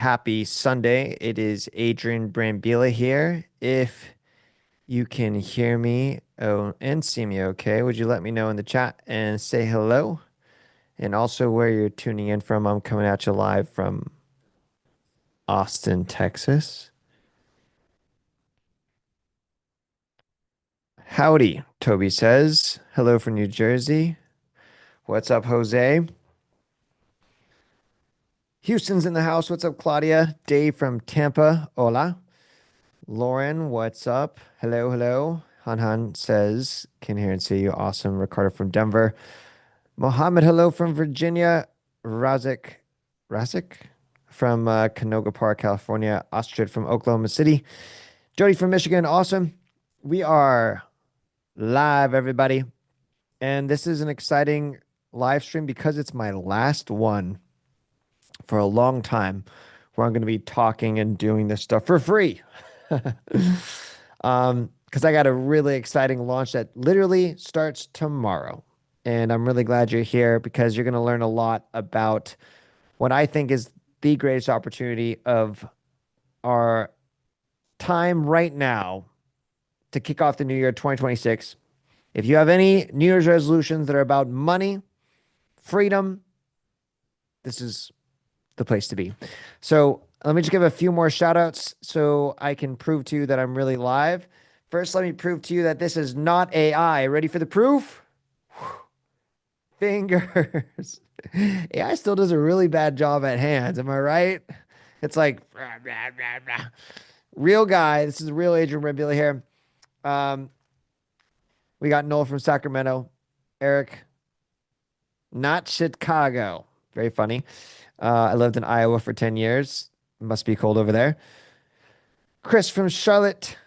Happy Sunday. It is Adrian Brambila here. If you can hear me and see me okay, would you let me know in the chat and say hello? And also where you're tuning in from. I'm coming at you live from Austin, Texas. Howdy, Toby says. Hello from New Jersey. What's up, Jose? Houston's in the house. What's up, Claudia? Dave from Tampa. Hola. Lauren, what's up? Hello, hello. Han says, can hear and see you. Awesome. Ricardo from Denver. Mohammed, hello from Virginia. Razik from Canoga Park, California. Astrid from Oklahoma City. Jody from Michigan. Awesome. We are live, everybody. And this is an exciting live stream because it's my last one for a long time where I'm going to be talking and doing this stuff for free. Because I got a really exciting launch that literally starts tomorrow. And I'm really glad you're here because you're going to learn a lot about what I think is the greatest opportunity of our time right now to kick off the new year 2026. If you have any New Year's resolutions that are about money, freedom, this is the place to be. So let me just give a few more shout outs so I can prove to you that I'm really live. First, let me prove to you that this is not AI. Ready for the proof? Fingers. AI still does a really bad job at hands. Am I right? It's like rah, rah, rah, rah. Real guy. This is the real Adrian Brambila here. Um, we got Noel from Sacramento. Eric, not Chicago. Very funny. I lived in Iowa for 10 years. Must be cold over there. Chris from Charlotte.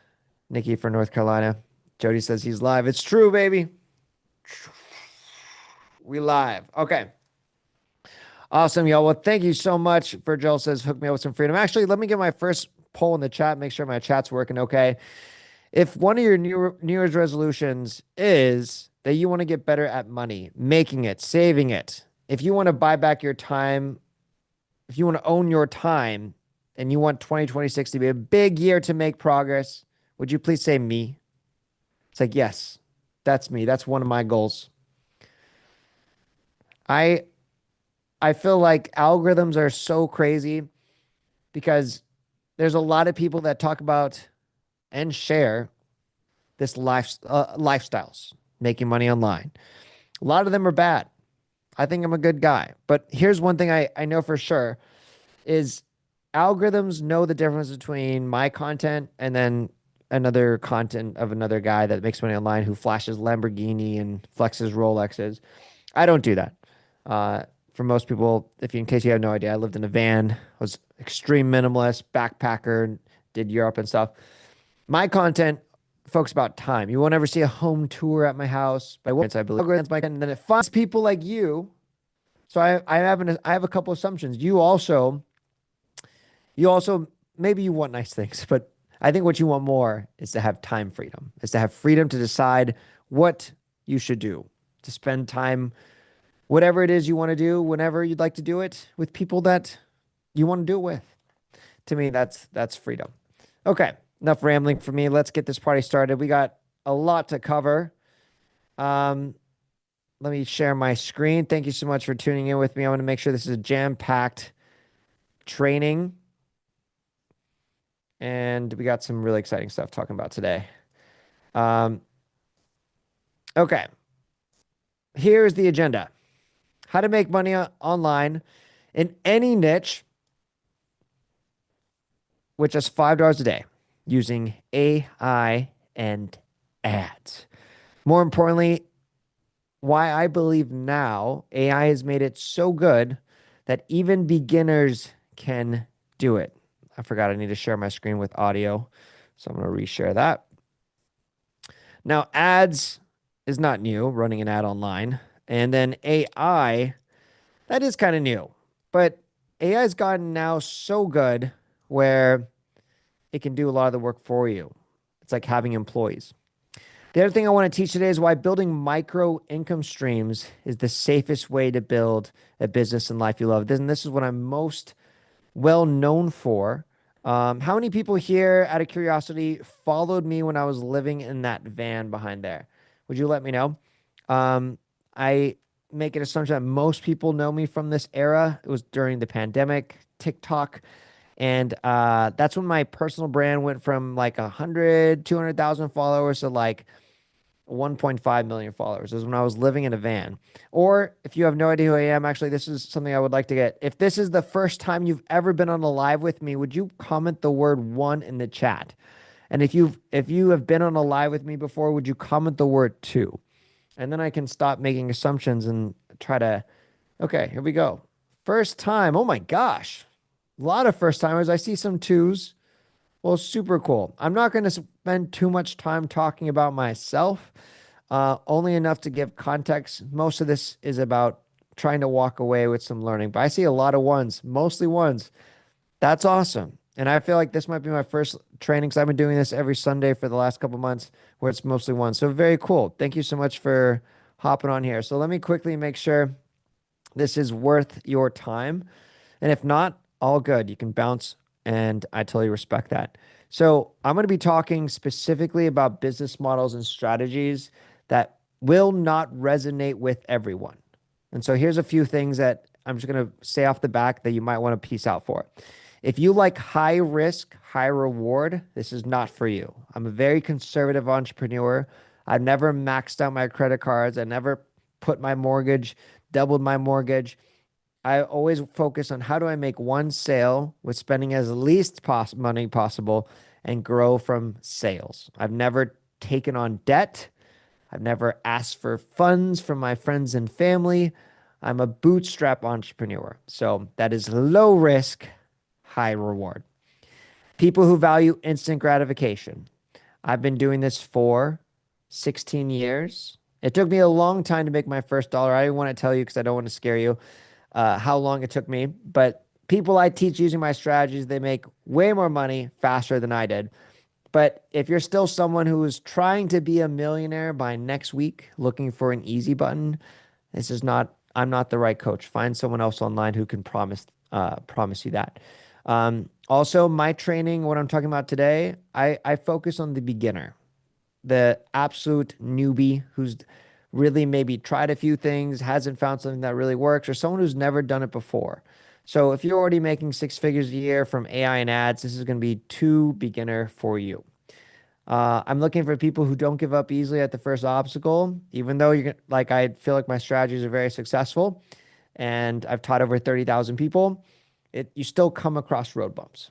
Nikki from North Carolina. Jody says he's live. It's true, baby. We live. Okay. Awesome, y'all. Well, thank you so much. Virgil says, hook me up with some freedom. Actually, let me get my first poll in the chat, make sure my chat's working okay. If one of your New Year's resolutions is that you want to get better at money, making it, saving it, if you want to buy back your time, if you want to own your time, and you want 2026 to be a big year to make progress, would you please say me? It's like, yes, that's me. That's one of my goals. I I feel like algorithms are so crazy because there's a lot of people that talk about and share this lifestyles, making money online. A lot of them are bad. I think I'm a good guy. But here's one thing I know for sure is algorithms know the difference between my content and then another content of another guy that makes money online who flashes Lamborghini and flexes Rolexes. I don't do that. Uh, for most people, if you, in case you have no idea, I lived in a van, was extreme minimalist, backpacker, did Europe and stuff. My content folks about time. You won't ever see a home tour at my house. By what I believe algorithms, and then it finds people like you. So I have a couple assumptions. You also maybe you want nice things, but I think what you want more is to have time freedom, is to have freedom to decide what you should do, to spend time, whatever it is you want to do, whenever you'd like to do it with people that you want to do it with. To me, that's freedom. Okay, enough rambling for me. Let's get this party started. We got a lot to cover. Um, Let me share my screen. Thank you so much for tuning in with me. I want to make sure this is a jam-packed training. And we got some really exciting stuff talking about today. Um, okay. Here's the agenda. How to make money online in any niche with just $5 a day using AI and ads. More importantly, why I believe now AI has made it so good that even beginners can do it. I forgot I need to share my screen with audio, so I'm going to reshare that. Now, ads is not new, running an ad online. And then AI, that is kind of new. But AI has gotten now so good where it can do a lot of the work for you. It's like having employees. The other thing I want to teach today is why building micro income streams is the safest way to build a business and life you love. And this is what I'm most well known for. How many people here, out of curiosity, followed me when I was living in that van behind there? Would you let me know? I make an assumption that most people know me from this era. It was during the pandemic, TikTok. And that's when my personal brand went from like 100, 200,000 followers to like 1.5 million followers. This is when I was living in a van. Or if you have no idea who I am, actually, this is something I would like to get. If this is the first time you've ever been on a live with me, would you comment the word one in the chat? And if you have been on a live with me before, would you comment the word two? And then I can stop making assumptions and try to, okay, here we go. First time. Oh my gosh. A lot of first timers. I see some twos. Well, super cool. I'm not going to spend too much time talking about myself, only enough to give context. Most of this is about trying to walk away with some learning, but I see a lot of ones, mostly ones. That's awesome. And I feel like this might be my first training because I've been doing this every Sunday for the last couple months where it's mostly ones. So very cool. Thank you so much for hopping on here. So let me quickly make sure this is worth your time. And if not, all good. You can bounce, and I totally respect that. So, I'm going to be talking specifically about business models and strategies that will not resonate with everyone. And so, here's a few things that I'm just going to say off the back that you might want to piece out for. If you like high risk, high reward, this is not for you. I'm a very conservative entrepreneur. I've never maxed out my credit cards. I never put my mortgage, doubled my mortgage. I always focus on how do I make one sale with spending as least money possible and grow from sales. I've never taken on debt. I've never asked for funds from my friends and family. I'm a bootstrap entrepreneur. So that is low risk, high reward. People who value instant gratification. I've been doing this for 16 years. It took me a long time to make my first dollar. I didn't want to tell you because I don't want to scare you how long it took me. But people I teach using my strategies, they make way more money faster than I did. But if you're still someone who is trying to be a millionaire by next week, looking for an easy button, I'm not the right coach. Find someone else online who can promise you that. Also, my training, what I'm talking about today, I focus on the beginner, the absolute newbie who's really maybe tried a few things, hasn't found something that really works, or someone who's never done it before. So if you're already making six figures a year from AI and ads, this is going to be too beginner for you. I'm looking for people who don't give up easily at the first obstacle, even though I feel like my strategies are very successful and I've taught over 30,000 people. You still come across road bumps.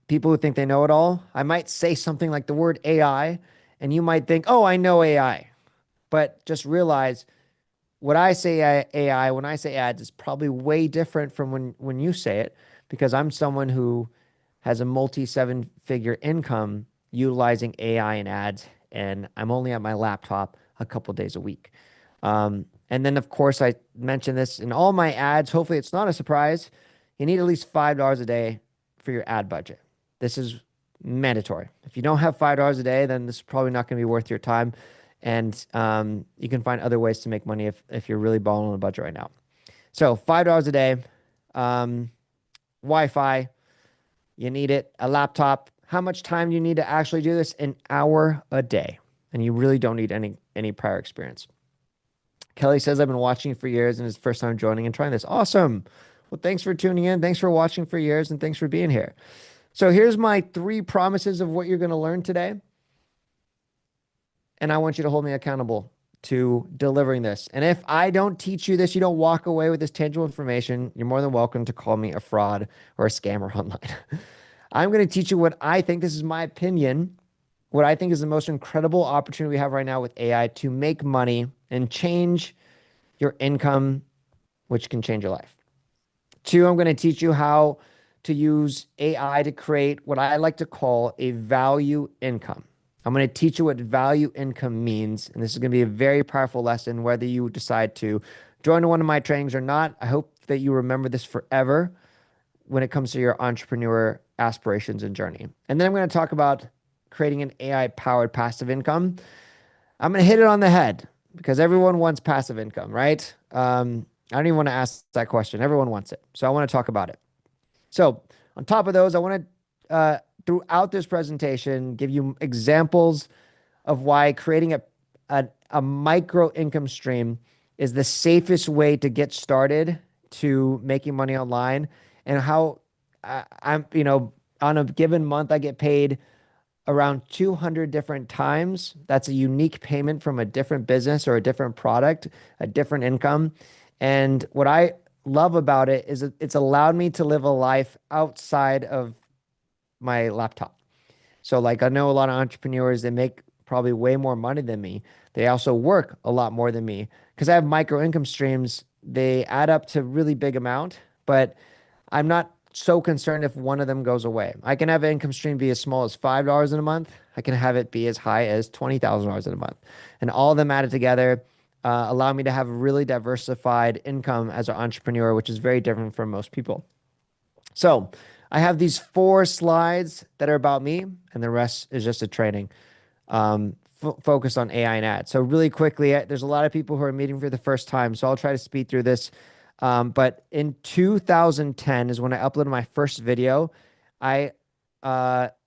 People who think they know it all. I might say something like the word AI, and you might think, oh, I know AI. But just realize what I say AI, when I say ads, is probably way different from when you say it, because I'm someone who has a multi seven figure income utilizing AI and ads, and I'm only at my laptop a couple days a week. And then, of course, I mention this in all my ads. Hopefully, it's not a surprise. You need at least $5 a day for your ad budget. This is mandatory. If you don't have $5 a day, then this is probably not going to be worth your time. And you can find other ways to make money if you're really balling on a budget right now. So $5 a day, Wi-Fi, you need it, a laptop. How much time do you need to actually do this? An hour a day. And you really don't need any prior experience. Kelly says, I've been watching for years and it's first time joining and trying this. Awesome. Well, thanks for tuning in. Thanks for watching for years and thanks for being here. So here's my 3 promises of what you're going to learn today. And I want you to hold me accountable to delivering this. And if I don't teach you this, you don't walk away with this tangible information, you're more than welcome to call me a fraud or a scammer online. I'm going to teach you what I think, this is my opinion, what I think is the most incredible opportunity we have right now with AI to make money and change your income, which can change your life. 2, I'm going to teach you how to use AI to create what I like to call a value income. I'm going to teach you what value income means, and this is going to be a very powerful lesson, whether you decide to join one of my trainings or not. I hope that you remember this forever when it comes to your entrepreneur aspirations and journey. And then I'm going to talk about creating an AI-powered passive income. I'm going to hit it on the head because everyone wants passive income, right? I don't even want to ask that question. Everyone wants it. So I want to talk about it. So on top of those, I want to, throughout this presentation, give you examples of why creating a micro income stream is the safest way to get started to making money online, and how on a given month, I get paid around 200 different times. That's a unique payment from a different business or a different product, a different income. And what I love about it is it's allowed me to live a life outside of my laptop. So like I know a lot of entrepreneurs, they make probably way more money than me. They also work a lot more than me because I have micro income streams. They add up to really big amount, but I'm not so concerned if one of them goes away. I can have an income stream be as small as $5 in a month. I can have it be as high as $20,000 in a month. And all of them added together allow me to have a really diversified income as an entrepreneur, which is very different from most people. So I have these 4 slides that are about me, and the rest is just a training focused on AI and ads. So really quickly, there's a lot of people who are meeting for the first time, so I'll try to speed through this. But in 2010 is when I uploaded my first video. I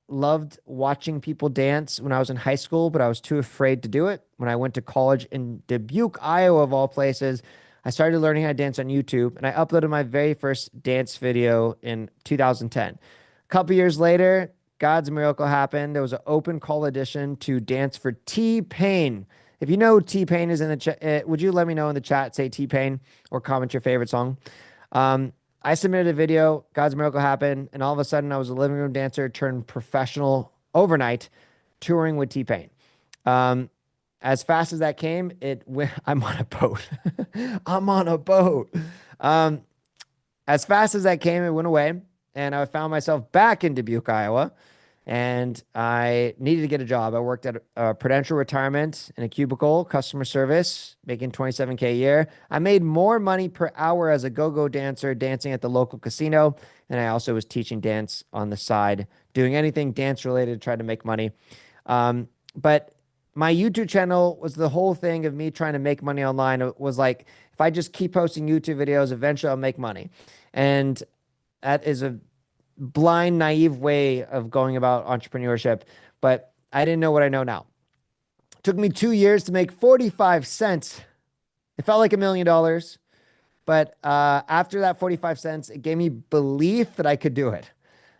loved watching people dance when I was in high school, but I was too afraid to do it. When I went to college in Dubuque, Iowa, of all places, I started learning how to dance on YouTube, and I uploaded my very first dance video in 2010. A couple years later, God's miracle happened. There was an open call audition to dance for T-Pain. If you know who T-Pain is in the chat, would you let me know in the chat, say T-Pain, or comment your favorite song? I submitted a video, God's miracle happened, and all of a sudden I was a living room dancer turned professional overnight, touring with T-Pain. As fast as that came, I'm on a boat. I'm on a boat. As fast as that came, it went away, and I found myself back in Dubuque, Iowa, and I needed to get a job. I worked at a Prudential Retirement in a cubicle, customer service, making $27K a year. I made more money per hour as a go-go dancer, dancing at the local casino, and I also was teaching dance on the side, doing anything dance-related to try to make money. But my YouTube channel was the whole thing of me trying to make money online. It was like, if I just keep posting YouTube videos, eventually I'll make money. And that is a blind, naive way of going about entrepreneurship, but I didn't know what I know now. It took me 2 years to make 45 cents. It felt like $1 million, but after that 45 cents, it gave me belief that I could do it.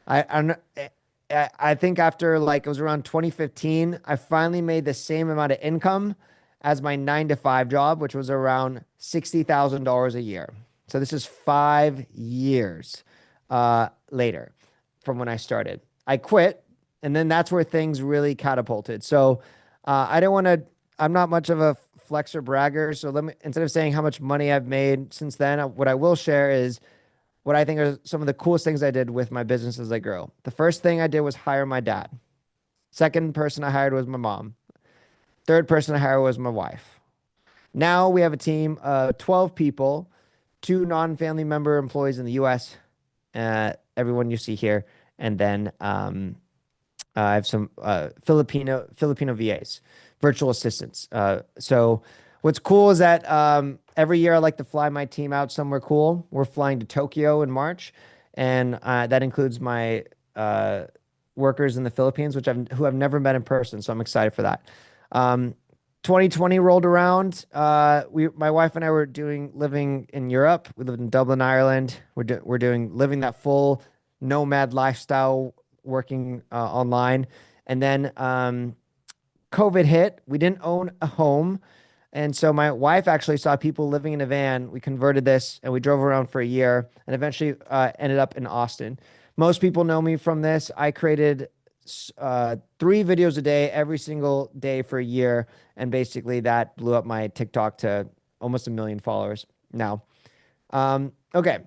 I think after like it was around 2015, I finally made the same amount of income as my 9-to-5 job, which was around $60,000 a year. So this is 5 years later from when I started. I quit, and then that's where things really catapulted. So I don't want to, I'm not much of a flexer bragger. So instead of saying how much money I've made since then, what I will share is what I think are some of the coolest things I did with my business as I grow. The first thing I did was hire my dad. Second person I hired was my mom. Third person I hired was my wife. Now we have a team of 12 people, 2 non-family member employees in the US, everyone you see here. And then I have some Filipino VAs, virtual assistants. So what's cool is that every year I like to fly my team out somewhere cool. We're flying to Tokyo in March, and that includes my workers in the Philippines, who I've never met in person. So I'm excited for that. 2020 rolled around. My wife and I were living in Europe. We lived in Dublin, Ireland. We're living that full nomad lifestyle, working online. And then COVID hit. We didn't own a home. And so my wife actually saw people living in a van. We converted this and we drove around for a year and eventually ended up in Austin. Most people know me from this. I created 3 videos a day, every single day for a year. And basically that blew up my TikTok to almost 1 million followers now. Okay.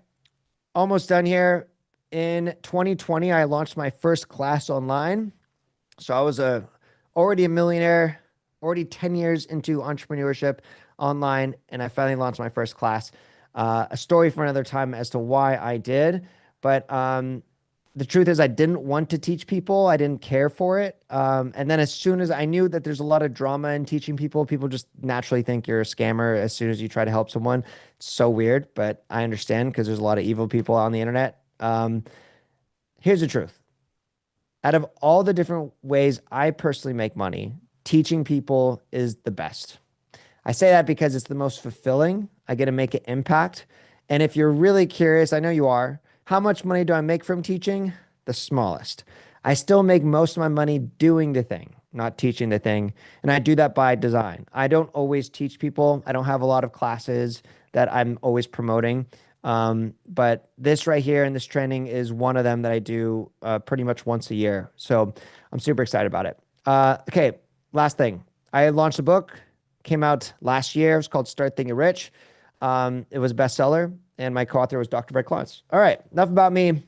Almost done here. In 2020, I launched my first class online. So I was already a millionaire, already 10 years into entrepreneurship online, and I finally launched my first class. A story for another time as to why I did. But the truth is I didn't want to teach people. I didn't care for it. And then as soon as I knew that there's a lot of drama in teaching people, people just naturally think you're a scammer as soon as you try to help someone. It's so weird, but I understand because there's a lot of evil people on the internet. Here's the truth. Out of all the different ways I personally make money, teaching people is the best. I say that because it's the most fulfilling. I get to make an impact. And if you're really curious, I know you are, how much money do I make from teaching? The smallest. I still make most of my money doing the thing, not teaching the thing. And I do that by design. I don't always teach people. I don't have a lot of classes that I'm always promoting. But this right here and this training is one of them that I do pretty much once a year. So I'm super excited about it. Okay, last thing. I launched a book, came out last year. It's called Start Thinking Rich. It was a bestseller, and my co-author was Dr. Brett Klotz. All right, enough about me.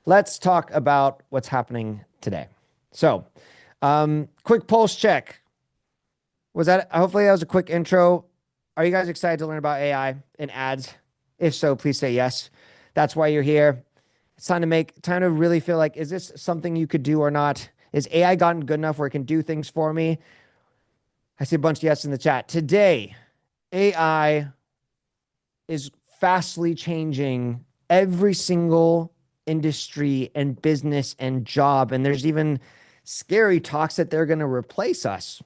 Let's talk about what's happening today. So, quick pulse check. Hopefully that was a quick intro. Are you guys excited to learn about AI and ads? If so, please say yes. That's why you're here. It's time to really feel like, is this something you could do or not? Is AI gotten good enough where it can do things for me? I see a bunch of yes in the chat. Today, AI is fastly changing every single industry and business and job. And there's even scary talks that they're going to replace us.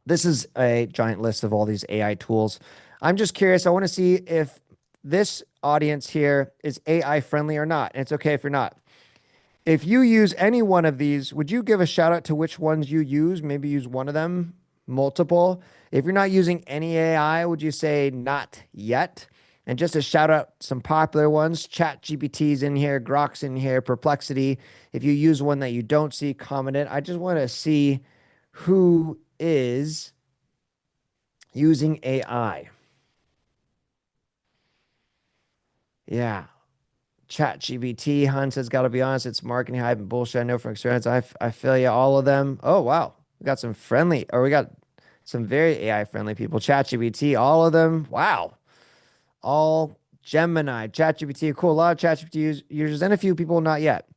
This is a giant list of all these AI tools. I'm just curious. I want to see if this audience here is AI friendly or not. And it's okay if you're not. If you use any one of these, would you give a shout out to which ones you use? Maybe use one of them, multiple. If you're not using any AI, would you say not yet? And just to shout out some popular ones, ChatGPT's in here, Grok's in here, Perplexity. If you use one that you don't see, comment it. I just want to see who is using AI. Yeah. ChatGPT, Hunt says, got to be honest, it's marketing hype and bullshit. I know from experience. I feel you, all of them. Oh, wow. We got some we got some very AI friendly people. ChatGPT, all of them. Wow. All Gemini, ChatGPT, cool. A lot of ChatGPT users and a few people not yet.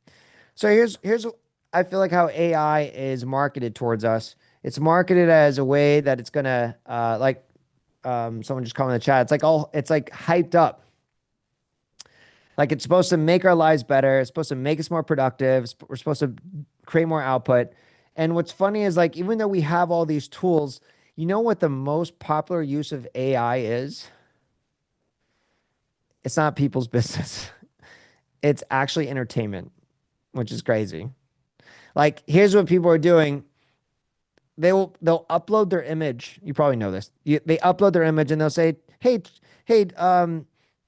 So here's I feel like how AI is marketed towards us. It's marketed as a way that it's gonna someone just commented in the chat. It's like hyped up. Like it's supposed to make our lives better. It's supposed to make us more productive. We're supposed to create more output. And what's funny is like, even though we have all these tools, you know what the most popular use of AI is? It's not people's business. It's actually entertainment, which is crazy. Like, here's what people are doing. They'll upload their image. You probably know this. They upload their image and they'll say, hey,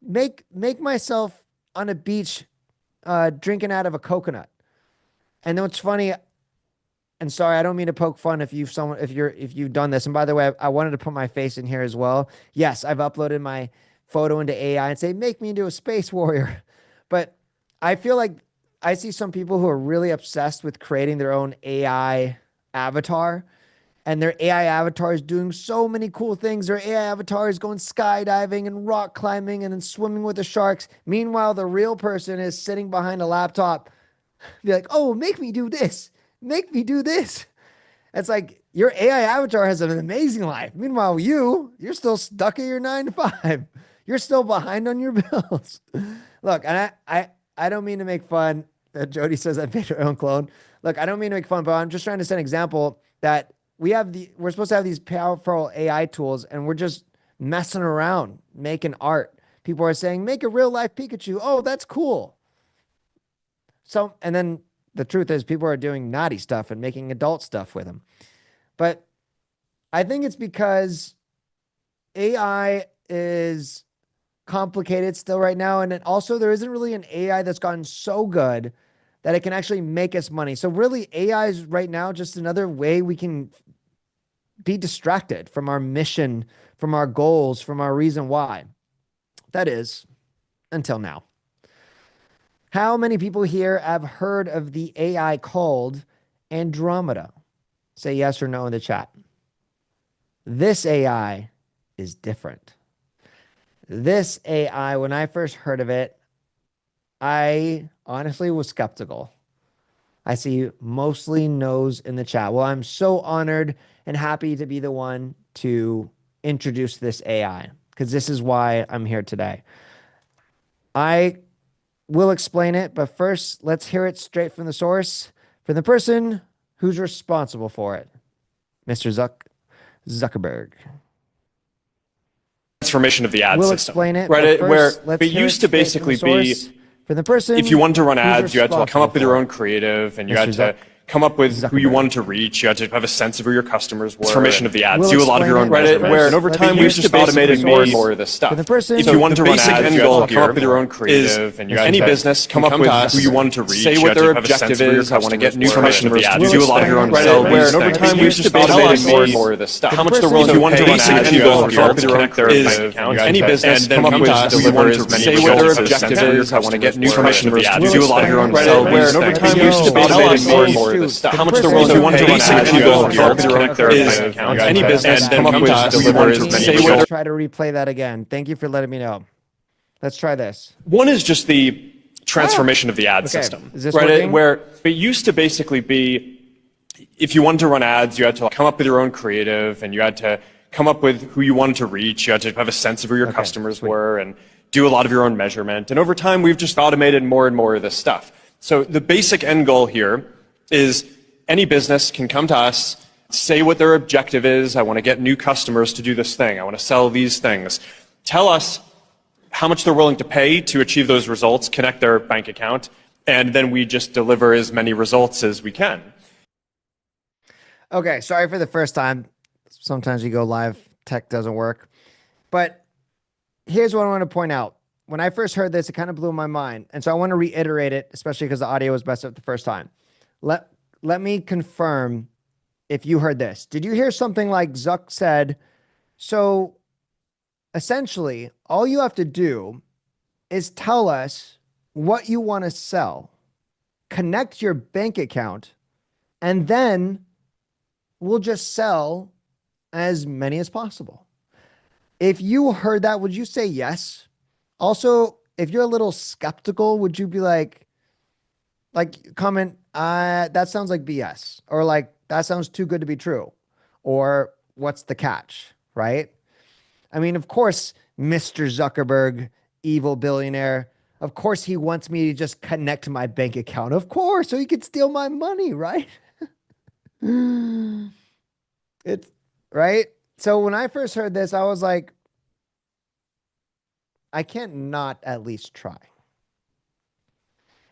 make myself on a beach drinking out of a coconut. And then what's funny, and sorry, I don't mean to poke fun if you've done this. And by the way, I wanted to put my face in here as well. Yes, I've uploaded my photo into AI and say, make me into a space warrior. But I feel like I see some people who are really obsessed with creating their own AI avatar, and their AI avatar is doing so many cool things. Their AI avatar is going skydiving and rock climbing and then swimming with the sharks. Meanwhile, the real person is sitting behind a laptop. Be like, oh, make me do this. Make me do this. It's like your AI avatar has an amazing life. Meanwhile, you're still stuck at your 9 to 5. You're still behind on your bills. Look, and I don't mean to make fun. Jody says I made her own clone. Look, I don't mean to make fun, but I'm just trying to set an example that we're supposed to have these powerful AI tools, and we're just messing around making art. People are saying, make a real life Pikachu. Oh, that's cool. So, and then the truth is people are doing naughty stuff and making adult stuff with them. But I think it's because AI is complicated still right now. And also there isn't really an AI that's gotten so good that it can actually make us money. So really AI is right now just another way we can be distracted from our mission, from our goals, from our reason why. That is, until now. How many people here have heard of the AI called Andromeda? Say yes or no in the chat. This AI is different. This AI, when I first heard of it, I honestly was skeptical. I see mostly no's in the chat. Well, I'm so honored and happy to be the one to introduce this AI because this is why I'm here today. I we'll explain it, but first, let's hear it straight from the source from the person who's responsible for it, Mr. Zuckerberg. Transformation of the ad We'll system. explain it, right? but Where first, let's it hear used it to straight from the basically source be, from the person if you wanted to run who's ads, you had to come up with your responsible own creative, and you Mr. had to come up with who you Zuckerberg. wanted to reach. You had to have a sense of who your customers were. Transformation of the ads. We'll Do a lot of your own explain it, but measurement. first, And over let's time, hear we've it just straight from the automated more and source more of this stuff. from the person If you wanted to run basic ads, end you had goal to come up with your own creative, and you had any to business come up with who you wanted to reach. Say what their objective is. I want to get new customers to do a lot of your own We'll selling. explain Where it, over but time, we've first, just let's automated hear more it and more of this stuff. from the How much they're person willing to pay. basic Basic end end goal goal here to connect their is bank account. any business come up with deliver as many say what their results as objective possible. is. I want to get new Transformation of the customers ads. to Do a lot of your own Right, selling. where over time, we've just automated more and more of this stuff. How much they're willing to pay. Basic end goal here to connect their bank account. Any business come up with deliver as say many what results. Try to replay that again. Thank you for letting me know. Let's try this. One is just the transformation of the ad system. Is this right? working? Where it used to basically be, if you wanted to run ads, you had to come up with your own creative, and you had to come up with who you wanted to reach. You had to have a sense of who your customers were, and do a lot of your own measurement. And over time, we've just automated more and more of this stuff. So the basic end goal here is any business can come to us, say what their objective is. I want to get new customers to do this thing. I want to sell these things. Tell us how much they're willing to pay to achieve those results, connect their bank account, and then we just deliver as many results as we can. Okay, sorry for the first time. Sometimes you go live, tech doesn't work. But here's what I want to point out. When I first heard this, it kind of blew my mind. And so I want to reiterate it, especially because the audio was messed up the first time. Let me confirm if you heard this. Did you hear something like Zuck said, so essentially, all you have to do is tell us what you want to sell, connect your bank account, and then we'll just sell as many as possible. If you heard that, would you say yes? Also, if you're a little skeptical, would you be like comment, that sounds like BS, or like, that sounds too good to be true, or what's the catch, right? I mean, of course, Mr. Zuckerberg, evil billionaire, of course he wants me to just connect my bank account, of course, so he could steal my money, right? It's right. So when I first heard this, I was like, I can't not at least try.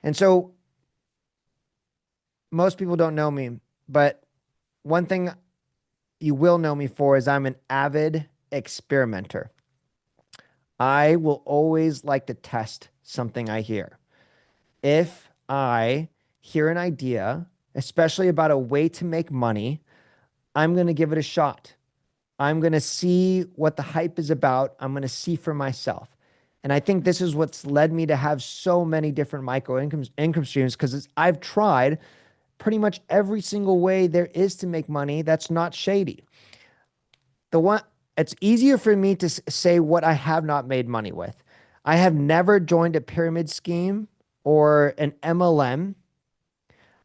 And so most people don't know me, but one thing you will know me for is I'm an avid experimenter. I will always like to test something I hear. If I hear an idea, especially about a way to make money, I'm going to give it a shot. I'm going to see what the hype is about. I'm going to see for myself. And I think this is what's led me to have so many different micro income streams, because I've tried pretty much every single way there is to make money that's not shady. It's easier for me to say what I have not made money with. I have never joined a pyramid scheme or an MLM.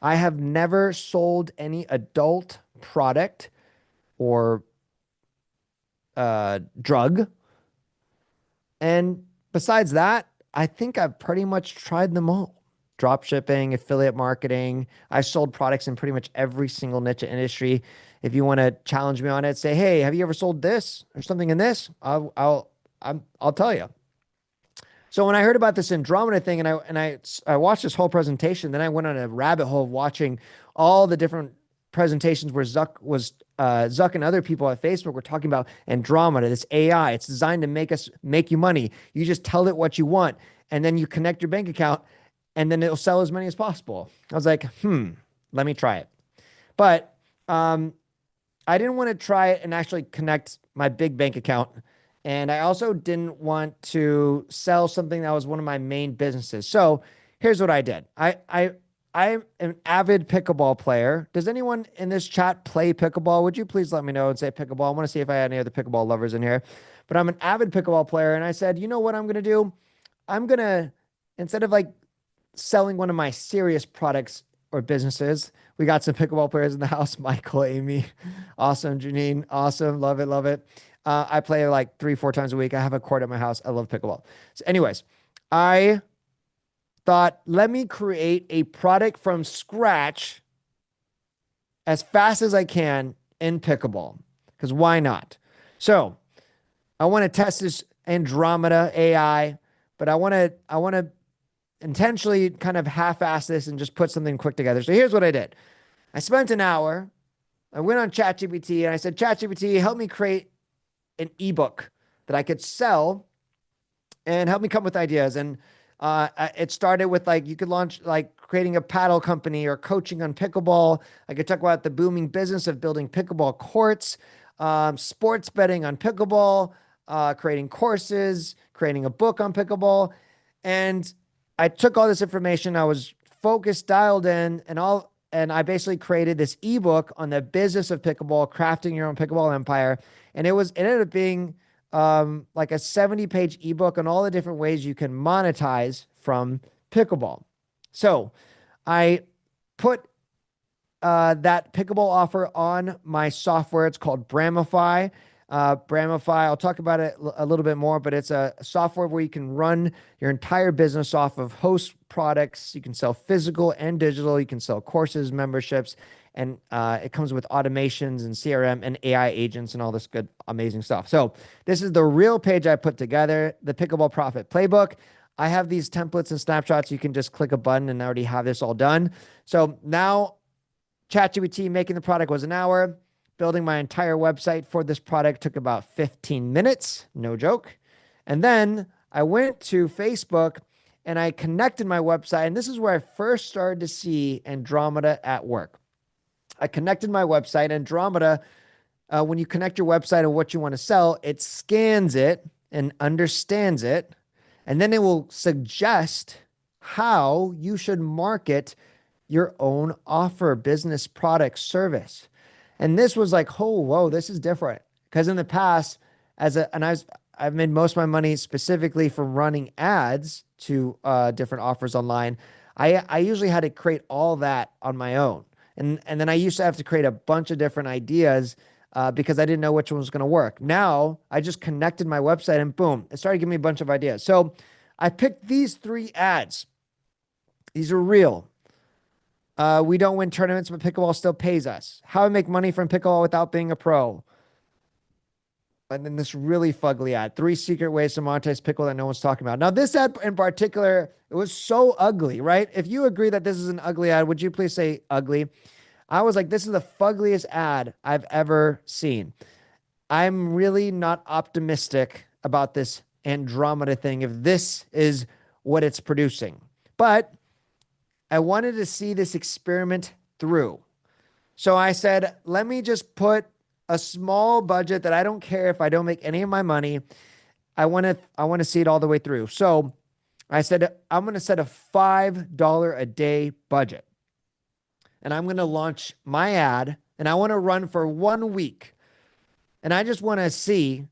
I have never sold any adult product or drug. And besides that, I think I've pretty much tried them all. Drop shipping, affiliate marketing. I sold products in pretty much every single niche industry. If you want to challenge me on it, say, hey, have you ever sold this or something in this? I'll tell you. So when I heard about this Andromeda thing, and I watched this whole presentation, then I went on a rabbit hole of watching all the different presentations where Zuck and other people at Facebook were talking about Andromeda, this AI. It's designed to make you money. You just tell it what you want, and then you connect your bank account, and then it'll sell as many as possible. I was like, let me try it. But I didn't want to try it and actually connect my big bank account. And I also didn't want to sell something that was one of my main businesses. So here's what I did. I'm an avid pickleball player. Does anyone in this chat play pickleball? Would you please let me know and say pickleball? I want to see if I had any other pickleball lovers in here. But I'm an avid pickleball player. And I said, you know what I'm going to do? I'm going to, instead of like selling one of my serious products or businesses, we got some pickleball players in the house. Michael, Amy, awesome. Janine, awesome. Love it. Love it. I play like 3-4 times a week. I have a court at my house. I love pickleball. So anyways, the thought, let me create a product from scratch as fast as I can in pickleball, because why not? So I want to test this Andromeda AI, but I want to intentionally kind of half-ass this and just put something quick together. So here's what I did. I spent an hour. I went on ChatGPT and I said, ChatGPT, help me create an ebook that I could sell and help me come with ideas. And it started with like, you could launch like creating a paddle company or coaching on pickleball. I could talk about the booming business of building pickleball courts, sports betting on pickleball, creating courses, creating a book on pickleball. And I took all this information. I was focused, dialed in, and I basically created this ebook on the business of pickleball, crafting your own pickleball empire. And it ended up being like a 70-page ebook on all the different ways you can monetize from pickleball. So I put that pickleball offer on my software. It's called Bramify. Bramify, I'll talk about it a little bit more, but it's a software where you can run your entire business off of host products. You can sell physical and digital. You can sell courses, memberships, and it comes with automations and CRM and AI agents and all this good, amazing stuff. So this is the real page I put together, the Pickleball Profit Playbook. I have these templates and snapshots. You can just click a button and I already have this all done. So now ChatGPT making the product was an hour. Building my entire website for this product took about 15 minutes, no joke. And then I went to Facebook and I connected my website. And this is where I first started to see Andromeda at work. I connected my website. Andromeda, when you connect your website and what you want to sell, it scans it and understands it. And then it will suggest how you should market your own offer, business, product, service. And this was like, oh, whoa, this is different. Because in the past, I've made most of my money specifically from running ads to different offers online. I usually had to create all that on my own. And then I used to have to create a bunch of different ideas because I didn't know which one was going to work. Now I just connected my website and boom, it started giving me a bunch of ideas. So I picked these 3 ads. These are real. We don't win tournaments, but pickleball still pays us. How I make money from pickleball without being a pro. And then this really fugly ad, 3 secret ways to monetize pickle that no one's talking about. Now, this ad in particular, it was so ugly, right? If you agree that this is an ugly ad, would you please say ugly? I was like, this is the fuggliest ad I've ever seen. I'm really not optimistic about this Andromeda thing if this is what it's producing. But I wanted to see this experiment through. So I said, let me just put a small budget that I don't care if I don't make any of my money. I want to see it all the way through. So I said, I'm going to set a $5 a day budget. And I'm going to launch my ad and I want to run for 1 week. And I just want to see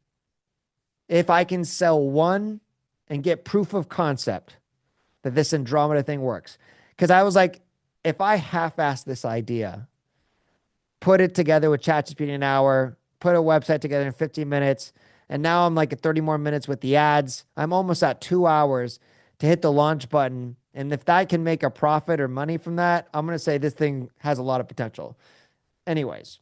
if I can sell one and get proof of concept that this Andromeda thing works. Because I was like, if I half-ass this idea, put it together with ChatGPT in an hour, put a website together in 15 minutes, and now I'm like at 30 more minutes with the ads, I'm almost at 2 hours to hit the launch button. And if that can make a profit or money from that, I'm going to say this thing has a lot of potential. Anyways,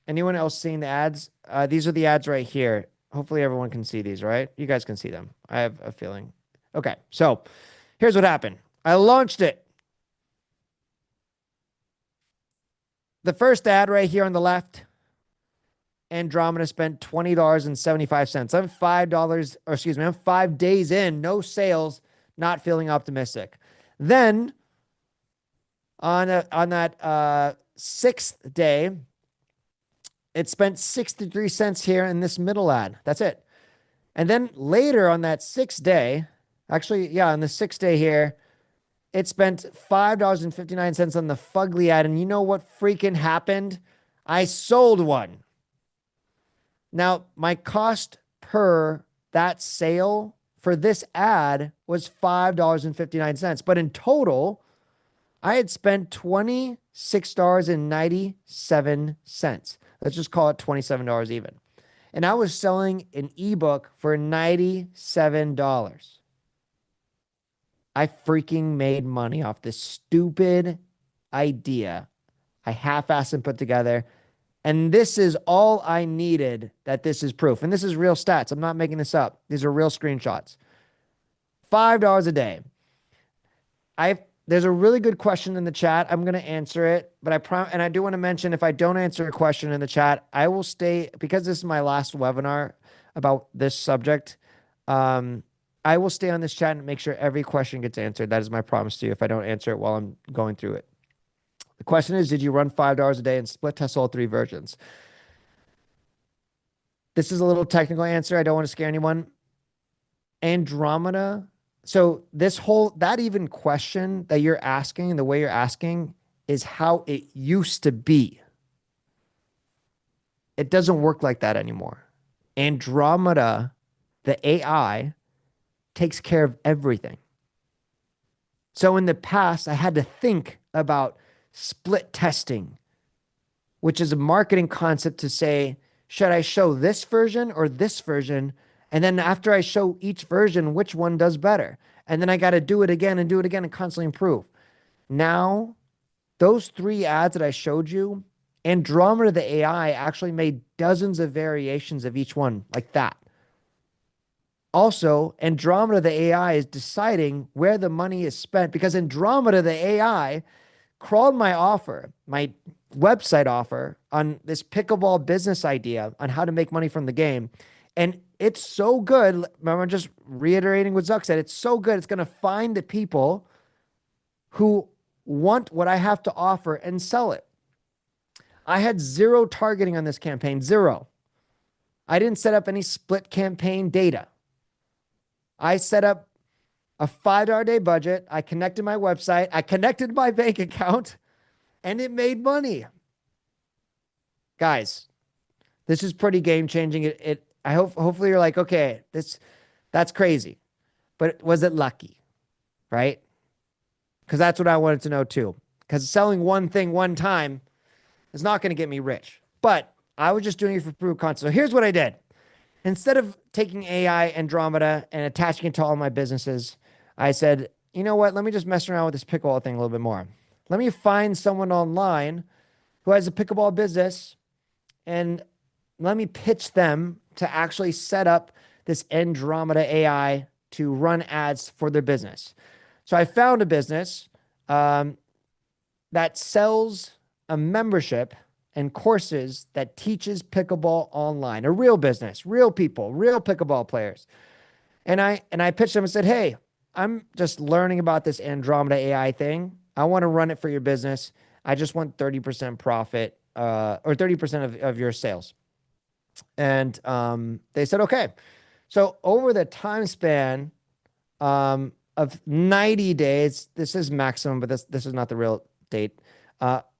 anyone else seeing the ads? These are the ads right here. Hopefully everyone can see these, right? You guys can see them. I have a feeling. Okay, so here's what happened. I launched it. The first ad right here on the left, Andromeda spent $20.75. I'm $5, or excuse me, I'm 5 days in, no sales, not feeling optimistic. Then on that 6th day, it spent 63 cents here in this middle ad. That's it. And then later on that 6th day, actually, yeah, on the 6th day here, it spent $5.59 on the fugly ad. And you know what freaking happened? I sold one. Now, my cost per that sale for this ad was $5.59. But in total, I had spent $26.97. Let's just call it $27 even. And I was selling an ebook for $97. I freaking made money off this stupid idea I half-assed and put together. And this is all I needed that this is proof. And this is real stats. I'm not making this up. These are real screenshots. $5 a day. There's a really good question in the chat. I'm going to answer it, but and I do want to mention, if I don't answer a question in the chat, I will stay, because this is my last webinar about this subject. I will stay on this chat and make sure every question gets answered. That is my promise to you if I don't answer it while I'm going through it. The question is, did you run $5 a day and split test all 3 versions? This is a little technical answer. I don't want to scare anyone. Andromeda. So that even question that you're asking, the way you're asking, is how it used to be. It doesn't work like that anymore. Andromeda, the AI, takes care of everything. So in the past, I had to think about split testing, which is a marketing concept to say, should I show this version or this version? And then after I show each version, which one does better? And then I got to do it again and constantly improve. Now, those 3 ads that I showed you, Andromeda, the AI, actually made dozens of variations of each one like that. Also, Andromeda, the AI, is deciding where the money is spent, because Andromeda, the AI, crawled my offer, my website offer, on this pickleball business idea on how to make money from the game. And it's so good. Remember, just reiterating what Zuck said, it's so good. It's going to find the people who want what I have to offer and sell it. I had 0 targeting on this campaign, 0. I didn't set up any split campaign data. I set up a $5 a day budget. I connected my website. I connected my bank account, and it made money. Guys, this is pretty game changing. Hopefully you're like, okay, that's crazy, but was it lucky? Right? Because that's what I wanted to know too. Because selling one thing one time is not going to get me rich, but I was just doing it for proof of concept. So here's what I did. Instead of taking AI Andromeda and attaching it to all my businesses, I said, you know what? Let me just mess around with this pickleball thing a little bit more. Let me find someone online who has a pickleball business, and let me pitch them to actually set up this Andromeda AI to run ads for their business. So I found a business that sells a membership and courses that teaches pickleball online, a real business, real people, real pickleball players. And I pitched them and said, hey, I'm just learning about this Andromeda AI thing. I want to run it for your business. I just want 30% profit, or 30% of your sales. And they said, okay. So over the time span of 90 days, this is maximum, but this is not the real date.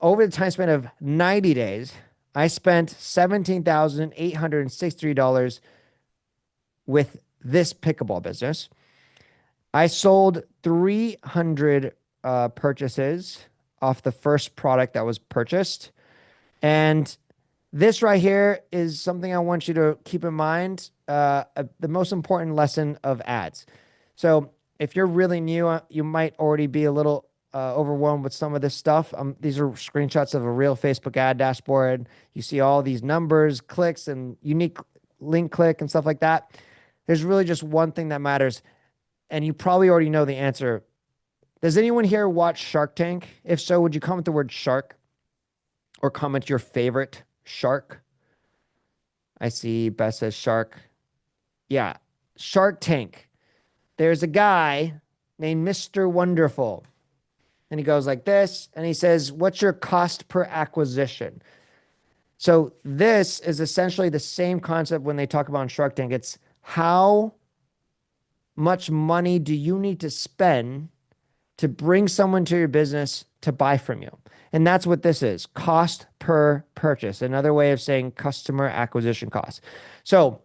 Over the time span of 90 days, I spent $17,863 with this pickleball business. I sold 300 purchases off the first product that was purchased. And this right here is something I want you to keep in mind, the most important lesson of ads. So if you're really new, you might already be a little overwhelmed with some of this stuff. These are screenshots of a real Facebook ad dashboard. You see all these numbers, clicks, and unique link click and stuff like that. There's really just one thing that matters, and you probably already know the answer. Does anyone here watch Shark Tank? If so, would you comment the word shark, or comment your favorite shark? I see Beth says shark. Yeah, Shark Tank. There's a guy named Mr. Wonderful. And he goes like this, and he says, what's your cost per acquisition? So this is essentially the same concept when they talk about Shark Tank. It's how much money do you need to spend to bring someone to your business to buy from you? And that's what this is, cost per purchase. Another way of saying customer acquisition cost. So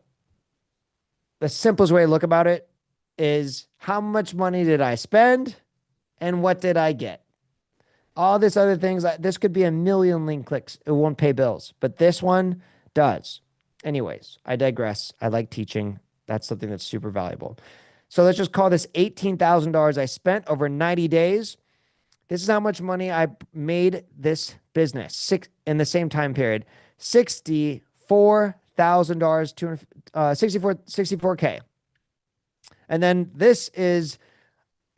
the simplest way to look about it is, how much money did I spend and what did I get? All this other things, this could be a million link clicks. It won't pay bills, but this one does. Anyways, I digress. I like teaching. That's something that's super valuable. So let's just call this $18,000 I spent over 90 days. This is how much money I made this business in the same time period. $64,000, 64K. And then this is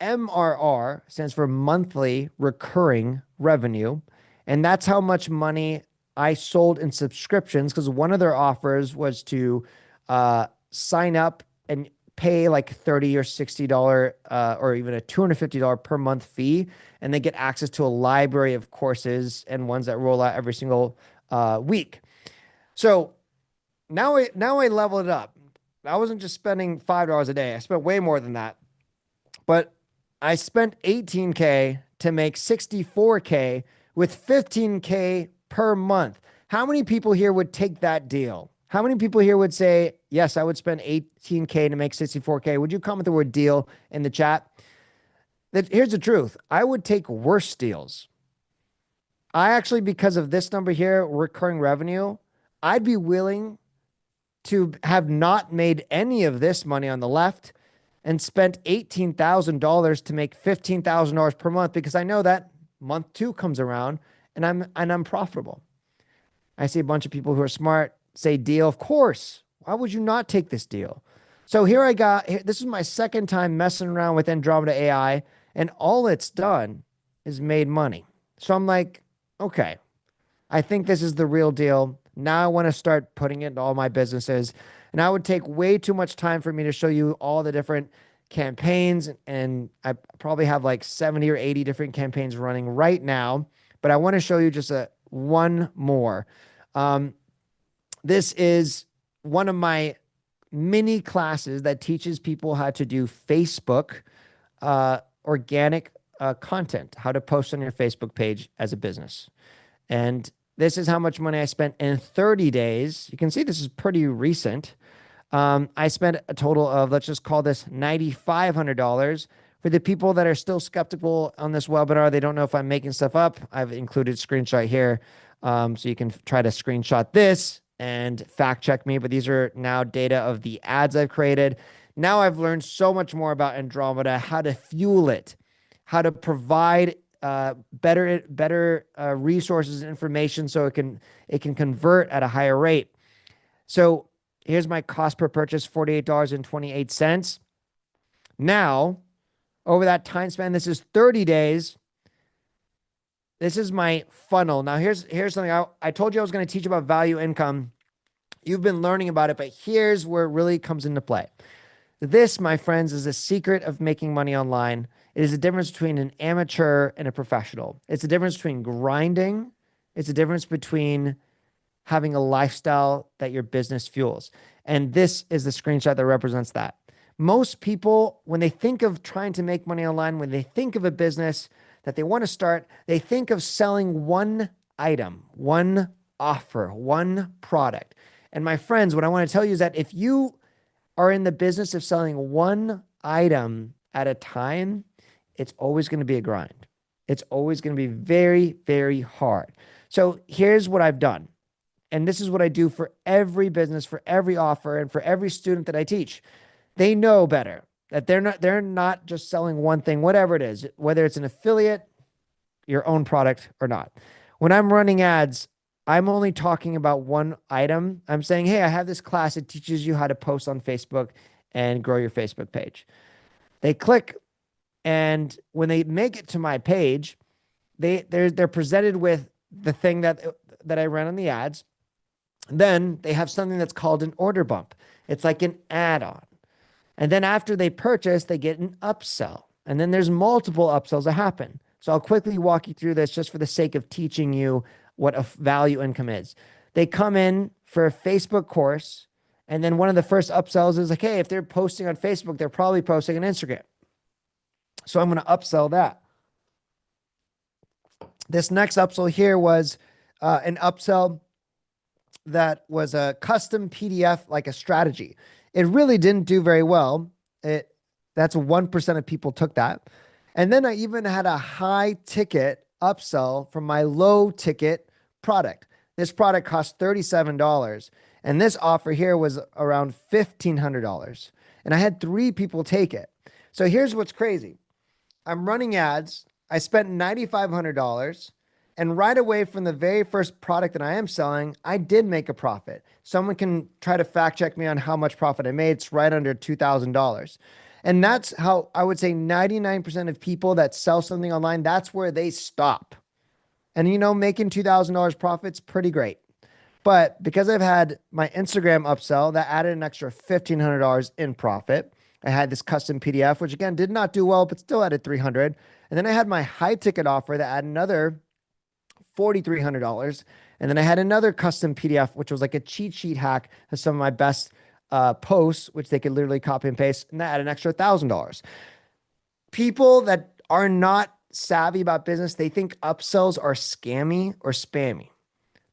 MRR, stands for monthly recurring revenue. And that's how much money I sold in subscriptions, because one of their offers was to sign up and pay like $30 or $60 or even a $250 per month fee, and they get access to a library of courses and ones that roll out every single week. So now I leveled it up. I wasn't just spending $5 a day. I spent way more than that. But I spent 18K to make 64K with 15K per month. How many people here would take that deal? How many people here would say, yes, I would spend 18K to make 64K? Would you comment the word deal in the chat? Here's the truth. I would take worse deals. I actually, because of this number here, recurring revenue, I'd be willing to have not made any of this money on the left and spent $18,000 to make $15,000 per month, because I know that month 2 comes around and I'm profitable. I see a bunch of people who are smart say deal. Of course. Why would you not take this deal? So here this is my second time messing around with Andromeda AI, and all it's done is made money. So I'm like, okay, I think this is the real deal. Now I want to start putting it into all my businesses. And I would take way too much time for me to show you all the different campaigns. And I probably have like 70 or 80 different campaigns running right now. But I want to show you just one more. This is one of my mini classes that teaches people how to do Facebook organic content, how to post on your Facebook page as a business. And this is how much money I spent in 30 days. You can see this is pretty recent. I spent a total of, let's just call this $9,500. For the people that are still skeptical on this webinar, they don't know if I'm making stuff up, I've included a screenshot here. So you can try to screenshot this and fact check me, but these are now data of the ads I've created. Now I've learned so much more about Andromeda, how to fuel it, how to provide better resources and information so it can convert at a higher rate. So here's my cost per purchase, $48.28. Now, over that time span, this is 30 days. This is my funnel. Now, here's something I told you I was going to teach about value income. You've been learning about it, but here's where it really comes into play. This, my friends, is a secret of making money online. It is the difference between an amateur and a professional. It's the difference between grinding. It's the difference between having a lifestyle that your business fuels. And this is the screenshot that represents that. Most people, when they think of trying to make money online, when they think of a business that they want to start, they think of selling one item, one offer, one product. And my friends, what I want to tell you is that if you are in the business of selling one item at a time, it's always going to be a grind. It's always going to be very, very hard. So here's what I've done. And this is what I do for every business, for every offer, and for every student that I teach. They know better that they're not just selling one thing, whatever it is, whether it's an affiliate, your own product or not. When I'm running ads, I'm only talking about one item. I'm saying, hey, I have this class that teaches you how to post on Facebook and grow your Facebook page. They click, and when they make it to my page, they're presented with the thing that I ran on the ads. Then they have something that's called an order bump. It's like an add-on. And then after they purchase, they get an upsell. And then there's multiple upsells that happen. So I'll quickly walk you through this just for the sake of teaching you what a value income is. They come in for a Facebook course, and then one of the first upsells is like, hey, if they're posting on Facebook, they're probably posting on Instagram. So I'm going to upsell that. This next upsell here was an upsell that was a custom PDF, like a strategy. It really didn't do very well. That's 1% of people took that. And then I even had a high ticket upsell from my low ticket product. This product cost $37. And this offer here was around $1,500. And I had 3 people take it. So here's what's crazy. I'm running ads. I spent $9,500. And right away from the very first product that I am selling, I did make a profit. Someone can try to fact check me on how much profit I made. It's right under $2,000. And that's how I would say 99% of people that sell something online, that's where they stop. And making $2,000 profits, pretty great. But because I've had my Instagram upsell that added an extra $1,500 in profit, I had this custom PDF, which again did not do well, but still added 300. And then I had my high ticket offer that added another $4,300. And then I had another custom PDF, which was like a cheat sheet hack of some of my best posts, which they could literally copy and paste, and that added an extra $1,000. People that are not savvy about business, they think upsells are scammy or spammy.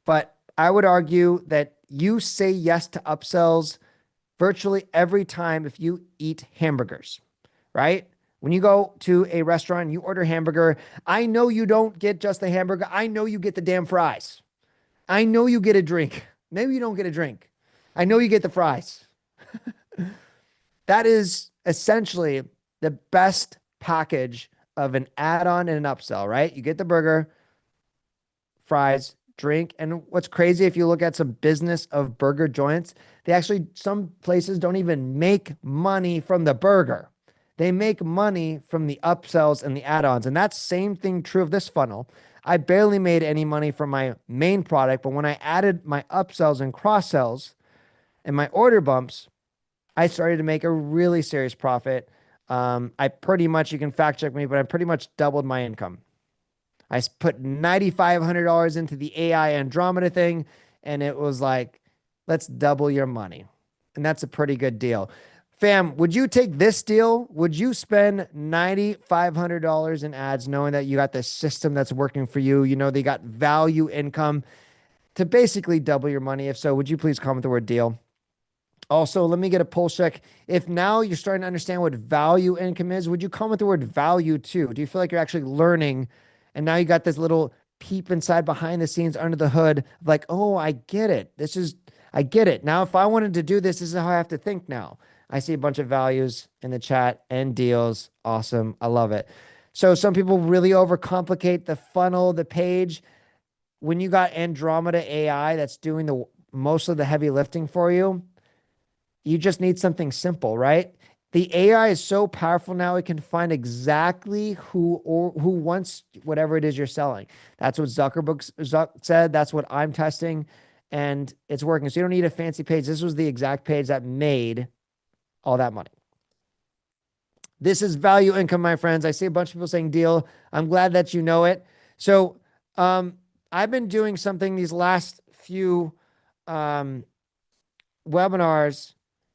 But I would argue that you say yes to upsells virtually every time if you eat hamburgers, right? When you go to a restaurant, you order hamburger. I know you don't get just the hamburger. I know you get the damn fries. I know you get a drink. Maybe you don't get a drink. I know you get the fries. That is essentially the best package of an add-on and an upsell, right? You get the burger, fries, drink. And what's crazy, if you look at some business of burger joints, they actually, some places don't even make money from the burger. They make money from the upsells and the add-ons. And that's same thing true of this funnel. I barely made any money from my main product, but when I added my upsells and cross sells and my order bumps, I started to make a really serious profit. I pretty much, you can fact check me, but I pretty much doubled my income. I put $9,500 into the AI Andromeda thing, and it was like, let's double your money. And that's a pretty good deal. Fam, would you take this deal? Would you spend $9,500 in ads knowing that you got this system that's working for you? They got value income to basically double your money. If so, would you please comment the word deal? Also, let me get a pulse check. If now you're starting to understand what value income is, would you comment the word value too? Do you feel like you're actually learning and now you got this little peep inside behind the scenes under the hood, like, oh, I get it. I get it. Now, if I wanted to do this is how I have to think now. I see a bunch of values in the chat and deals. Awesome. I love it. So some people really overcomplicate the funnel, the page. When you got Andromeda AI that's doing the most of the heavy lifting for you, you just need something simple, right? The AI is so powerful now, it can find exactly who wants whatever it is you're selling. That's what Zuck said. That's what I'm testing, and it's working. So you don't need a fancy page. This was the exact page that made all that money. This is value income, my friends. I see a bunch of people saying deal. I'm glad that you know it. So I've been doing something these last few webinars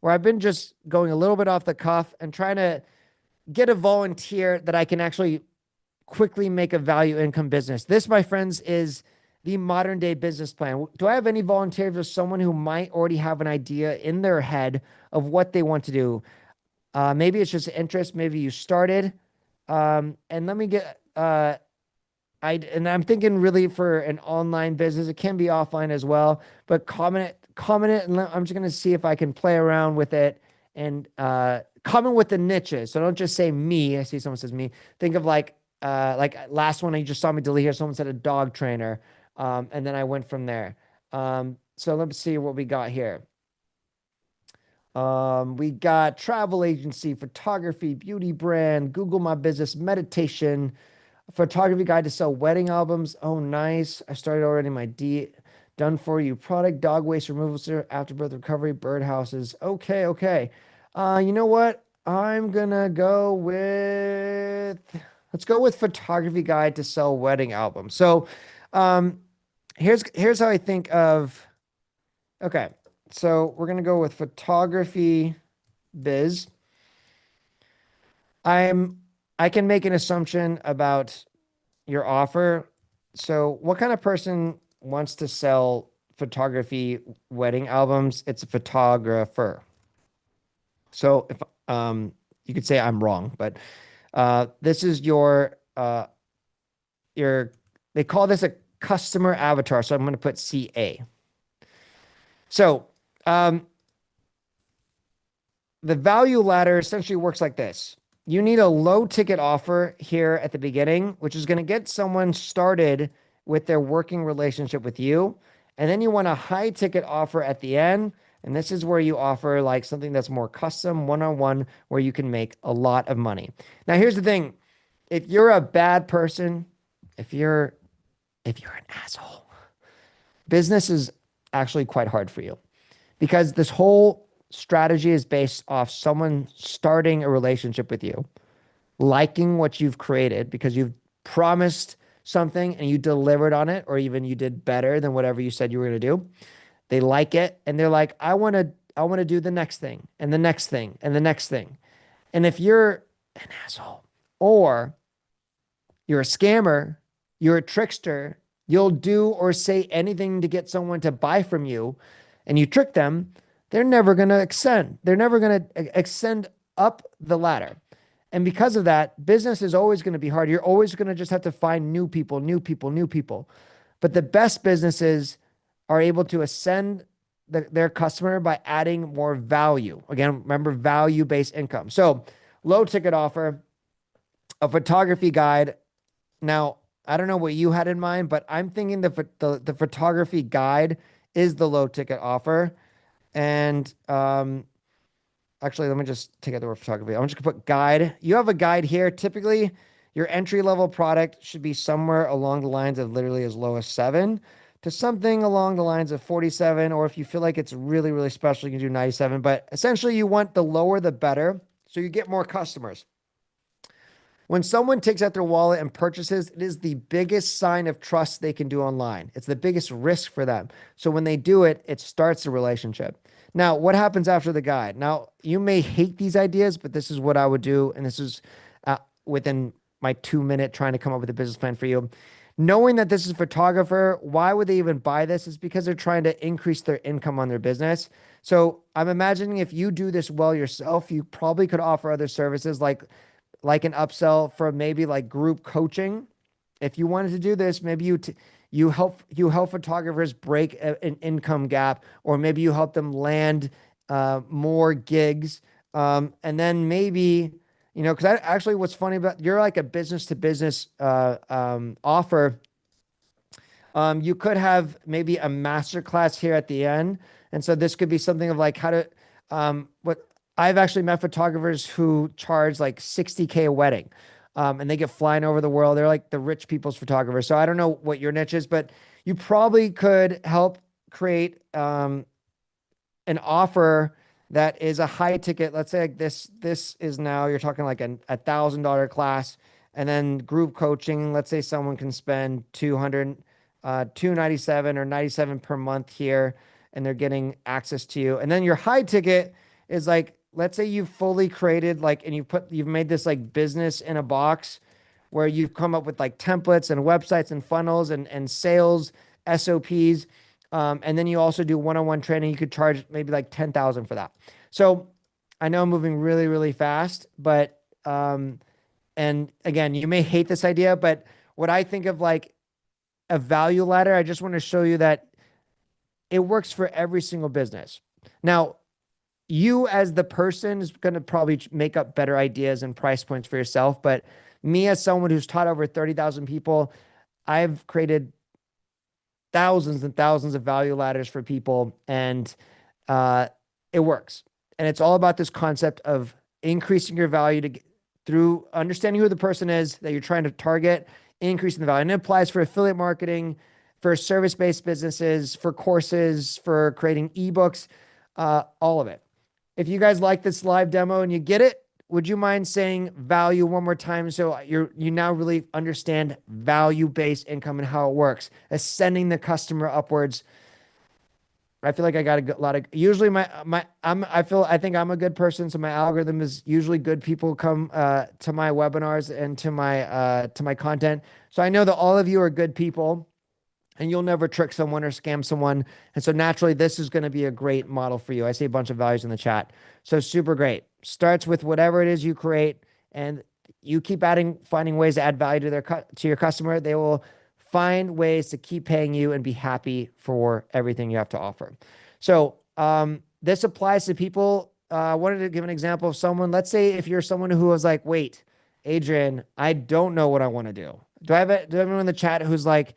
where I've been just going a little bit off the cuff and trying to get a volunteer that I can actually quickly make a value income business. This, my friends, is the modern day business plan. Do I have any volunteers or someone who might already have an idea in their head of what they want to do? Maybe it's just interest. Maybe you started. And let me get, I'm thinking really for an online business, it can be offline as well, but comment it, and I'm just going to see if I can play around with it and comment with the niches. So don't just say me. I see someone says me. Think of like last one, you just saw me delete here. Someone said a dog trainer. And then I went from there. So let's see what we got here. We got travel agency, photography, beauty brand, Google My Business, meditation, photography guide to sell wedding albums. Oh, nice. I started already my done for you product, dog waste removal center, afterbirth recovery, birdhouses. Okay. You know what? I'm gonna go with, let's go with photography guide to sell wedding albums. So here's how I think of, okay. So we're gonna go with photography biz. I can make an assumption about your offer. So what kind of person wants to sell photography wedding albums? It's a photographer. So if you could say I'm wrong, but this is your they call this a customer avatar. So I'm going to put CA. So, the value ladder essentially works like this. You need a low ticket offer here at the beginning, which is going to get someone started with their working relationship with you. And then you want a high ticket offer at the end. And this is where you offer like something that's more custom, one-on-one, where you can make a lot of money. Now, here's the thing. If you're a bad person, if you're an asshole, business is actually quite hard for you because this whole strategy is based off someone starting a relationship with you, liking what you've created because you've promised something and you delivered on it, or even you did better than whatever you said you were going to do. They like it and they're like, I want to do the next thing and the next thing and the next thing. And if you're an asshole or you're a scammer, you're a trickster, you'll do or say anything to get someone to buy from you and you trick them, they're never going to extend. They're never going to extend up the ladder. And because of that, business is always going to be hard. You're always going to just have to find new people, new people, new people. But the best businesses are able to ascend their customer by adding more value. Again, remember value-based income. So low ticket offer, a photography guide. Now, I don't know what you had in mind, but I'm thinking the photography guide is the low ticket offer. And actually, let me just take out the word photography. I'm just gonna put guide. You have a guide here. Typically, your entry level product should be somewhere along the lines of literally as low as 7 to something along the lines of 47. Or if you feel like it's really, really special, you can do 97. But essentially, you want the lower the better, so you get more customers. When someone takes out their wallet and purchases, it is the biggest sign of trust they can do online. It's the biggest risk for them. So when they do it, it starts a relationship. Now, what happens after the guide? Now, you may hate these ideas, but this is what I would do. And this is within my 2 minute trying to come up with a business plan for you. Knowing that this is a photographer, why would they even buy this? Is because they're trying to increase their income on their business. So I'm imagining if you do this well yourself, you probably could offer other services like an upsell for maybe like group coaching. If you wanted to do this, maybe you help photographers break an income gap, or maybe you help them land more gigs. And then maybe, because actually what's funny about you're like a business to business offer. You could have maybe a master class here at the end. And so this could be something of like how to, what I've actually met photographers who charge like 60K a wedding. And they get flying over the world. They're like the rich people's photographers. So I don't know what your niche is, but you probably could help create an offer that is a high ticket. Let's say like this is now you're talking like a $1,000 class, and then group coaching. Let's say someone can spend 297 or 97 per month here, and they're getting access to you. And then your high ticket is like, let's say you've fully created like, and you've made this like business in a box where you've come up with like templates and websites and funnels and sales SOPs. And then you also do one-on-one training. You could charge maybe like 10,000 for that. So I know I'm moving really, really fast, but, and again, you may hate this idea, but what I think of like a value ladder, I just want to show you that it works for every single business. Now, you as the person is going to probably make up better ideas and price points for yourself. But me as someone who's taught over 30,000 people, I've created thousands and thousands of value ladders for people, and it works. And it's all about this concept of increasing your value through understanding who the person is that you're trying to target, increasing the value. And it applies for affiliate marketing, for service-based businesses, for courses, for creating ebooks, all of it. If you guys like this live demo and you get it, would you mind saying value one more time so you now really understand value-based income and how it works, ascending the customer upwards? I feel like I got a lot of, usually I think I'm a good person. So my algorithm is usually good people come to my webinars and to my content. So I know that all of you are good people, and you'll never trick someone or scam someone. And so naturally, this is going to be a great model for you. I see a bunch of values in the chat. So super great. Starts with whatever it is you create, and you keep finding ways to add value to your customer. They will find ways to keep paying you and be happy for everything you have to offer. So this applies to people I wanted to give an example of someone. Let's say if you're someone who was like, wait, Adrian, I don't know what I want to do. Do I have anyone in the chat who's like,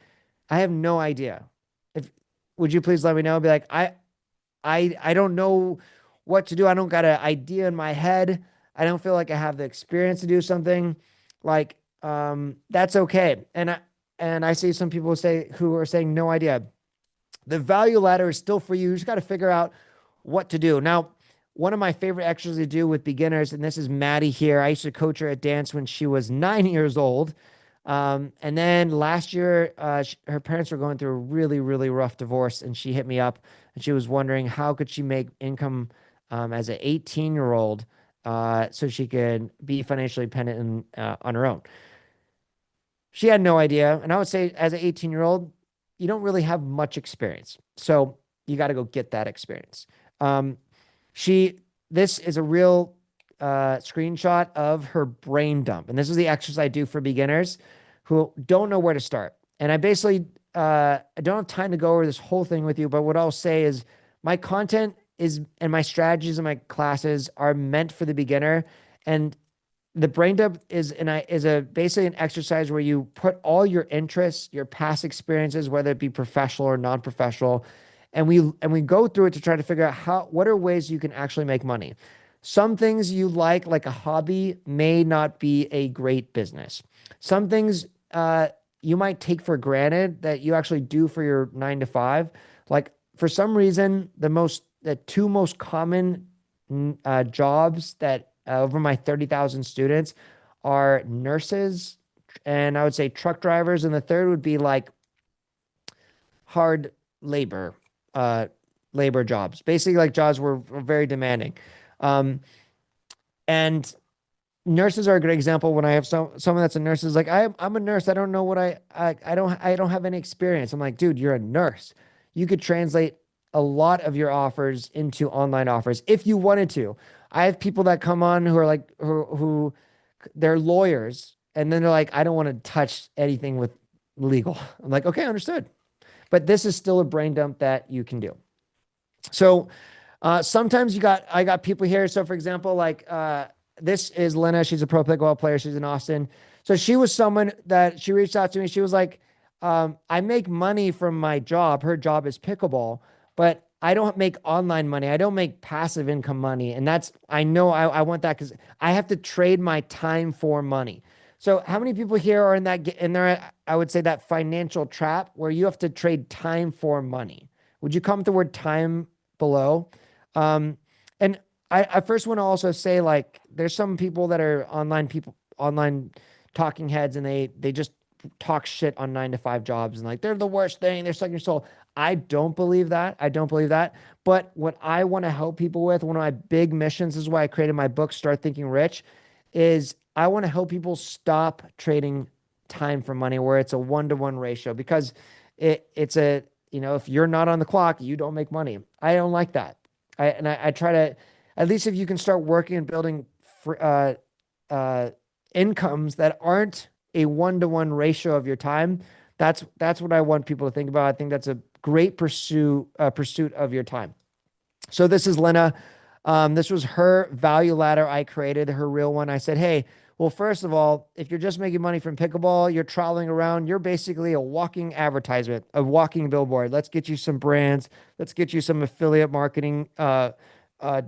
I have no idea? If would you please let me know? Be like, I don't know what to do. I don't got an idea in my head. I don't feel like I have the experience to do something. Like, that's okay. And I see some people say who are saying no idea. The value ladder is still for you. You just got to figure out what to do. Now, one of my favorite exercises to do with beginners, and this is Maddie here. I used to coach her at dance when she was 9 years old. And then last year, her parents were going through a really, really rough divorce, and she hit me up and she was wondering how could she make income as an 18-year-old so she could be financially independent on her own. She had no idea. And I would say, as an 18-year-old, you don't really have much experience. So you got to go get that experience. Um, she, this is a real screenshot of her brain dump. And this is the exercise I do for beginners who don't know where to start. And I don't have time to go over this whole thing with you, but what I'll say is my content is, and my strategies in my classes are meant for the beginner. And the brain dump is a basically an exercise where you put all your interests, your past experiences, whether it be professional or non-professional, and we go through it to try to figure out what are ways you can actually make money. Some things you like a hobby, may not be a great business. Some things you might take for granted that you actually do for your 9 to 5. Like for some reason, the two most common jobs that over my 30,000 students are nurses and I would say truck drivers. And the third would be like hard labor, uh, labor jobs, basically like jobs were very demanding. Um, and nurses are a good example. When I have someone that's a nurse is like, I'm a nurse. I don't know what I don't have any experience. I'm like, dude, you're a nurse. You could translate a lot of your offers into online offers if you wanted to. I have people that come on who are like, who they're lawyers. And then they're like, I don't want to touch anything with legal. I'm like, okay, understood. But this is still a brain dump that you can do. So sometimes I got people here. So for example, like this is Lena. She's a pro pickleball player. She's in Austin. So she was someone that she reached out to me. She was like, I make money from my job. Her job is pickleball, but I don't make online money. I don't make passive income money. And I know I want that because I have to trade my time for money. So how many people here are in there? I would say that financial trap where you have to trade time for money. Would you comment the word time below? And I first want to also say, like, there's some people that are online talking heads, and they just talk shit on 9 to 5 jobs, and like they're the worst thing. They're sucking your soul. I don't believe that. I don't believe that. But what I want to help people with, one of my big missions, is why I created my book, Start Thinking Rich, is I want to help people stop trading time for money where it's a 1-to-1 ratio because it's a, if you're not on the clock, you don't make money. I don't like that. I try to, at least if you can start working and building incomes that aren't a 1-to-1 ratio of your time, that's what I want people to think about. I think that's a great pursuit of your time. So this is Lena. This was her value ladder I created, her real one. I said, hey, well, first of all, if you're just making money from pickleball, you're traveling around, you're basically a walking advertisement, a walking billboard. Let's get you some brands. Let's get you some affiliate marketing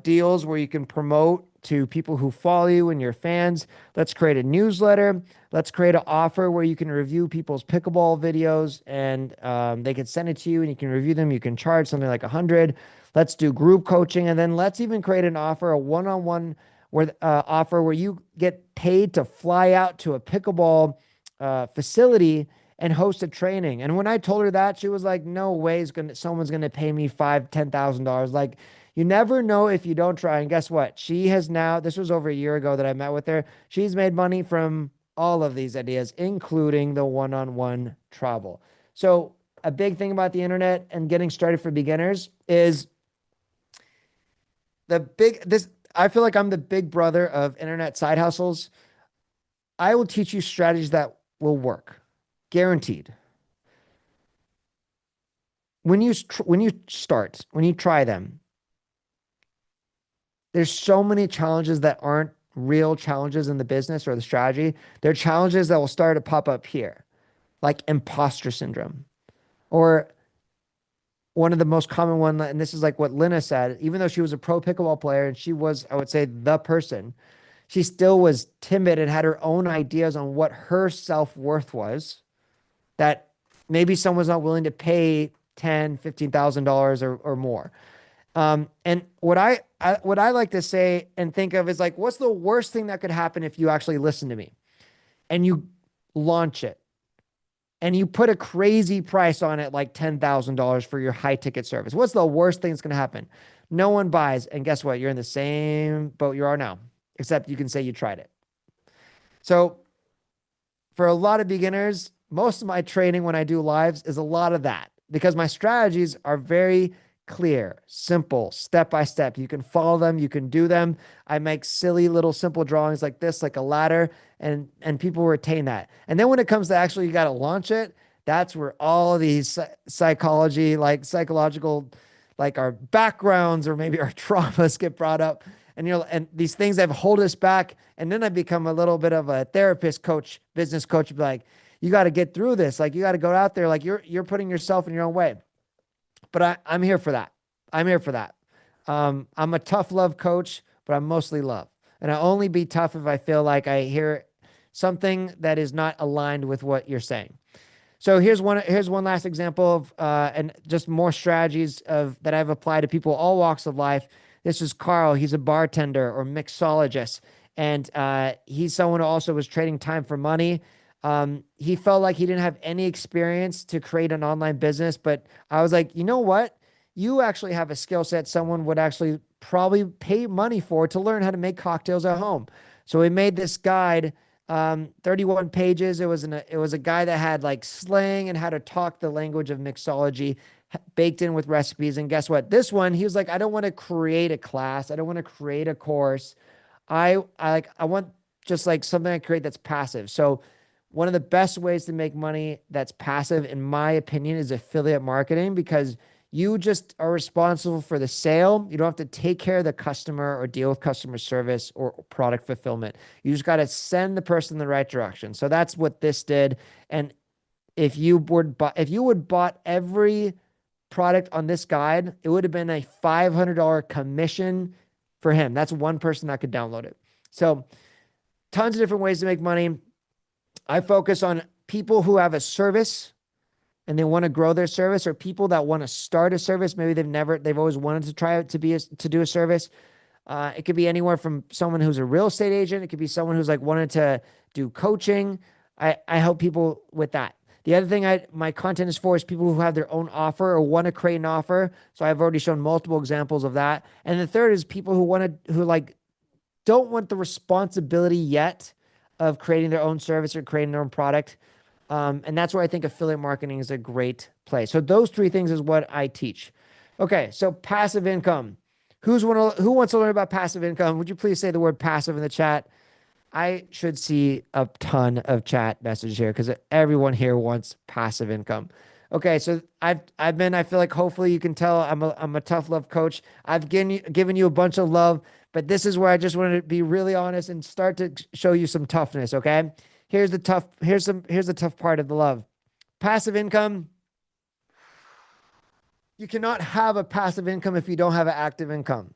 deals where you can promote to people who follow you and your fans. Let's create a newsletter. Let's create an offer where you can review people's pickleball videos and they can send it to you and you can review them. You can charge something like 100. Let's do group coaching. And then let's even create an offer, a one-on-one offer where you get paid to fly out to a pickleball facility and host a training. And when I told her that, she was like, no way someone's gonna pay me $5,000-$10,000. Like, you never know if you don't try. And guess what? She has now, this was over a year ago that I met with her. She's made money from all of these ideas, including the one-on-one travel. So a big thing about the internet and getting started for beginners is I feel like I'm the big brother of internet side hustles. I will teach you strategies that will work, guaranteed. When you try them, There's so many challenges that aren't real challenges in the business or the strategy. They're challenges that will start to pop up here, like imposter syndrome, or one of the most common one, and this is like what Lina said, even though she was a pro pickleball player and she was, I would say, the person, she still was timid and had her own ideas on what her self-worth was, that maybe someone's not willing to pay $10,000, $15,000 or more. And what I like to say and think of is like, what's the worst thing that could happen if you actually listen to me and you launch it and you put a crazy price on it, like $10,000 for your high ticket service? What's the worst thing that's going to happen? No one buys. And guess what? You're in the same boat you are now, except you can say you tried it. So for a lot of beginners, most of my training when I do lives is a lot of that, because my strategies are very clear, simple, step by step. You can follow them, you can do them. I make silly little simple drawings like this, like a ladder, and people retain that. And then when it comes to actually you got to launch it, that's where all of these psychology, like psychological, like our backgrounds or maybe our traumas get brought up. And these things that hold us back. And then I become a little bit of a therapist coach, business coach, like, you got to get through this. Like, you got to go out there. Like, you're putting yourself in your own way. But I'm here for that. I'm here for that. I'm a tough love coach, but I'm mostly love. And I only be tough if I feel like I hear something that is not aligned with what you're saying. So here's one last example of and just more strategies of that I've applied to people all walks of life. This is Carl. He's a bartender or mixologist, and he's someone who also was trading time for money. He felt like he didn't have any experience to create an online business, but I was like, you know what? You actually have a skill set someone would actually probably pay money for to learn how to make cocktails at home. So we made this guide, 31 pages. It was a guy that had like slang and how to talk the language of mixology baked in with recipes. And guess what? This one, he was like, I don't want to create a class. I don't want to create a course. I want just like something I create that's passive. So one of the best ways to make money that's passive, in my opinion, is affiliate marketing, because you just are responsible for the sale. You don't have to take care of the customer or deal with customer service or product fulfillment. You just got to send the person in the right direction. So that's what this did. And if you would bought every product on this guide, it would have been a $500 commission for him. That's one person that could download it. So tons of different ways to make money. I focus on people who have a service and they want to grow their service, or people that want to start a service. Maybe they've always wanted to try it to do a service. It could be anywhere from someone who's a real estate agent. It could be someone who's like wanted to do coaching. I help people with that. The other thing my content is for is people who have their own offer or want to create an offer. So I've already shown multiple examples of that. And the third is people who like don't want the responsibility yet of creating their own service or creating their own product. And that's where I think affiliate marketing is a great place. So those three things is what I teach. Okay, so passive income. Who wants to learn about passive income? Would you please say the word passive in the chat? I should see a ton of chat message here because everyone here wants passive income. Okay, so I feel like hopefully you can tell I'm a tough love coach. I've given you a bunch of love, but this is where I just wanted to be really honest and start to show you some toughness. Okay, here's the tough part of the love. Passive income. You cannot have a passive income if you don't have an active income.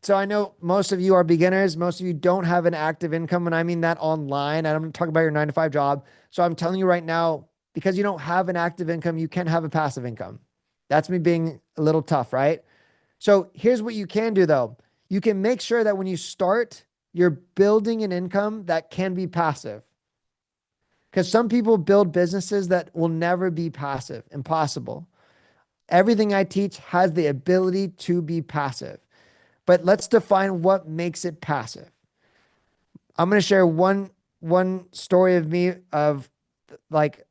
So I know most of you are beginners. Most of you don't have an active income. And I mean that online. I'm not talking about your 9-to-5 job. So I'm telling you right now, because you don't have an active income, you can have a passive income. That's me being a little tough, right? So here's what you can do though. You can make sure that when you start, you're building an income that can be passive. Because some people build businesses that will never be passive. Impossible. Everything I teach has the ability to be passive. But let's define what makes it passive. I'm going to share one story of me of like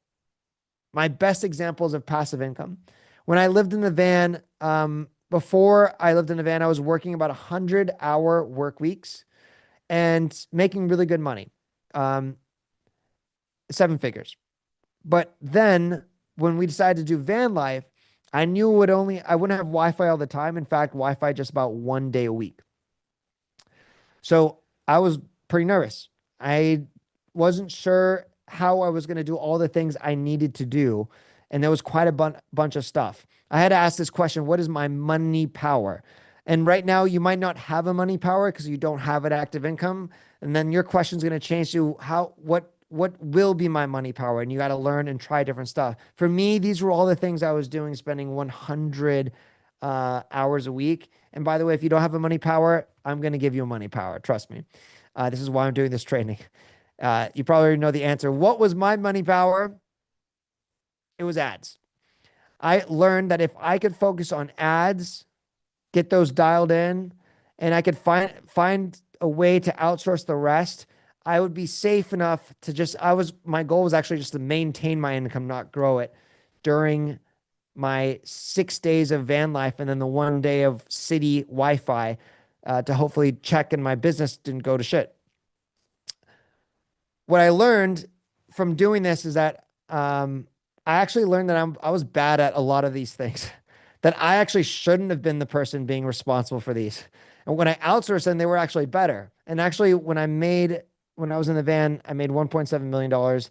my best examples of passive income. When I lived in the van, before I lived in the van, I was working about 100-hour work weeks and making really good money, 7 figures. But then when we decided to do van life, I knew I wouldn't have Wi-Fi all the time. In fact, Wi-Fi just about one day a week. So I was pretty nervous. I wasn't sure how I was going to do all the things I needed to do. And there was quite a bunch of stuff. I had to ask this question: what is my money power? And right now, you might not have a money power because you don't have an active income. And then your question is going to change to what will be my money power? And you got to learn and try different stuff. For me, these were all the things I was doing, spending 100 hours a week. And by the way, if you don't have a money power, I'm going to give you a money power. Trust me. This is why I'm doing this training. You probably already know the answer. What was my money power? It was ads. I learned that if I could focus on ads, get those dialed in, and I could find a way to outsource the rest, I would be safe enough to just my goal was actually just to maintain my income, not grow it during my 6 days of van life and then the 1 day of city Wi-Fi to hopefully check and my business didn't go to shit. What I learned from doing this is that I actually learned that I was bad at a lot of these things, that I actually shouldn't have been the person being responsible for these. And when I outsourced them, they were actually better. And actually, when I was in the van, I made $1.7 million.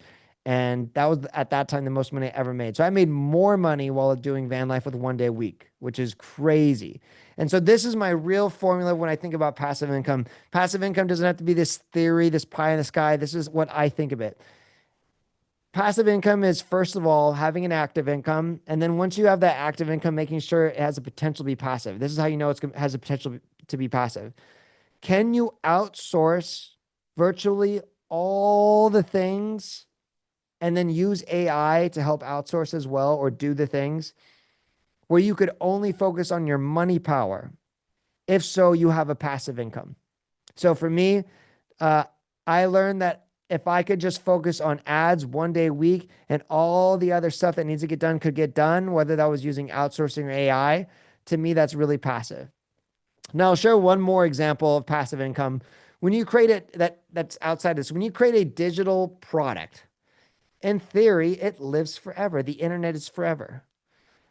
And that was at that time the most money I ever made. So I made more money while doing van life with 1 day a week, which is crazy. And so this is my real formula when I think about passive income. Passive income doesn't have to be this theory, this pie in the sky. This is what I think of it. Passive income is, first of all, having an active income. And then once you have that active income, making sure it has the potential to be passive. This is how you know it has the potential to be passive. Can you outsource virtually all the things and then use AI to help outsource as well, or do the things where you could only focus on your money power? If so, you have a passive income. So for me, I learned that if I could just focus on ads 1 day a week and all the other stuff that needs to get done could get done, whether that was using outsourcing or AI, to me, that's really passive. Now I'll share one more example of passive income. When you create it, that's outside this, when you create a digital product, in theory, it lives forever. The internet is forever.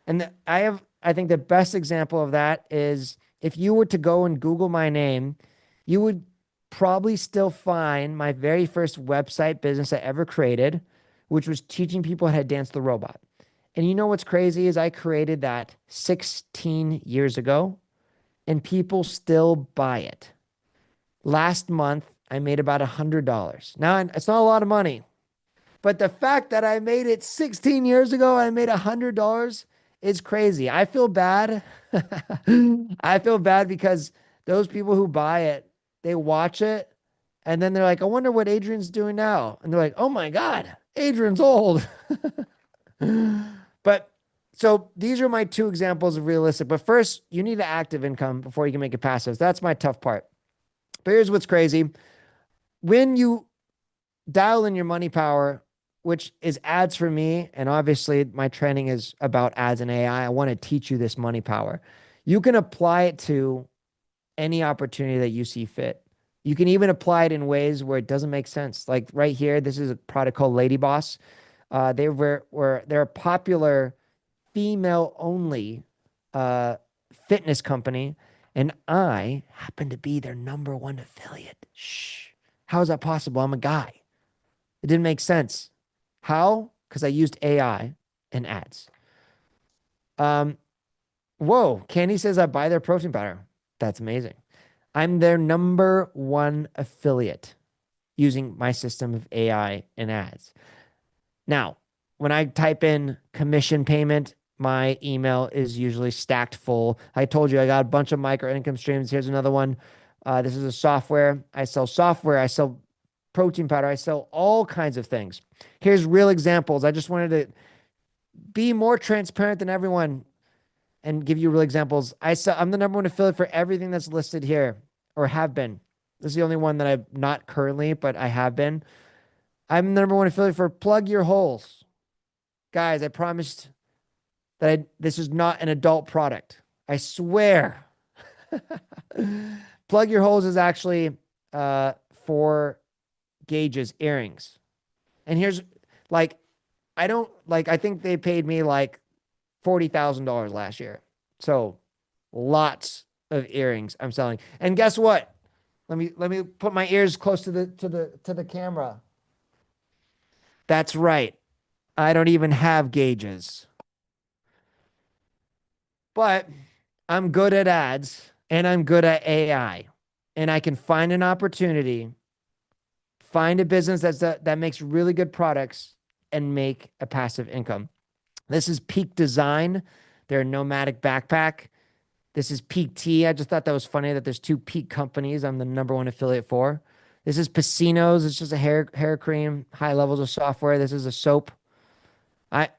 And I think the best example of that is if you were to go and Google my name, you would probably still find my very first website business I ever created, which was teaching people how to dance the robot. And you know what's crazy is I created that 16 years ago and people still buy it. Last month, I made about $100. Now, it's not a lot of money, but the fact that I made it 16 years ago, I made $100 is crazy. I feel bad. I feel bad because those people who buy it, they watch it and then they're like, I wonder what Adrian's doing now. And they're like, oh my God, Adrian's old. But so these are my two examples of realistic. But first, you need an active income before you can make it passive. That's my tough part. But here's what's crazy. When you dial in your money power, which is ads for me, and obviously my training is about ads and AI, I want to teach you this money power. You can apply it to any opportunity that you see fit. You can even apply it in ways where it doesn't make sense. Like right here, this is a product called Lady Boss. They're a popular female only fitness company, and I happen to be their #1 affiliate. Shh. How is that possible? I'm a guy. It didn't make sense. How? Because I used AI and ads. Whoa, Candy says I buy their protein powder. That's amazing. I'm their #1 affiliate using my system of AI and ads. Now, when I type in commission payment, my email is usually stacked full. I told you I got a bunch of micro income streams. Here's another one. This is a software. I sell protein powder. I sell all kinds of things. Here's real examples. I just wanted to be more transparent than everyone and give you real examples. I'm the #1 affiliate for everything that's listed here, or have been. This is the only one that I'm not currently, but I have been. I'm the #1 affiliate for Plug Your Holes. Guys, I promised that this is not an adult product. I swear. Plug Your Holes is actually for gauges, earrings. And here's like, I think they paid me like $40,000 last year. So lots of earrings I'm selling. And guess what? Let me put my ears close to the camera. That's right. I don't even have gauges. But I'm good at ads and I'm good at AI. And I can find an opportunity, find a business that makes really good products and make a passive income. This is Peak Design. They're a nomadic backpack. This is Peak Tea. I just thought that was funny that there's two Peak companies I'm the number one affiliate for. This is Pacino's. It's just a hair cream, high levels of software. This is a soap.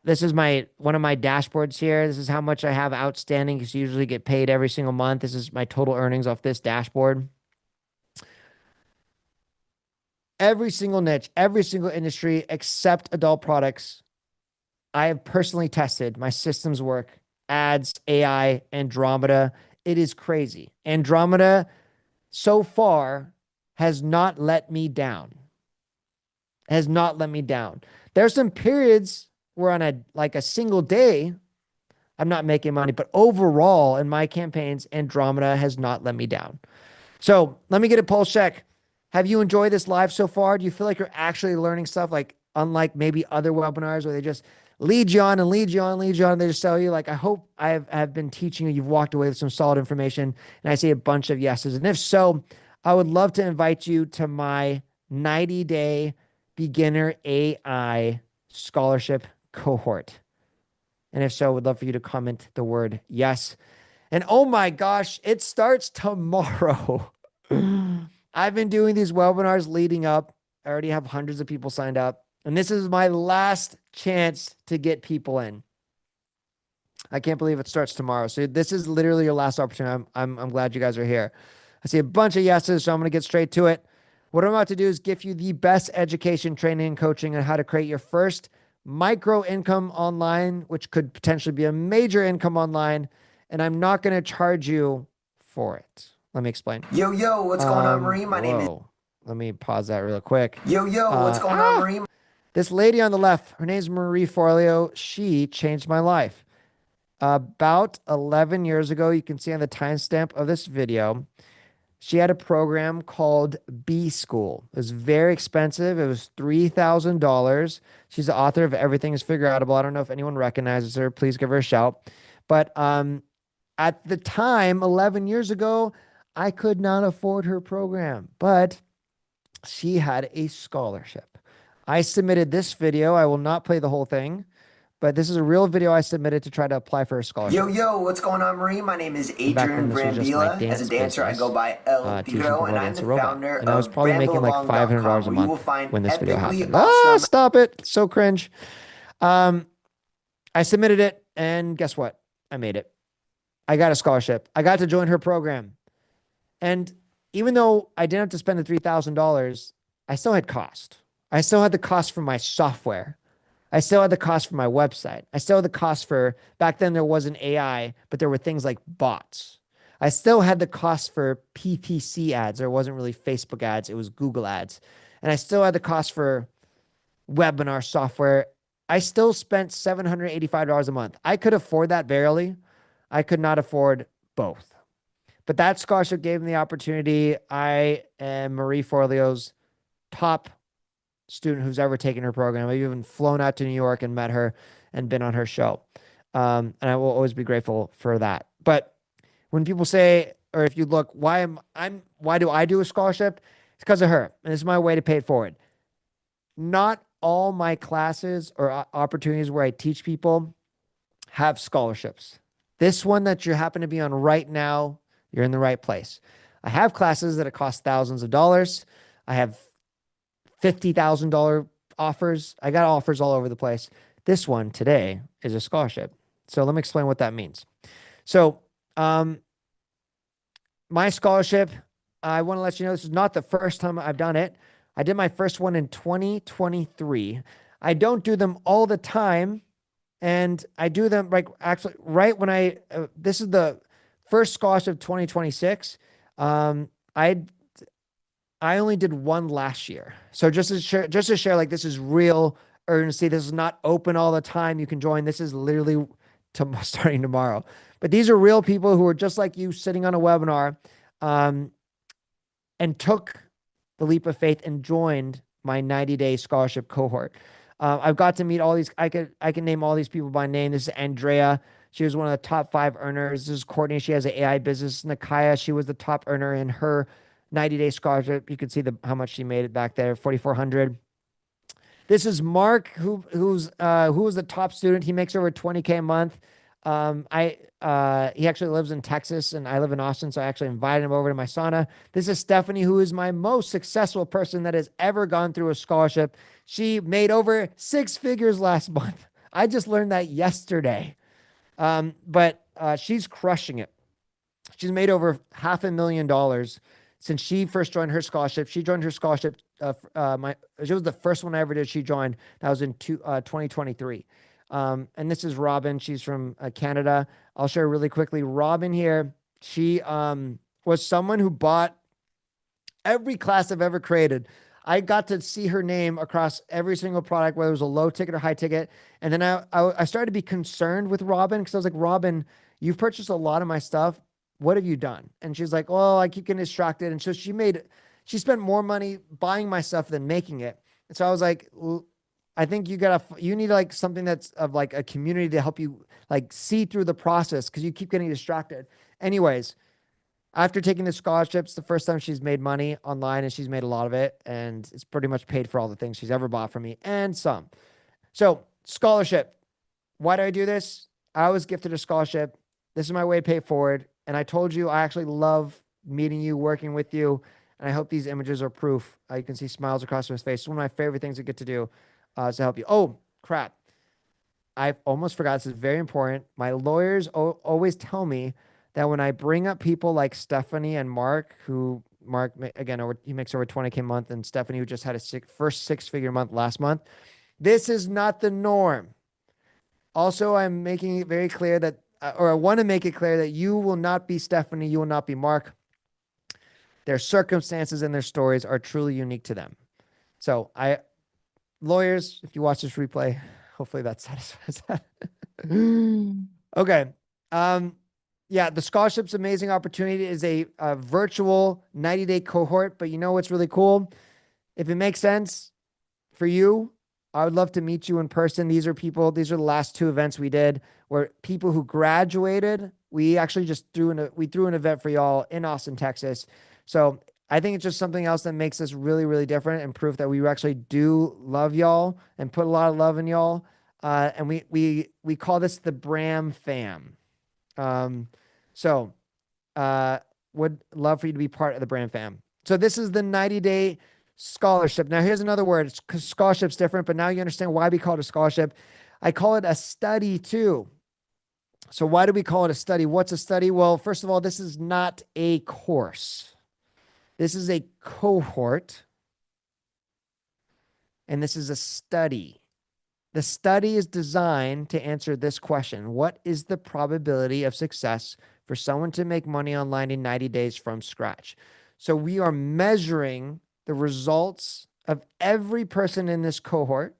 This is my one of my dashboards here. This is how much I have outstanding because you usually get paid every single month. This is my total earnings off this dashboard. Every single niche, every single industry except adult products, I have personally tested. My systems work. Ads, AI, Andromeda. It is crazy. Andromeda so far has not let me down. Has not let me down. There's some periods where on a single day, I'm not making money, but overall in my campaigns, Andromeda has not let me down. So let me get a pulse check. Have you enjoyed this live so far? Do you feel like you're actually learning stuff, like unlike maybe other webinars where they just lead you on and lead you on and lead you on and they just tell you, like, I hope have been teaching you, you've walked away with some solid information. And I see a bunch of yeses. And if so, I would love to invite you to my 90-day beginner AI scholarship cohort. And if so, I would love for you to comment the word yes. And oh my gosh, it starts tomorrow. I've been doing these webinars leading up. I already have hundreds of people signed up. And this is my last chance to get people in. I can't believe it starts tomorrow. So this is literally your last opportunity. I'm glad you guys are here. I see a bunch of yeses, so I'm going to get straight to it. What I'm about to do is give you the best education, training, and coaching on how to create your first micro income online, which could potentially be a major income online. And I'm not going to charge you for it. Let me explain. Yo, what's going on, Marie? My name is... Let me pause that real quick. Yo, what's going on, Marie? This lady on the left, her name's Marie Forleo. She changed my life. About 11 years ago, you can see on the timestamp of this video, she had a program called B School. It was very expensive. It was $3,000. She's the author of Everything is Figureoutable. I don't know if anyone recognizes her. Please give her a shout. But at the time, 11 years ago, I could not afford her program, but she had a scholarship. I submitted this video. I will not play the whole thing, but this is a real video I submitted to try to apply for a scholarship. Yo, what's going on, Marie? My name is Adrian Brambila. As a dancer, I go by El Tiro, and I'm the founder of and I was probably making like $500 a month when this video happened. Awesome. Stop it. So cringe. I submitted it, and guess what? I made it. I got a scholarship. I got to join her program. And even though I didn't have to spend the $3,000, I still had cost. I still had the cost for my software. I still had the cost for my website. I still had the cost for, back then there wasn't AI, but there were things like bots. I still had the cost for PPC ads. There wasn't really Facebook ads. It was Google ads. And I still had the cost for webinar software. I still spent $785 a month. I could afford that barely. I could not afford both. But that scholarship gave me the opportunity. I am Marie Forleo's top student who's ever taken her program. I've even flown out to New York and met her and been on her show. And I will always be grateful for that. But when people say, or if you look, why do I do a scholarship? It's because of her. And it's my way to pay it forward. Not all my classes or opportunities where I teach people have scholarships. This one that you happen to be on right now, you're in the right place. I have classes that it costs thousands of dollars. I have $50,000 offers. I got offers all over the place. This one today is a scholarship. So let me explain what that means. So my scholarship, I want to let you know this is not the first time I've done it. I did my first one in 2023. I don't do them all the time. And I do them like actually right when this is the first scholarship of 2026. I only did one last year. So just to share, like, this is real urgency. This is not open all the time. You can join. This is literally starting tomorrow. But these are real people who are just like you sitting on a webinar. and took the leap of faith and joined my 90-day scholarship cohort. I've got to meet all these. I can name all these people by name. This is Andrea. She was one of the top 5 earners. This is Courtney. She has an AI business. Nakaya, she was the top earner in her 90-day scholarship. You can see how much she made it back there, 4,400. This is Mark, who was the top student. He makes over 20K a month. He actually lives in Texas and I live in Austin, so I actually invited him over to my sauna. This is Stephanie, who is my most successful person that has ever gone through a scholarship. She made over 6 figures last month. I just learned that yesterday. But she's crushing it. She's made over $500,000 since she first joined her scholarship. She joined her scholarship. She was the first one I ever did. She joined. That was in 2023. And this is Robin. She's from Canada. I'll share really quickly. Robin here, she was someone who bought every class I've ever created. I got to see her name across every single product, whether it was a low ticket or high ticket. And then I started to be concerned with Robin because I was like, Robin, you've purchased a lot of my stuff. What have you done? And she's like, oh, I keep getting distracted. And so she spent more money buying my stuff than making it. And so I was like, I think you need like something that's of like a community to help you like see through the process because you keep getting distracted. Anyways, after taking the scholarships, the first time she's made money online, and she's made a lot of it, and it's pretty much paid for all the things she's ever bought from me and some. So scholarship, why do I do this? I was gifted a scholarship. This is my way to pay it forward. And I told you, I actually love meeting you, working with you. And I hope these images are proof. You can see smiles across his face. It's one of my favorite things I get to do is to help you. Oh, crap. I almost forgot. This is very important. My lawyers always tell me that when I bring up people like Stephanie and Mark, again, he makes over 20K a month, and Stephanie, who just had a first 6-figure month last month, this is not the norm. Also, I'm making it very clear that, or I want to make it clear that you will not be Stephanie, you will not be Mark. Their circumstances and their stories are truly unique to them. So lawyers, if you watch this replay, hopefully that satisfies that. Okay. Yeah, the scholarship's amazing opportunity is a virtual 90-day cohort, but you know what's really cool? If it makes sense for you, I would love to meet you in person. These are the last 2 events we did where people who graduated, we actually just threw an event for y'all in Austin, Texas. So I think it's just something else that makes us really, really different and proof that we actually do love y'all and put a lot of love in y'all. And we call this the Bram fam. Would love for you to be part of the Bram fam. So this is the 90-day scholarship. Now here's another word. It's scholarship's different, but now you understand why we call it a scholarship. I call it a study too. So why do we call it a study? What's a study? Well, first of all, this is not a course. This is a cohort. And this is a study. The study is designed to answer this question. What is the probability of success for someone to make money online in 90 days from scratch? So we are measuring the results of every person in this cohort.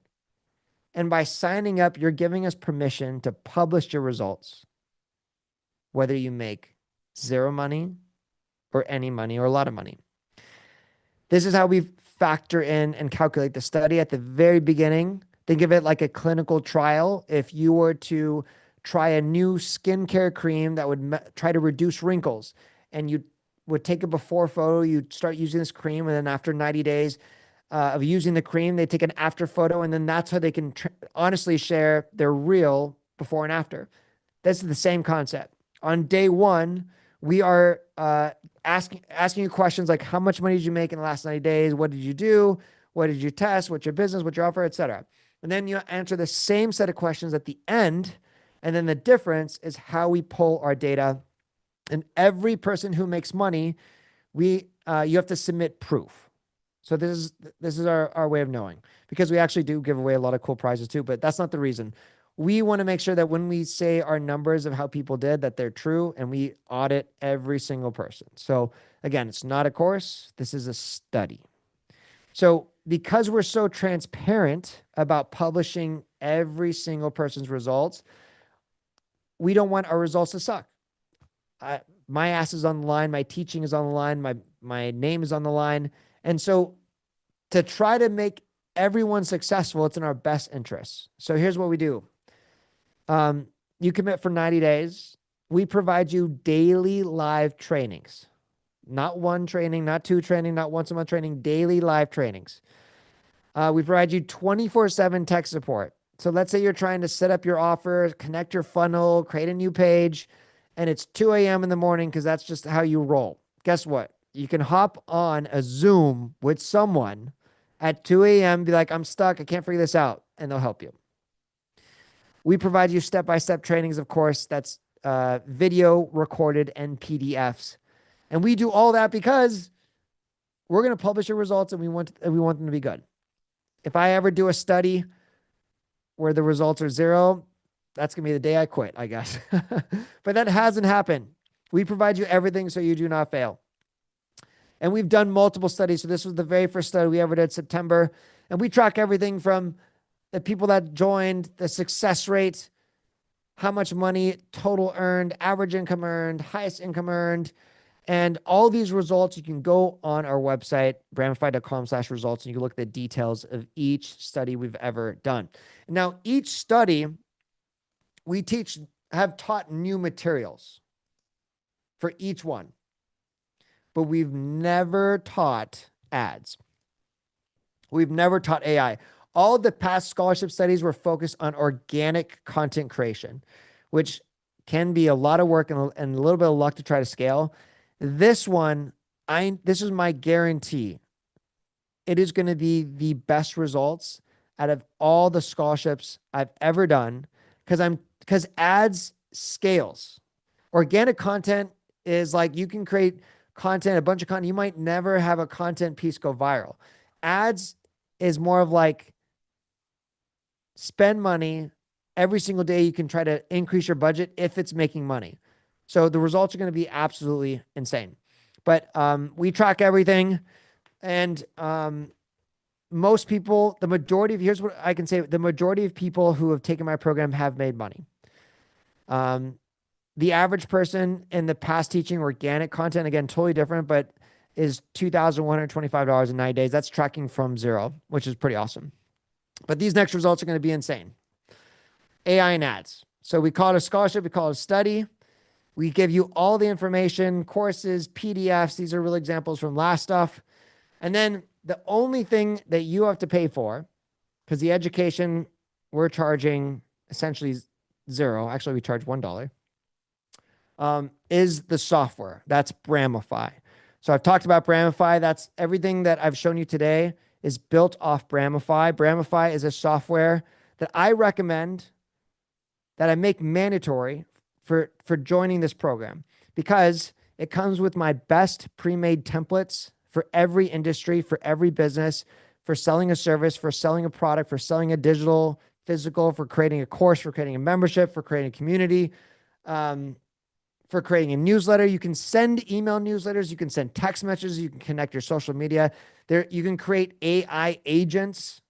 And by signing up, you're giving us permission to publish your results, whether you make 0 money or any money or a lot of money. This is how we factor in and calculate the study at the very beginning. Think of it like a clinical trial. If you were to try a new skincare cream that would try to reduce wrinkles, and you would take a before photo, you'd start using this cream, and then after 90 days of using the cream, they take an after photo, and then that's how they can honestly share their real before and after. This is the same concept. On day 1, we are asking you questions like, how much money did you make in the last 90 days? What did you do? What did you test? What's your business? What's your offer, etc. And then you answer the same set of questions at the end. And then the difference is how we pull our data. And every person who makes money, you have to submit proof. So this is our way of knowing, because we actually do give away a lot of cool prizes too, but that's not the reason. We want to make sure that when we say our numbers of how people did, that they're true, and we audit every single person. So again, it's not a course. This is a study. So because we're so transparent about publishing every single person's results, we don't want our results to suck. My ass is on the line. My teaching is on the line. My my name is on the line. And so to try to make everyone successful, it's in our best interests. So here's what we do. You commit for 90 days. We provide you daily live trainings, not one training, not two training, not once a month training, daily live trainings. We provide you 24/7 tech support. So let's say you're trying to set up your offer, connect your funnel, create a new page, and it's 2 a.m. in the morning because that's just how you roll. Guess what? You can hop on a Zoom with someone at 2 a.m., be like, I'm stuck, I can't figure this out, and they'll help you. We provide you step-by-step trainings, of course, that's video recorded and PDFs. And we do all that because we're going to publish your results and we want them to be good. If I ever do a study where the results are 0, that's going to be the day I quit, I guess. But that hasn't happened. We provide you everything so you do not fail. And we've done multiple studies. So this was the very first study we ever did, September. And we track everything from the people that joined, the success rate, how much money total earned, average income earned, highest income earned. And all these results, you can go on our website, brambify.com/results, and you can look at the details of each study we've ever done. Now, each study we have taught new materials for each one, but we've never taught ads. We've never taught AI. All of the past scholarship studies were focused on organic content creation, which can be a lot of work and a little bit of luck to try to scale. This one, this is my guarantee. It is going to be the best results out of all the scholarships I've ever done because ads scales. Organic content is like you can create content, a bunch of content. You might never have a content piece go viral. Ads is more of like spend money every single day. You can try to increase your budget if it's making money. So the results are going to be absolutely insane. But we track everything. And most people, here's what I can say. The majority of people who have taken my program have made money. The average person in the past teaching organic content, again, totally different, but is $2,125 in 9 days. That's tracking from 0, which is pretty awesome. But these next results are going to be insane. AI and ads. So we call it a scholarship. We call it a study. We give you all the information, courses, PDFs. These are real examples from last stuff. And then the only thing that you have to pay for, because the education we're charging essentially 0. Actually, we charge $1. Is the software. That's Brambify. So I've talked about Brambify. That's everything that I've shown you today is built off Brambify. Brambify is a software that I recommend, that I make mandatory for joining this program, because it comes with my best pre-made templates for every industry, for every business, for selling a service, for selling a product, for selling a digital, physical, for creating a course, for creating a membership, for creating a community, for creating a newsletter. You can send email newsletters. You can send text messages. You can connect your social media. You can create AI agents.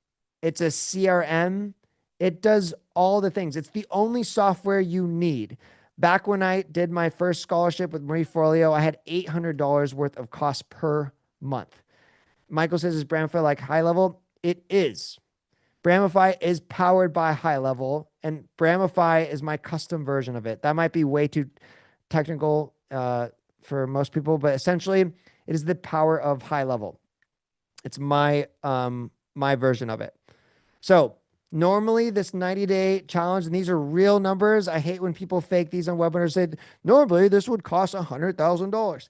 It's a CRM. It does all the things. It's the only software you need. Back when I did my first scholarship with Marie Forleo, I had $800 worth of cost per month. Michael says, is Brambify like High Level? It is. Brambify is powered by High Level, and Brambify is my custom version of it. That might be way too technical for most people, but essentially it is the power of High Level. It's my version of it. So normally this 90-day challenge, and these are real numbers. I hate when people fake these on webinars. Say, normally this would cost $100,000.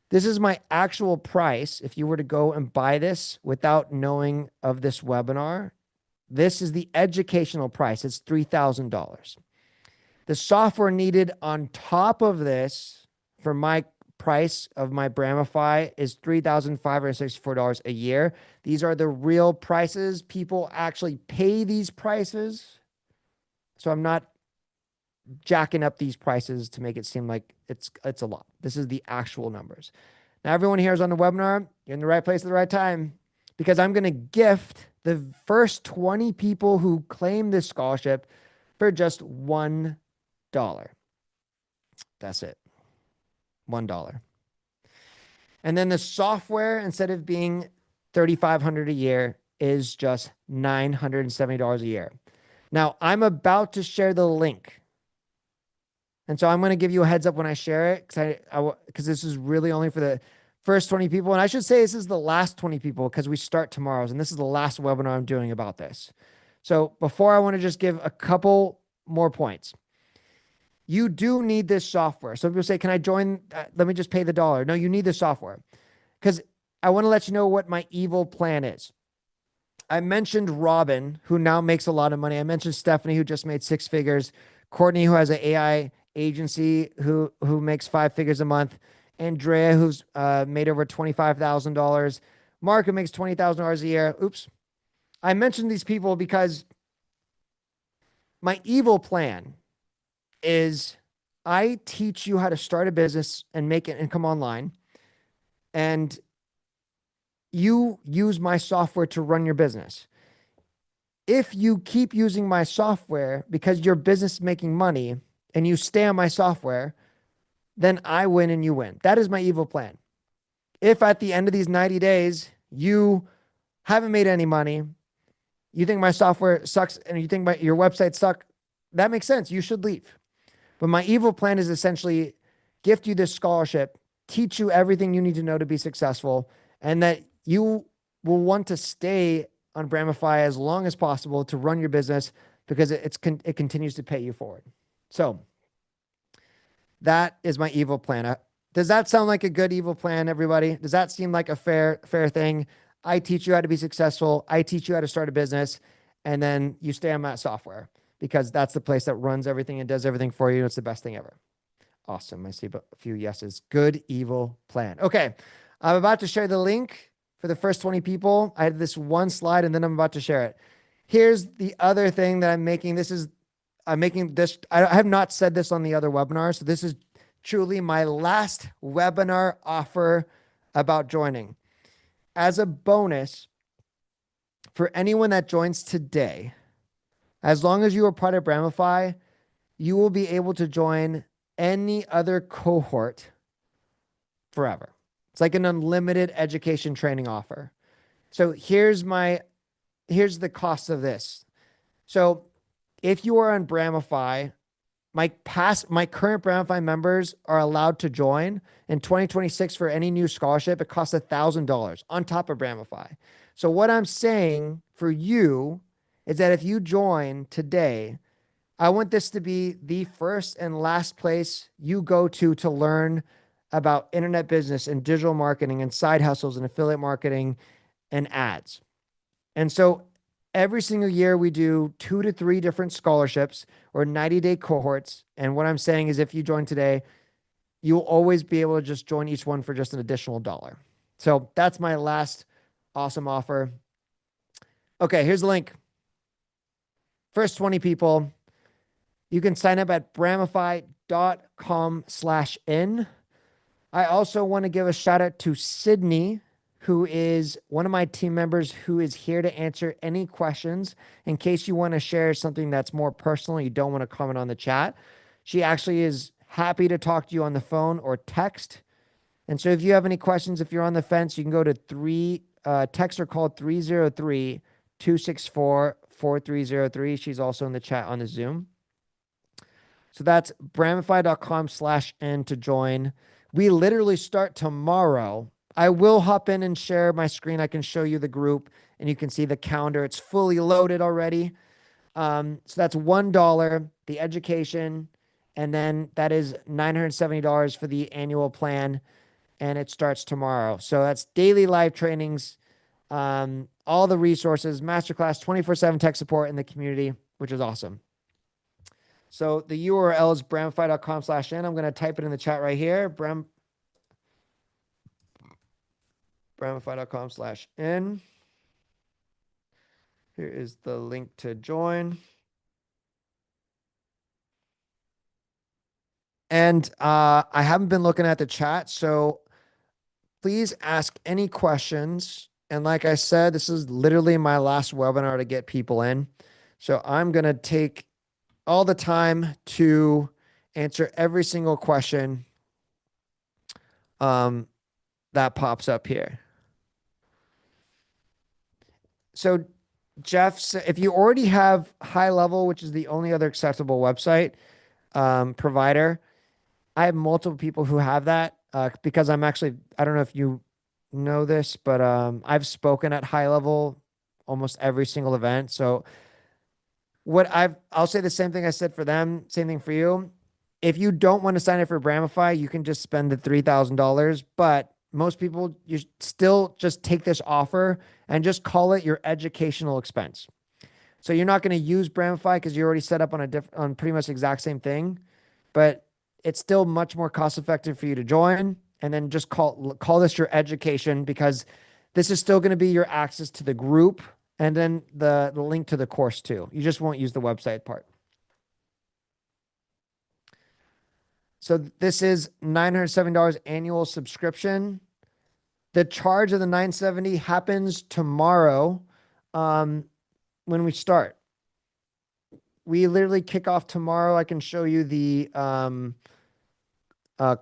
This is my actual price. If you were to go and buy this without knowing of this webinar, this is the educational price. It's $3,000. The software needed on top of this for my price of my Brambify is $3,564 a year. These are the real prices. People actually pay these prices. So I'm not jacking up these prices to make it seem like it's a lot. This is the actual numbers. Now, everyone here is on the webinar. You're in the right place at the right time, because I'm going to gift the first 20 people who claim this scholarship for just $1. That's it. $1. And then the software, instead of being $3,500 a year, is just $970 a year. Now, I'm about to share the link. And so I'm going to give you a heads up when I share it, because this is really only for the first 20 people. And I should say this is the last 20 people because we start tomorrow's, and this is the last webinar I'm doing about this. So before, I want to just give a couple more points. You do need this software. Some people say, can I join? Let me just pay the dollar. No, you need the software, because I want to let you know what my evil plan is. I mentioned Robin, who now makes a lot of money. I mentioned Stephanie, who just made 6 figures. Courtney, who has an AI agency, who makes 5 figures a month. Andrea, who's made over $25,000. Mark, who makes $20,000 a year. Oops. I mentioned these people because my evil plan is I teach you how to start a business and make it income online. And you use my software to run your business. If you keep using my software because your business is making money and you stay on my software, then I win and you win. That is my evil plan. If at the end of these 90 days, you haven't made any money, you think my software sucks, and you think your website sucks, that makes sense. You should leave. But my evil plan is essentially gift you this scholarship, teach you everything you need to know to be successful, and that you will want to stay on Brambify as long as possible to run your business, because it continues to pay you forward. So that is my evil plan. Does that sound like a good evil plan, everybody? Does that seem like a fair thing? I teach you how to be successful. I teach you how to start a business, and then you stay on that software, because that's the place that runs everything and does everything for you. It's the best thing ever. Awesome. I see a few yeses. Good evil plan. Okay. I'm about to share the link for the first 20 people. I had this one slide, and then I'm about to share it. Here's the other thing that I'm making. I'm making this. I have not said this on the other webinar. So this is truly my last webinar offer about joining. As a bonus for anyone that joins today, as long as you are part of Brambify, you will be able to join any other cohort forever. It's like an unlimited education training offer. So here's the cost of this. So if you are on Brambify, my current Brambify members are allowed to join in 2026 for any new scholarship. It costs $1,000 on top of Brambify. So what I'm saying for you is that if you join today, I want this to be the first and last place you go to learn about internet business and digital marketing and side hustles and affiliate marketing and ads. And so every single year we do 2 to 3 different scholarships or 90-day cohorts. And what I'm saying is, if you join today, you'll always be able to just join each one for just an additional $1. So that's my last awesome offer. Okay, here's the link. First 20 people, you can sign up at brambify.com/in. I also want to give a shout out to Sydney, who is one of my team members, who is here to answer any questions in case you want to share something that's more personal. You don't want to comment on the chat. She actually is happy to talk to you on the phone or text. And so if you have any questions, if you're on the fence, you can go to text or call 303-264-4303. She's also in the chat on the Zoom. So that's brambify.com/in to join. We literally start tomorrow. I will hop in and share my screen. I can show you the group and you can see the calendar. It's fully loaded already. So that's $1, the education. And then that is $970 for the annual plan. And it starts tomorrow. So that's daily live trainings, all the resources, masterclass, 24/7 tech support in the community, which is awesome. So the URL is brambify.com/in. I'm going to type it in the chat right here. brambify.com/in. Here is the link to join. And I haven't been looking at the chat, so please ask any questions. And like I said, this is literally my last webinar to get people in. So I'm going to take all the time to answer every single question. that pops up here. So Jeff, if you already have High Level, which is the only other acceptable website provider, I have multiple people who have that because I'm actually, I don't know if you know this, but I've spoken at High Level almost every single event. So I'll say the same thing I said for them, same thing for you. If you don't want to sign up for Brambify, you can just spend the $3,000, but most people, you still just take this offer and just call it your educational expense. So you're not going to use Brambify because you're already set up on pretty much the exact same thing, but it's still much more cost effective for you to join. And then just call this your education, because this is still going to be your access to the group and then the link to the course too. You just won't use the website part. So this is $970 annual subscription. The charge of the $970 happens tomorrow when we start. We literally kick off tomorrow. I can show you the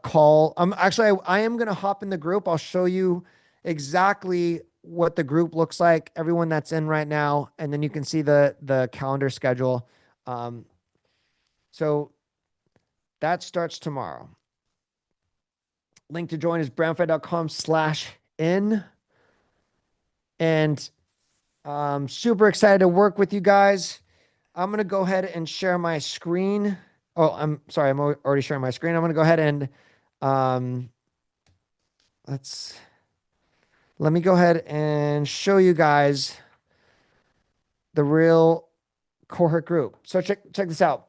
call. Actually, I am going to hop in the group. I'll show you exactly what the group looks like, everyone that's in right now, and then you can see the calendar schedule. So that starts tomorrow. Link to join is brambify.com/in. And super excited to work with you guys. I'm going to go ahead and share my screen. Oh, I'm sorry. I'm already sharing my screen. I'm going to go ahead and let me go ahead and show you guys the real cohort group. So check this out.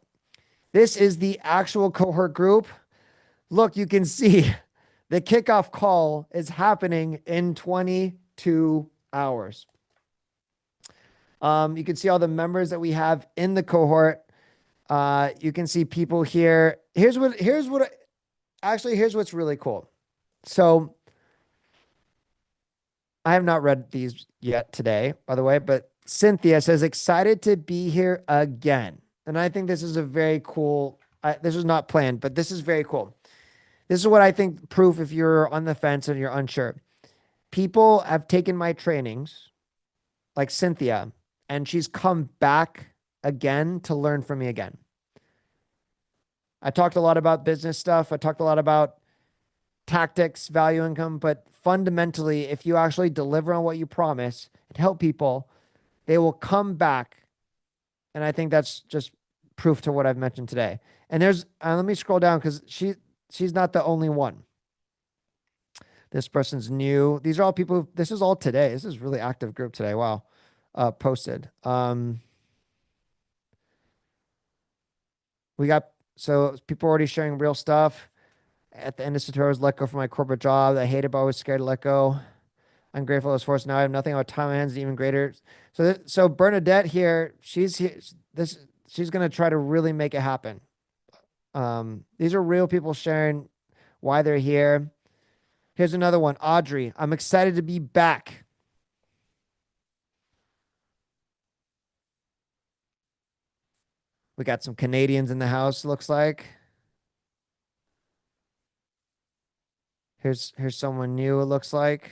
This is the actual cohort group. Look, you can see the kickoff call is happening in 22 hours. You can see all the members that we have in the cohort. You can see people here. Here's what's really cool. So I have not read these yet today, by the way, but Cynthia says, excited to be here again. And I think this is a very cool, this was not planned, but this is very cool. This is what I think proof if you're on the fence and you're unsure. People have taken my trainings, like Cynthia, and she's come back again to learn from me again. I talked a lot about business stuff. I talked a lot about tactics, value income, but fundamentally, if you actually deliver on what you promise and help people, they will come back. And I think that's just proof to what I've mentioned today. And there's, let me scroll down because she's not the only one. This person's new. These are all people. This is all today. This is really active group today. Wow. Posted. We got, so people already sharing real stuff. At the end of tutorials, let go from my corporate job. I hated, but I was scared to let go. I'm grateful I was forced. Now I have nothing but time on hands, even greater. So Bernadette here, she's going to try to really make it happen. These are real people sharing why they're here. Here's another one. Audrey, I'm excited to be back. We got some Canadians in the house, looks like. Here's someone new, it looks like.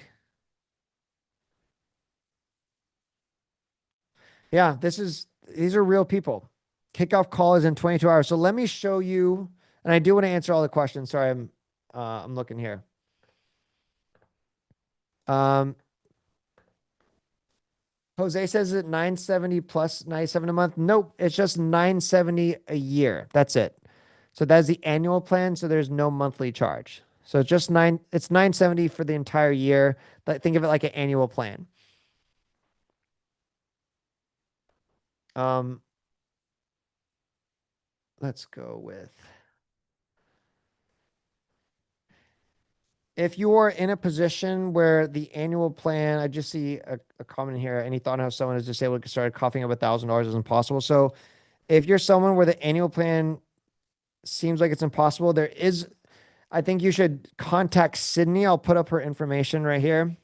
Yeah, these are real people. Kickoff call is in 22 hours. So let me show you, and I do want to answer all the questions. Sorry, I'm looking here. Jose says it 970 plus 97 a month. Nope, it's just 970 a year. That's it. So that's the annual plan. So there's no monthly charge. So it's just it's 970 for the entire year. But think of it like an annual plan. Let's go with, if you are in a position where the annual plan, I just see a comment here. Any thought on how someone is disabled could start coughing up $1,000 is impossible. So if you're someone where the annual plan seems like it's impossible, I think you should contact Sydney. I'll put up her information right here.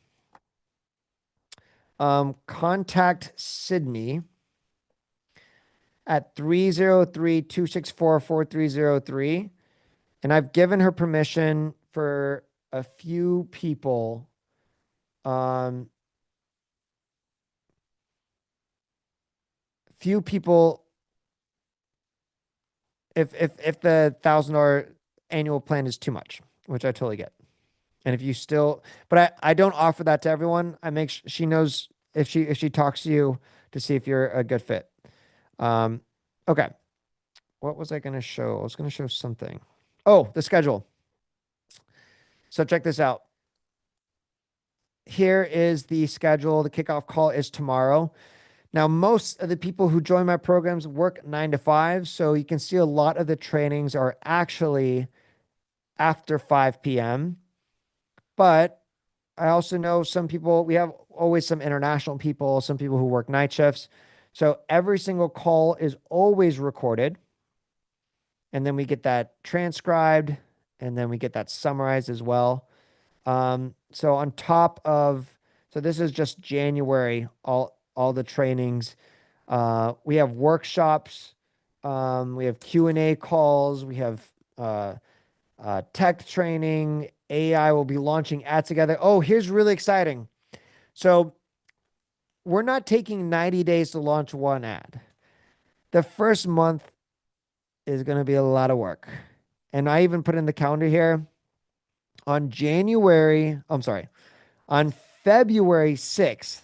Contact Sydney at 303-264-4303. And I've given her permission for a few people, um, few people, if the $1,000 annual plan is too much, which I totally get. And if you still, but I don't offer that to everyone. I make she knows if she talks to you to see if you're a good fit. Um, okay. What was I going to show? I was going to show something. Oh, the schedule. So check this out. Here is the schedule. The kickoff call is tomorrow. Now, most of the people who join my programs work 9 to 5. So you can see a lot of the trainings are actually after 5 p.m. But I also know some people, we have always some international people, some people who work night shifts. So every single call is always recorded. And then we get that transcribed, and then we get that summarized as well. So on top of, so this is just January, all the trainings. We have workshops, we have Q&A calls, we have tech training. AI will be launching ads together. Oh, here's really exciting. So we're not taking 90 days to launch one ad. The first month is going to be a lot of work. And I even put in the calendar here on on February 6th.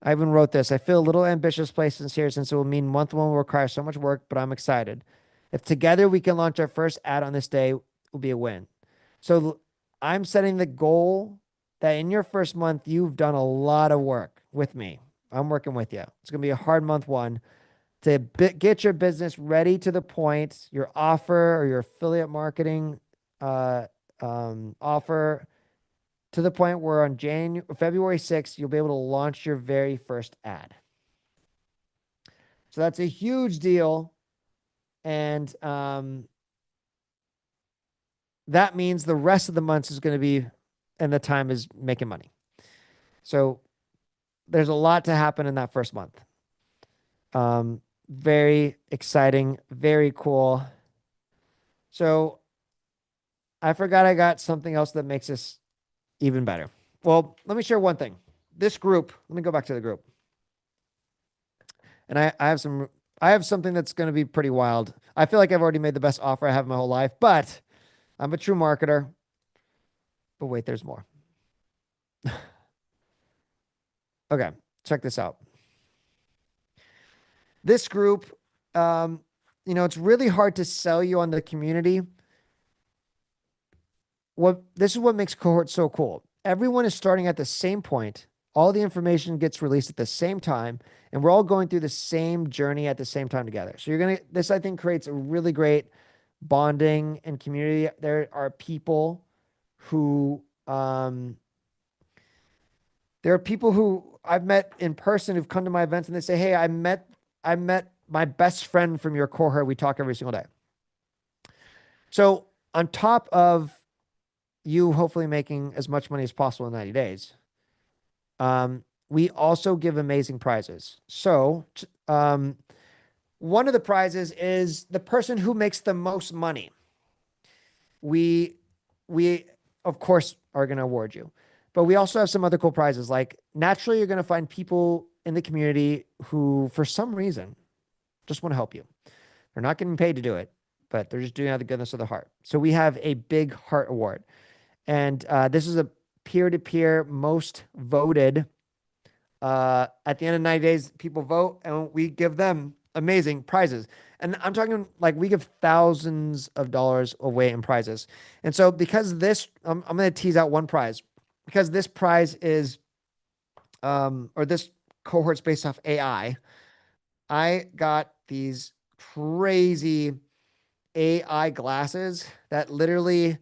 I even wrote this. I feel a little ambitious placing here since it will mean month one will require so much work, but I'm excited. If together we can launch our first ad on this day, it will be a win. So I'm setting the goal that in your first month, you've done a lot of work with me. I'm working with you. It's going to be a hard month one to get your business ready to the point, your offer or your affiliate marketing offer to the point where on February 6th, you'll be able to launch your very first ad. So that's a huge deal. And that means the rest of the months is going to be, and the time is making money. So there's a lot to happen in that first month. Very exciting, very cool. So I forgot I got something else that makes this even better. Well, let me share one thing. This group, let me go back to the group. And I have something that's going to be pretty wild. I feel like I've already made the best offer I have in my whole life, but I'm a true marketer. But wait, there's more. Okay, check this out. This group, it's really hard to sell you on the community. This is what makes cohort so cool. Everyone is starting at the same point. All the information gets released at the same time, and we're all going through the same journey at the same time together. So this, I think, creates a really great bonding and community. There are people who, I've met in person who've come to my events and they say, hey, I met my best friend from your cohort. We talk every single day. So on top of you hopefully making as much money as possible in 90 days, we also give amazing prizes. So one of the prizes is the person who makes the most money. We of course are going to award you, but we also have some other cool prizes. Like naturally, you're going to find people in the community who, for some reason, just want to help you. They're not getting paid to do it, but they're just doing it out of the goodness of their heart. So we have a big heart award. And this is a peer-to-peer most voted. At the end of 90 days, people vote and we give them amazing prizes. And I'm talking like we give thousands of dollars away in prizes. And so because this, I'm going to tease out one prize because this prize is, or this cohort's based off AI. I got these crazy AI glasses that literally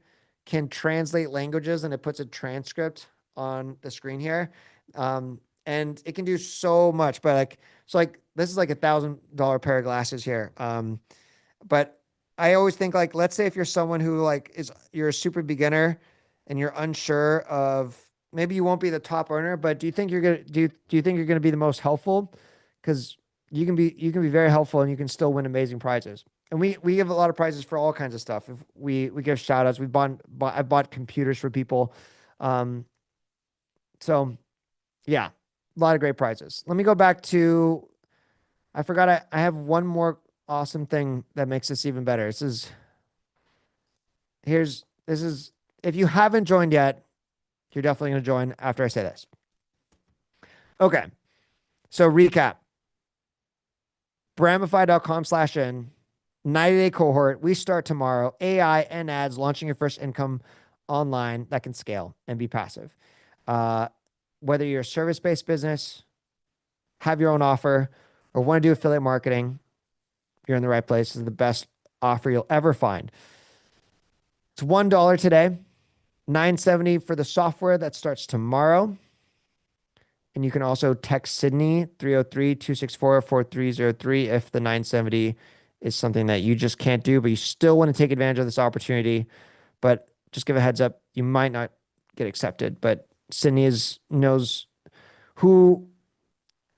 can translate languages, and it puts a transcript on the screen here. And it can do so much, but this is like $1,000 pair of glasses here. But I always think like, let's say if you're someone who you're a super beginner and you're unsure of, maybe you won't be the top earner, but do you think you're going to, do you think you're going to be the most helpful? Because you can be very helpful, and you can still win amazing prizes. And we give a lot of prizes for all kinds of stuff. If we give shout outs, I've bought computers for people. Um, so yeah, a lot of great prizes. Let me go back to, I forgot I have one more awesome thing that makes this even better. This is, if you haven't joined yet, you're definitely going to join after I say this. Okay. So recap. Bramify.com/in, 90-day cohort. We start tomorrow. AI and ads, launching your first income online that can scale and be passive. Whether you're a service-based business, have your own offer, or want to do affiliate marketing, you're in the right place. This is the best offer you'll ever find. It's $1 today, $9.70 for the software that starts tomorrow. And you can also text Sydney 303-264-4303 if the $9.70 is something that you just can't do, but you still want to take advantage of this opportunity. But just give a heads up, you might not get accepted, but Sydney knows who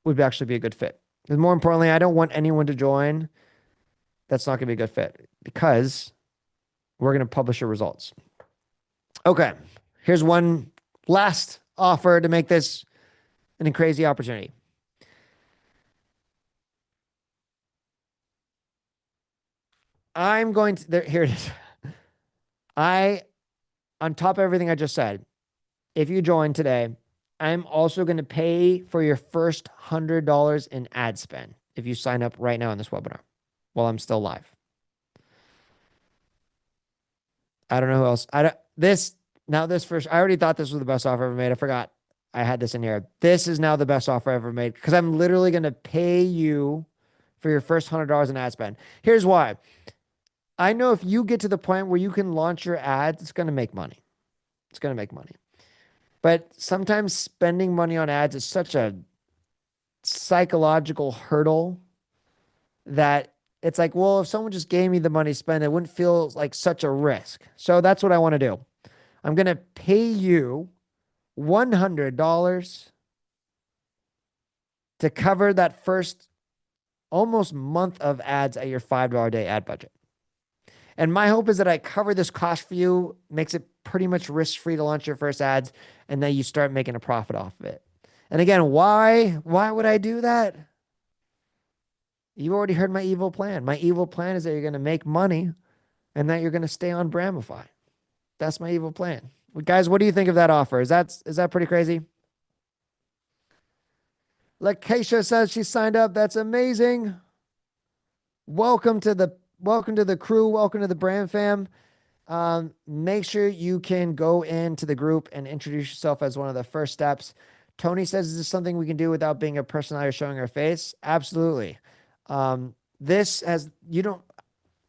would actually be a good fit. And more importantly, I don't want anyone to join that's not going to be a good fit, because we're going to publish your results. Okay, here's one last offer to make this a crazy opportunity. I'm going to, here it is. On top of everything I just said, if you join today, I'm also going to pay for your first $100 in ad spend if you sign up right now in this webinar while I'm still live. I don't know who else. I already thought this was the best offer ever made. I forgot I had this in here. This is now the best offer ever made, because I'm literally going to pay you for your first $100 in ad spend. Here's why. I know if you get to the point where you can launch your ads, it's going to make money. It's going to make money. But sometimes spending money on ads is such a psychological hurdle that it's like, well, if someone just gave me the money to spend, it wouldn't feel like such a risk. So that's what I want to do. I'm going to pay you $100 to cover that first almost month of ads at your $5 a day ad budget. And my hope is that I cover this cost for you, makes it pretty much risk-free to launch your first ads, and then you start making a profit off of it. And again, why would I do that? You already heard my evil plan. My evil plan is that you're going to make money and that you're going to stay on Bramify. That's my evil plan. Guys, what do you think of that offer? Is that pretty crazy? Lakeisha says she signed up. That's amazing. Welcome to the crew. Welcome to the Brand Fam. Make sure you can go into the group and introduce yourself as one of the first steps. Tony says, is this something we can do without being a personality or showing our face? Absolutely.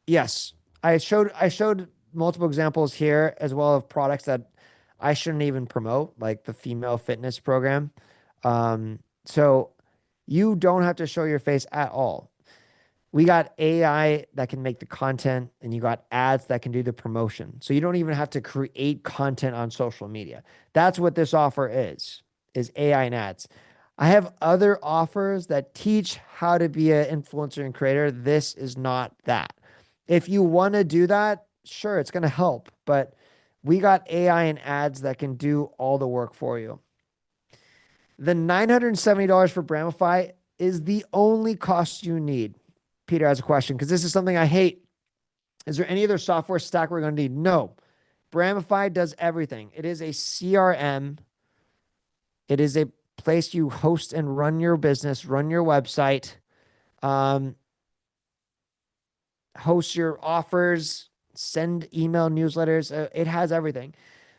Yes, I showed multiple examples here as well of products that I shouldn't even promote, like the female fitness program. So you don't have to show your face at all. We got AI that can make the content, and you got ads that can do the promotion. So you don't even have to create content on social media. That's what this offer is AI and ads. I have other offers that teach how to be an influencer and creator. This is not that. If you want to do that, sure, it's going to help, but we got AI and ads that can do all the work for you. The $970 for Bramify is the only cost you need. Peter has a question, because this is something I hate. Is there any other software stack we're going to need? No. Bramify does everything. It is a CRM. It is a place you host and run your business, run your website, host your offers, send email newsletters. It has everything.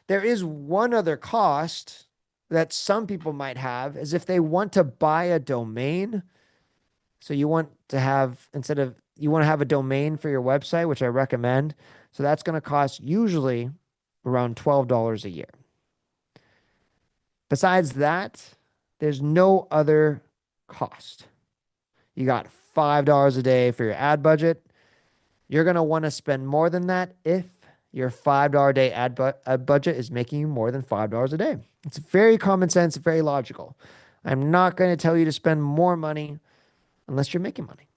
There is one other cost that some people might have, is if they want to buy a domain. So you want to have a domain for your website, which I recommend. So that's going to cost usually around $12 a year. Besides that, there's no other cost. You got $5 a day for your ad budget. You're going to want to spend more than that if your $5 a day ad budget is making you more than $5 a day. It's very common sense, very logical. I'm not going to tell you to spend more money unless you're making money.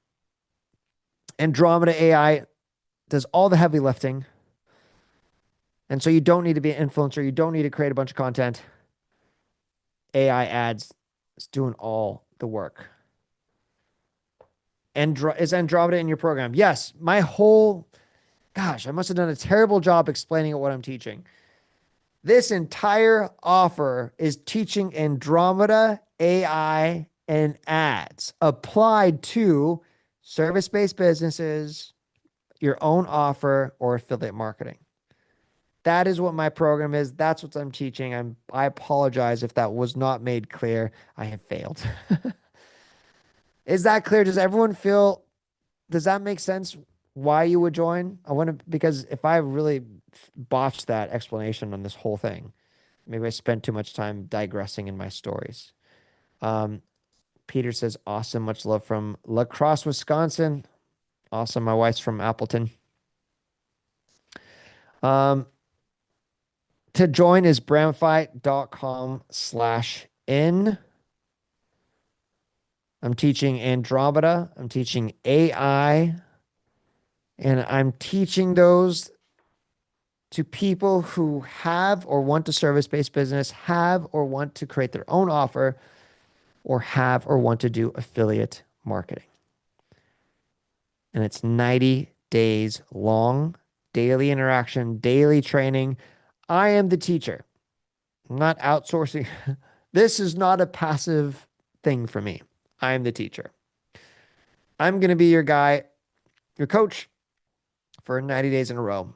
Andromeda AI does all the heavy lifting. And so you don't need to be an influencer. You don't need to create a bunch of content. AI ads is doing all the work. Is Andromeda in your program? Yes. I must have done a terrible job explaining what I'm teaching. This entire offer is teaching Andromeda AI and ads applied to service-based businesses, your own offer, or affiliate marketing. That is what my program is. That's what I'm teaching. I apologize if that was not made clear. I have failed. Is that clear? Does that make sense why you would join? Because if I really botched that explanation on this whole thing, maybe I spent too much time digressing in my stories. Peter says, awesome. Much love from La Crosse, Wisconsin. Awesome. My wife's from Appleton. To join is bramfi.com/in. I'm teaching Andromeda. I'm teaching AI. And I'm teaching those to people who have or want to service-based business, have or want to create their own offer, or have or want to do affiliate marketing. And it's 90 days long, daily interaction, daily training. I am the teacher. I'm not outsourcing. This is not a passive thing for me. I am the teacher. I'm going to be your guy, your coach for 90 days in a row.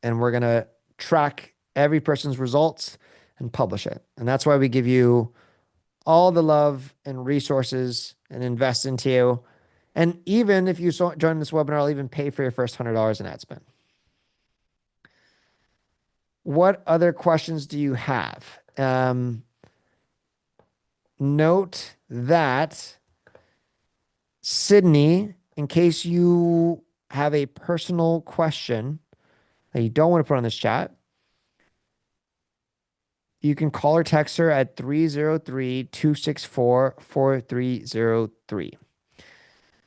And we're going to track every person's results and publish it. And that's why we give you all the love and resources and invest into you. And even if you join this webinar, I'll even pay for your first $100 in ad spend. What other questions do you have? Note that Sydney, in case you have a personal question that you don't want to put on this chat, you can call or text her at 303-264-4303.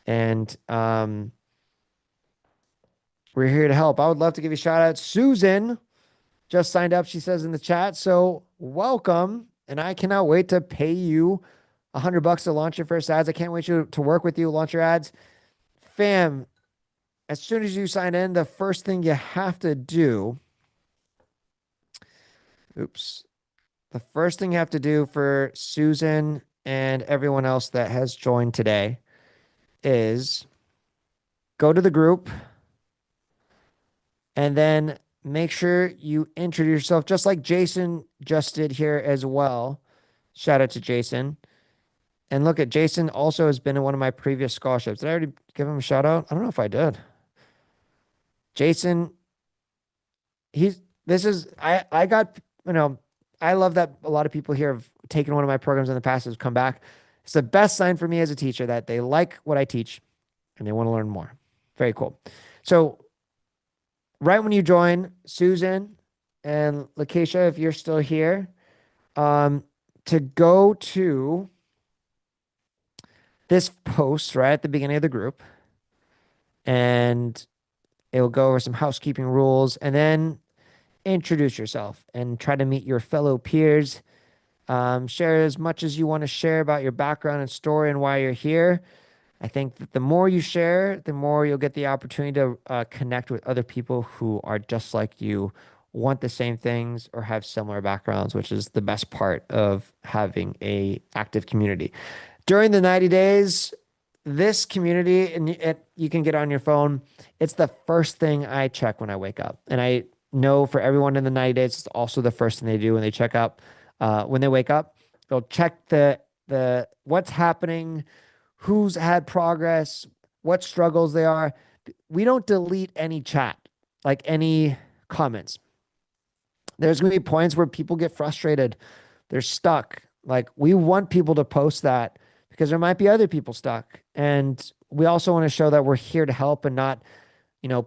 And we're here to help. I would love to give you a shout out. Susan just signed up, she says in the chat. So welcome. And I cannot wait to pay you $100 to launch your first ads. I can't wait to work with you, launch your ads. Fam, as soon as you sign in, the first thing you have to do, the first thing you have to do for Susan and everyone else that has joined today is go to the group and then make sure you introduce yourself, just like Jason just did here as well. Shout out to Jason. And look at Jason also has been in one of my previous scholarships. Did I already give him a shout out? I don't know if I did. Jason, I love that a lot of people here have taken one of my programs in the past, has come back. It's the best sign for me as a teacher that they like what I teach and they want to learn more. Very cool. So right when you join, Susan and Lakeisha, if you're still here, to go to this post right at the beginning of the group, and it will go over some housekeeping rules, and then introduce yourself and try to meet your fellow peers. Share as much as you want to share about your background and story and why you're here. I think that the more you share, the more you'll get the opportunity to connect with other people who are just like you, want the same things, or have similar backgrounds, which is the best part of having a active community. During the 90 days, this community, and you can get on your phone, it's the first thing I check when I wake up. And I know for everyone in the 90 days, it's also the first thing they do when they check up. When they wake up, they'll check the what's happening, who's had progress, what struggles they are. We don't delete any chat, like any comments. There's going to be points where people get frustrated. They're stuck. Like, we want people to post that because there might be other people stuck. And we also want to show that we're here to help and not,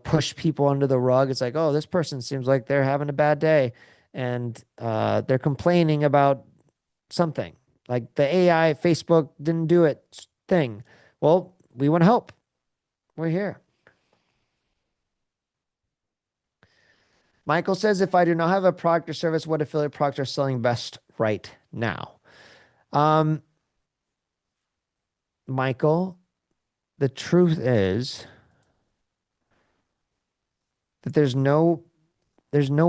push people under the rug. It's like, oh, this person seems like they're having a bad day and they're complaining about something. Like the AI Facebook didn't do it thing. Well, we want to help. We're here. Michael says, if I do not have a product or service, what affiliate products are selling best right now? Michael, the truth is that there's no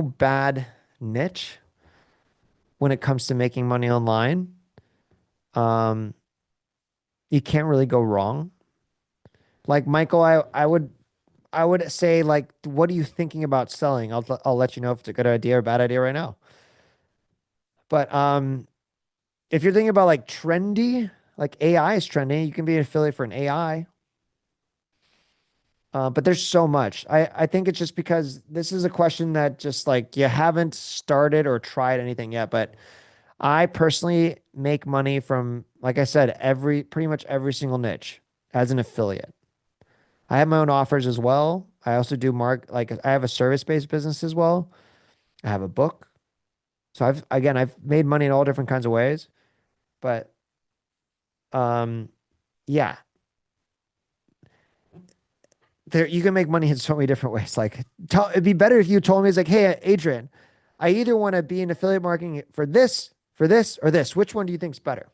bad niche when it comes to making money online. You can't really go wrong. Like Michael, I would say, like, what are you thinking about selling? I'll let you know if it's a good idea or bad idea right now. But if you're thinking about like trendy, like AI is trendy, you can be an affiliate for an AI. But there's so much. I think it's just because this is a question that just like you haven't started or tried anything yet. But I personally make money from, like I said, pretty much every single niche as an affiliate. I have my own offers as well. I also do like I have a service-based business as well. I have a book. So I've made money in all different kinds of ways. But yeah, you can make money in so many different ways. Like it'd be better if you told me, it's like, hey, Adrian, I either want to be in affiliate marketing for this, or this. Which one do you think's better?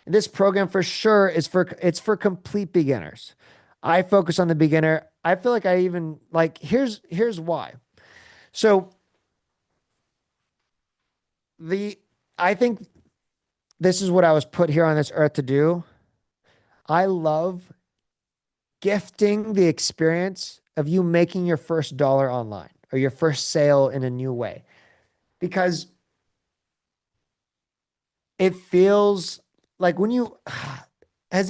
And this program for sure is for complete beginners. I focus on the beginner. I feel like I even like here's why. So I think this is what I was put here on this earth to do. I love gifting the experience of you making your first dollar online or your first sale in a new way, because it feels like when you I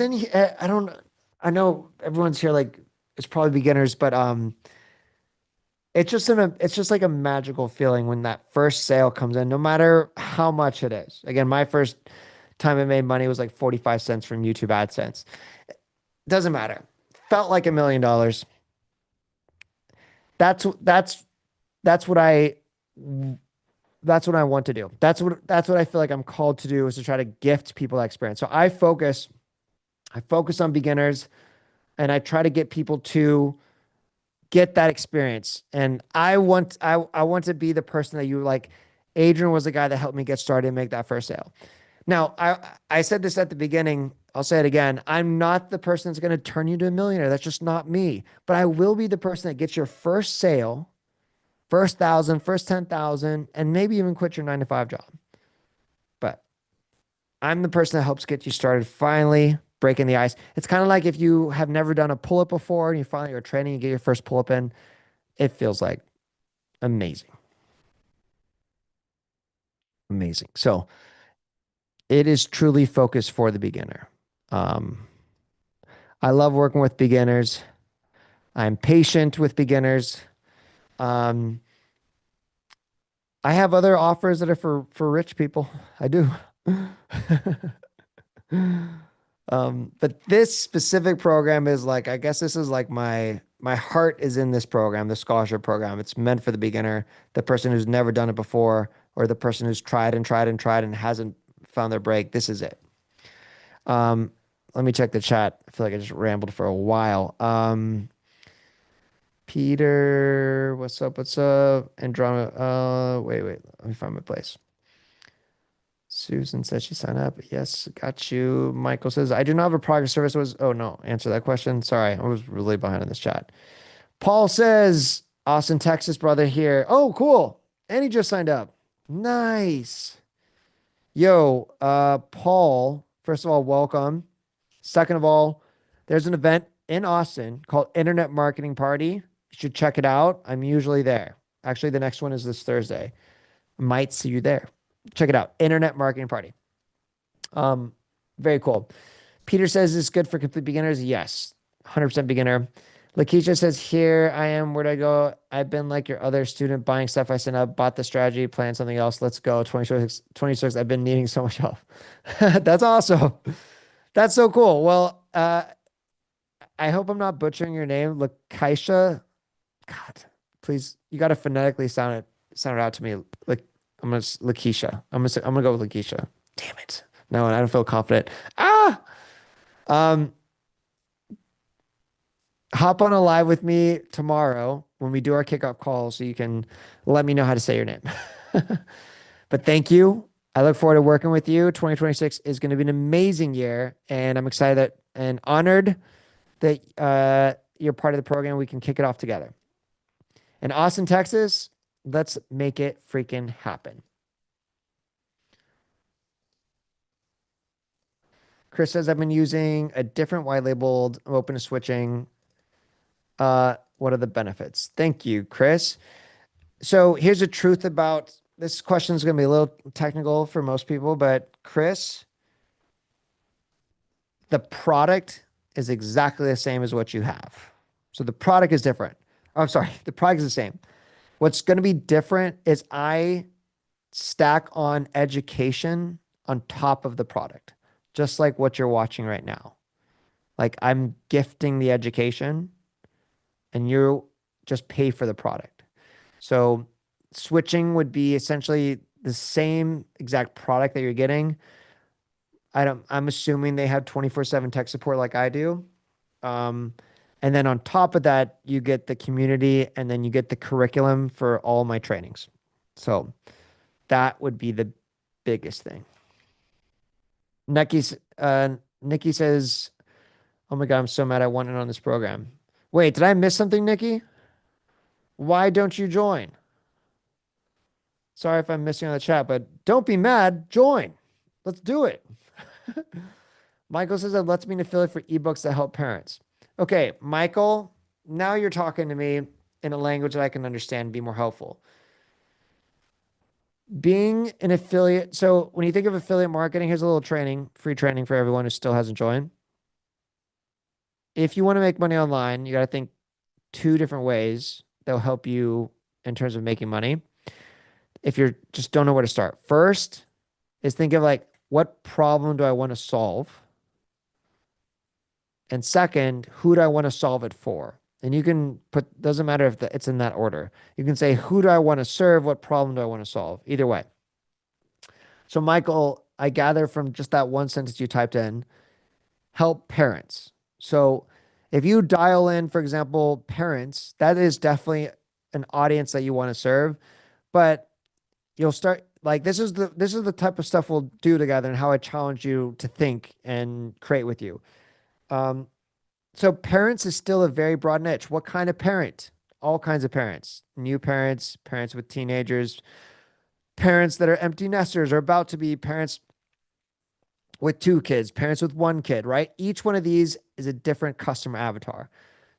know everyone's here, like it's probably beginners, but it's just like a magical feeling when that first sale comes in, no matter how much it is. Again, my first time I made money was like 45 cents from YouTube AdSense. Doesn't matter. Felt like $1 million. That's that's what I that's what I want to do. That's what I feel like I'm called to do, is to try to gift people that experience. So I focus on beginners, and I try to get people to get that experience. And I want to be the person that you like. Adrian was the guy that helped me get started and make that first sale. Now, I said this at the beginning. I'll say it again. I'm not the person that's going to turn you to a millionaire. That's just not me. But I will be the person that gets your first sale, first 1,000, first 10,000, and maybe even quit your 9 to 5 job. But I'm the person that helps get you started, finally breaking the ice. It's kind of like if you have never done a pull-up before and you finally are training and get your first pull-up in, it feels like amazing. Amazing. So it is truly focused for the beginner. I love working with beginners. I'm patient with beginners. I have other offers that are for rich people. I do. But this specific program is like, I guess this is like my heart is in this program, the scholarship program. It's meant for the beginner, the person who's never done it before, or the person who's tried and tried and tried and hasn't found their break. This is it. Let me check the chat. I feel like I just rambled for a while. Peter, what's up? What's up? Andromeda. Wait. Let me find my place. Susan says she signed up. Yes, got you. Michael says, I do not have a product service. Oh no, answer that question. Sorry, I was really behind in this chat. Paul says, Austin, Texas, brother here. Oh, cool. And he just signed up. Nice. Yo, Paul, first of all, welcome. Second of all, there's an event in Austin called Internet Marketing Party. You should check it out. I'm usually there. Actually, the next one is this Thursday. Might see you there. Check it out. Internet Marketing Party. Very cool. Peter says it's good for complete beginners. Yes, 100% beginner. Lakeisha says, here I am. Where'd I go? I've been like your other student, buying stuff I sent up, bought the strategy, planned something else. Let's go. 26. I've been needing so much help. That's awesome. That's so cool. Well, I hope I'm not butchering your name. Lakeisha. God, please, you got to phonetically sound it out to me. Like, Lakeisha. I'm gonna go with Lakeisha. Damn it. No, I don't feel confident. Um, hop on a live with me tomorrow when we do our kickoff call so you can let me know how to say your name. But thank you. I look forward to working with you. 2026 is going to be an amazing year, and I'm excited and honored that you're part of the program. We can kick it off together. In Austin, Texas, let's make it freaking happen. Chris says, I've been using a different white labeled. I'm open to switching. What are the benefits? Thank you, Chris. So here's the truth about this question is going to be a little technical for most people, but Chris, the product is exactly the same as what you have. So the product is different. Oh, I'm sorry. The product is the same. What's going to be different is I stack on education on top of the product, just like what you're watching right now. Like I'm gifting the education and you just pay for the product. So switching would be essentially the same exact product that you're getting. I'm assuming they have 24/7 tech support like I do. Um, and then on top of that, you get the community and then you get the curriculum for all my trainings. So that would be the biggest thing. Nikki says, oh my God, I'm so mad I wanted on this program. Wait, did I miss something, Nikki? Why don't you join? Sorry if I'm missing on the chat, but don't be mad. Join. Let's do it. Michael says that lets me an affiliate for ebooks that help parents. Okay, Michael, now you're talking to me in a language that I can understand and be more helpful. Being an affiliate, so when you think of affiliate marketing, here's a little training, free training for everyone who still hasn't joined. If you want to make money online, you got to think two different ways that will help you in terms of making money. If you just don't know where to start, first is think of like, what problem do I want to solve? And second, who do I want to solve it for? And you can put, doesn't matter if it's in that order. You can say, who do I want to serve? What problem do I want to solve? Either way. So, Michael, I gather from just that one sentence you typed in, help parents. So, if you dial in, for example, parents, that is definitely an audience that you want to serve. But you'll start like this is the type of stuff we'll do together and how I challenge you to think and create with you. So parents is still a very broad niche. What kind of parent? All kinds of parents. New parents, parents with teenagers, parents that are empty nesters or about to be parents with 2 kids, parents with 1 kid, right? Each one of these is a different customer avatar.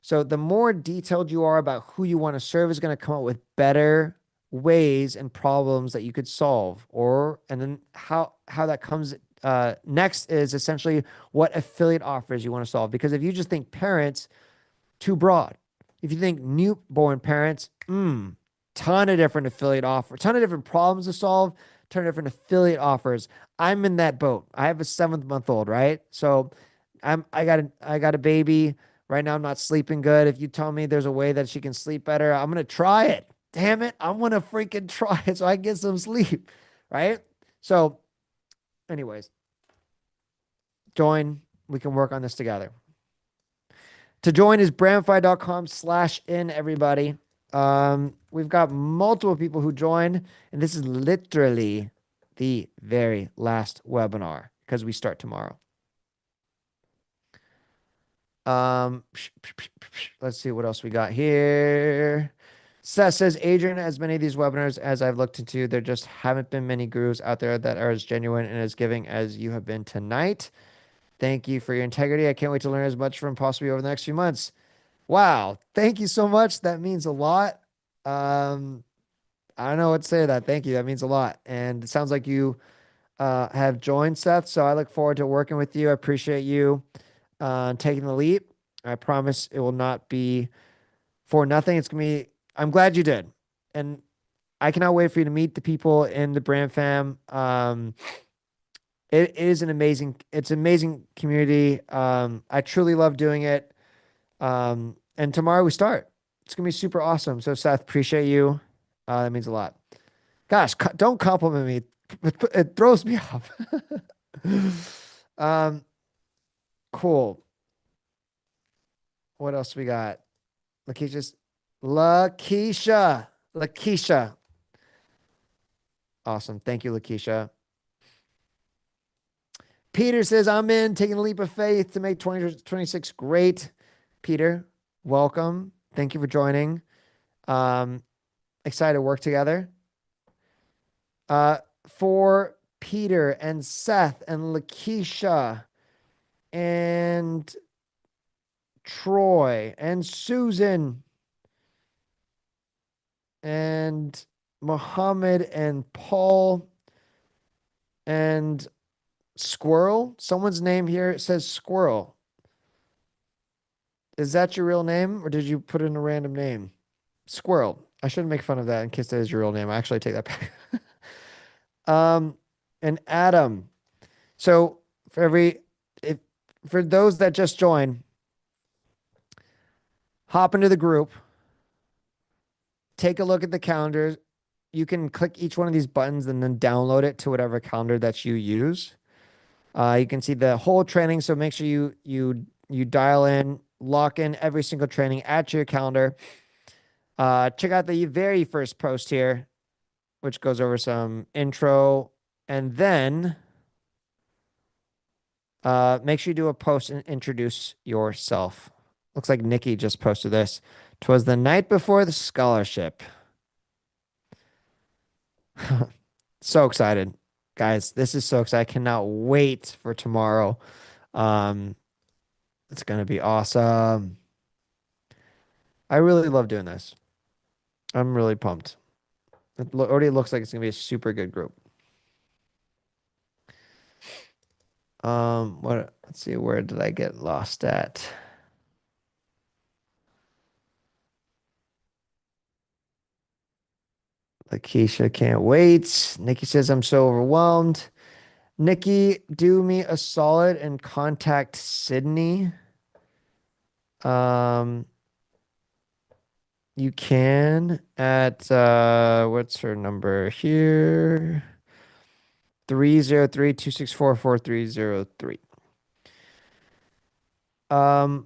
So the more detailed you are about who you want to serve is going to come up with better ways and problems that you could solve. And then how that comes next is essentially what affiliate offers you want to solve. Because if you just think parents, too broad. If you think newborn parents, ton of different affiliate offers, ton of different problems to solve, ton of different affiliate offers. I'm in that boat. I have a 7-month-old, right? So I got a baby. Right now I'm not sleeping good. If you tell me there's a way that she can sleep better, I'm gonna try it. Damn it. I'm gonna freaking try it so I get some sleep. Right? So, anyways, join. We can work on this together. To join is brandify.com/in, everybody. We've got multiple people who join, and this is literally the very last webinar because we start tomorrow. Let's see what else we got here. Seth says, Adrian, as many of these webinars as I've looked into, there just haven't been many gurus out there that are as genuine and as giving as you have been tonight. Thank you for your integrity. I can't wait to learn as much from possibly over the next few months. Wow. Thank you so much. That means a lot. I don't know what to say to that. Thank you. That means a lot. And it sounds like you have joined, Seth. So I look forward to working with you. I appreciate you taking the leap. I promise it will not be for nothing. It's going to be, I'm glad you did. And I cannot wait for you to meet the people in the Brand Fam. It is it's an amazing community. I truly love doing it. And tomorrow we start. It's going to be super awesome. So Seth, appreciate you. That means a lot. Gosh, don't compliment me. It throws me off. Cool. What else we got? Lakeisha's Lakeisha. Lakeisha. Awesome. Thank you, Lakeisha. Peter says, I'm in, taking a leap of faith to make 2026 great. Peter, welcome. Thank you for joining. Excited to work together. For Peter and Seth and Lakeisha and Troy and Susan and Mohammed and Paul and Squirrel. Someone's name here says Squirrel. Is that your real name or did you put in a random name? Squirrel. I shouldn't make fun of that in case that is your real name. I actually take that back. And Adam. So for those that just joined, hop into the group, take a look at the calendar. You can click each one of these buttons and then download it to whatever calendar that you use. You can see the whole training. So make sure you dial in, lock in every single training, add to your calendar. Check out the very first post here, which goes over some intro, and then make sure you do a post and introduce yourself. Looks like Nikki just posted this. 'Twas the night before the scholarship. So excited, guys. This is so exciting. I cannot wait for tomorrow. It's going to be awesome. I really love doing this. I'm really pumped. It already looks like it's going to be a super good group. Let's see, where did I get lost at? Lakeisha can't wait. Nikki says, I'm so overwhelmed. Nikki, do me a solid and contact Sydney. You can at what's her number here? 303-264-4303.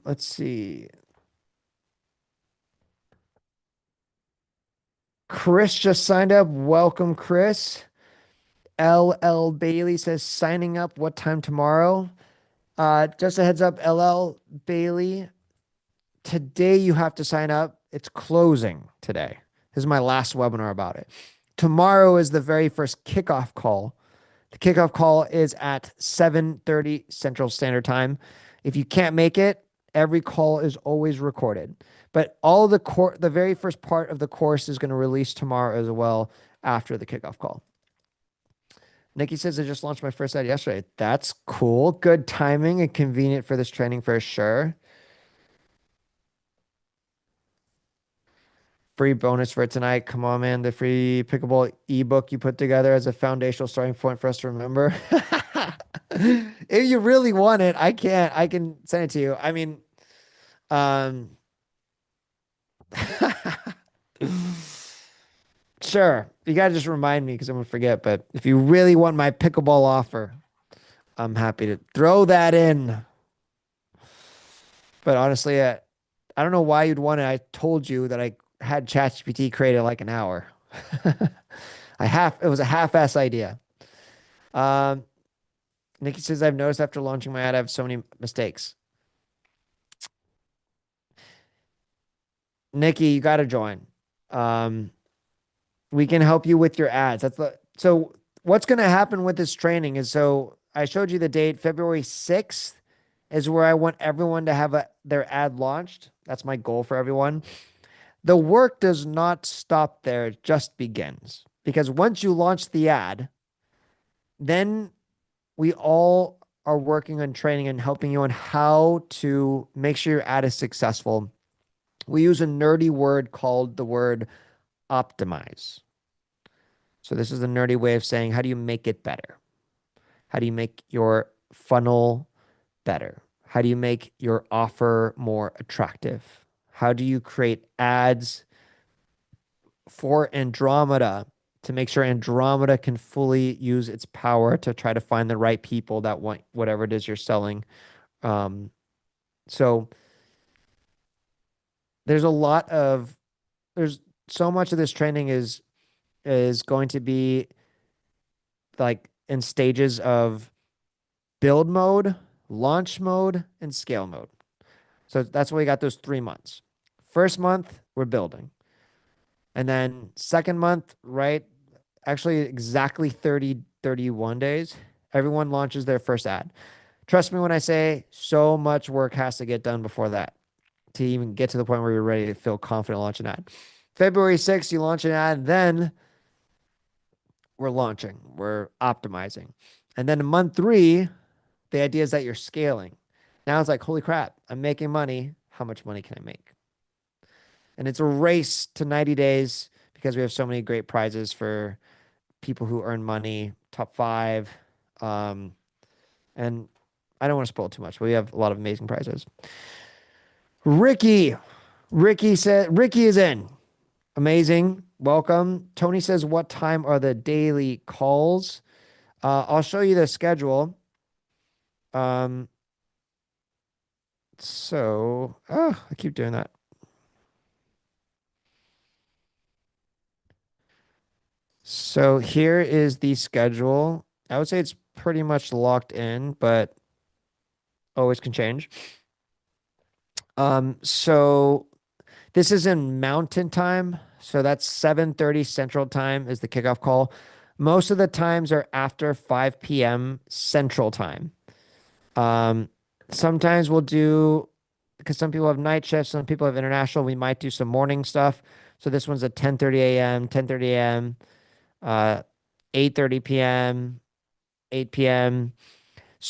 Let's see. Chris just signed up. Welcome, Chris. LL Bailey says signing up. What time tomorrow? Just a heads up, LL Bailey. Today you have to sign up. It's closing today. This is my last webinar about it. Tomorrow is the very first kickoff call. The kickoff call is at 7:30 Central Standard Time. If you can't make it, every call is always recorded. But all the very first part of the course is going to release tomorrow as well after the kickoff call. Nikki says, I just launched my first ad yesterday. That's cool. Good timing and convenient for this training for sure. Free bonus for tonight. Come on, man. The free pickable ebook you put together as a foundational starting point for us to remember. If you really want it, I can send it to you. I mean, sure. You got to just remind me because I'm going to forget. But if you really want my pickleball offer, I'm happy to throw that in. But honestly, I don't know why you'd want it. I told you that I had ChatGPT created like an hour. It was a half-ass idea. Nikki says, I've noticed after launching my ad, I have so many mistakes. Nikki, you got to join. We can help you with your ads. So what's going to happen with this training is, so I showed you the date, February 6th is where I want everyone to have their ad launched. That's my goal for everyone. The work does not stop there. It just begins. Because once you launch the ad, then we all are working on training and helping you on how to make sure your ad is successful. We use a nerdy word called the word optimize. So this is a nerdy way of saying, how do you make it better? How do you make your funnel better? How do you make your offer more attractive? How do you create ads for Andromeda to make sure Andromeda can fully use its power to try to find the right people that want whatever it is you're selling Um, so there's a lot of there's so much of this training is going to be like in stages of build mode, launch mode, and scale mode. So that's why we got those 3 months. First month, we're building. And then second month, right? Actually, exactly 30, 31 days, everyone launches their first ad. Trust me when I say so much work has to get done before that to even get to the point where you're ready to feel confident launch an ad. February 6th, you launch an ad, then we're launching, we're optimizing. And then in month 3, the idea is that you're scaling. Now it's like, holy crap, I'm making money. How much money can I make? And it's a race to 90 days because we have so many great prizes for people who earn money, top 5. And I don't want to spoil too much, but we have a lot of amazing prizes. Ricky. Ricky is in. Amazing. Welcome. Tony says, what time are the daily calls? I'll show you the schedule. I keep doing that. So here is the schedule. I would say it's pretty much locked in, but always can change. So this is in Mountain Time. So that's 7:30 Central Time is the kickoff call. Most of the times are after 5 p.m. Central Time. Um, Sometimes we'll do, because some people have night shifts, some people have international, we might do some morning stuff. So this one's at 10:30 a.m., 10:30 a.m., 8:30 p.m., 8 p.m.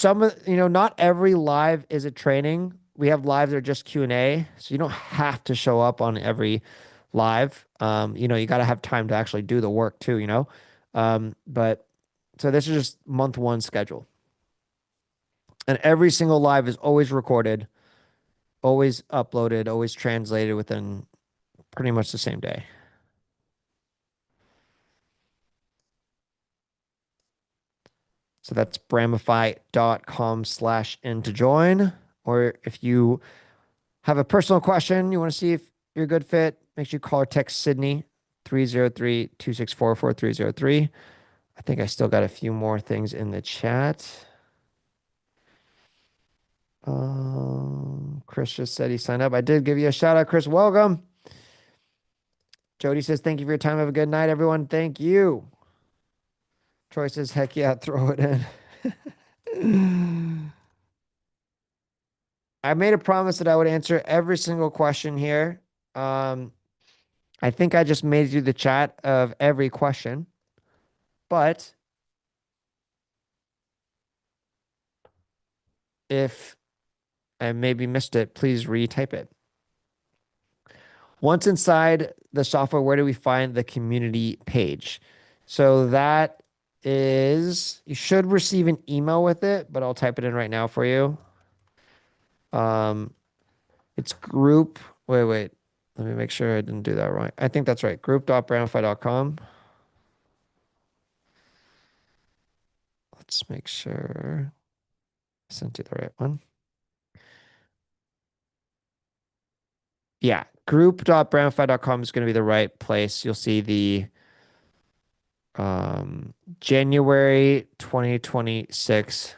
Not every live is a training. We have lives that are just Q&A, so you don't have to show up on every live. You got to have time to actually do the work too. But so this is just month 1 schedule. And every single live is always recorded, always uploaded, always translated within pretty much the same day. So that's bramify.com/in to join. Or if you have a personal question, you want to see if you're a good fit, make sure you call or text Sydney 303-264-4303. I think I still got a few more things in the chat. Chris just said he signed up. I did give you a shout out, Chris. Welcome. Jody says, thank you for your time. Have a good night, everyone. Thank you. Troy says, heck yeah, throw it in. I made a promise that I would answer every single question here. I think I just made you the chat of every question, but if I maybe missed it, please retype it. Once inside the software, where do we find the community page? So that is, you should receive an email with it, but I'll type it in right now for you. It's group. Wait. Let me make sure I didn't do that wrong. I think that's right. Group.brandify.com. Let's make sure I sent you the right one. Yeah, group.brandify.com is going to be the right place. You'll see the January 2026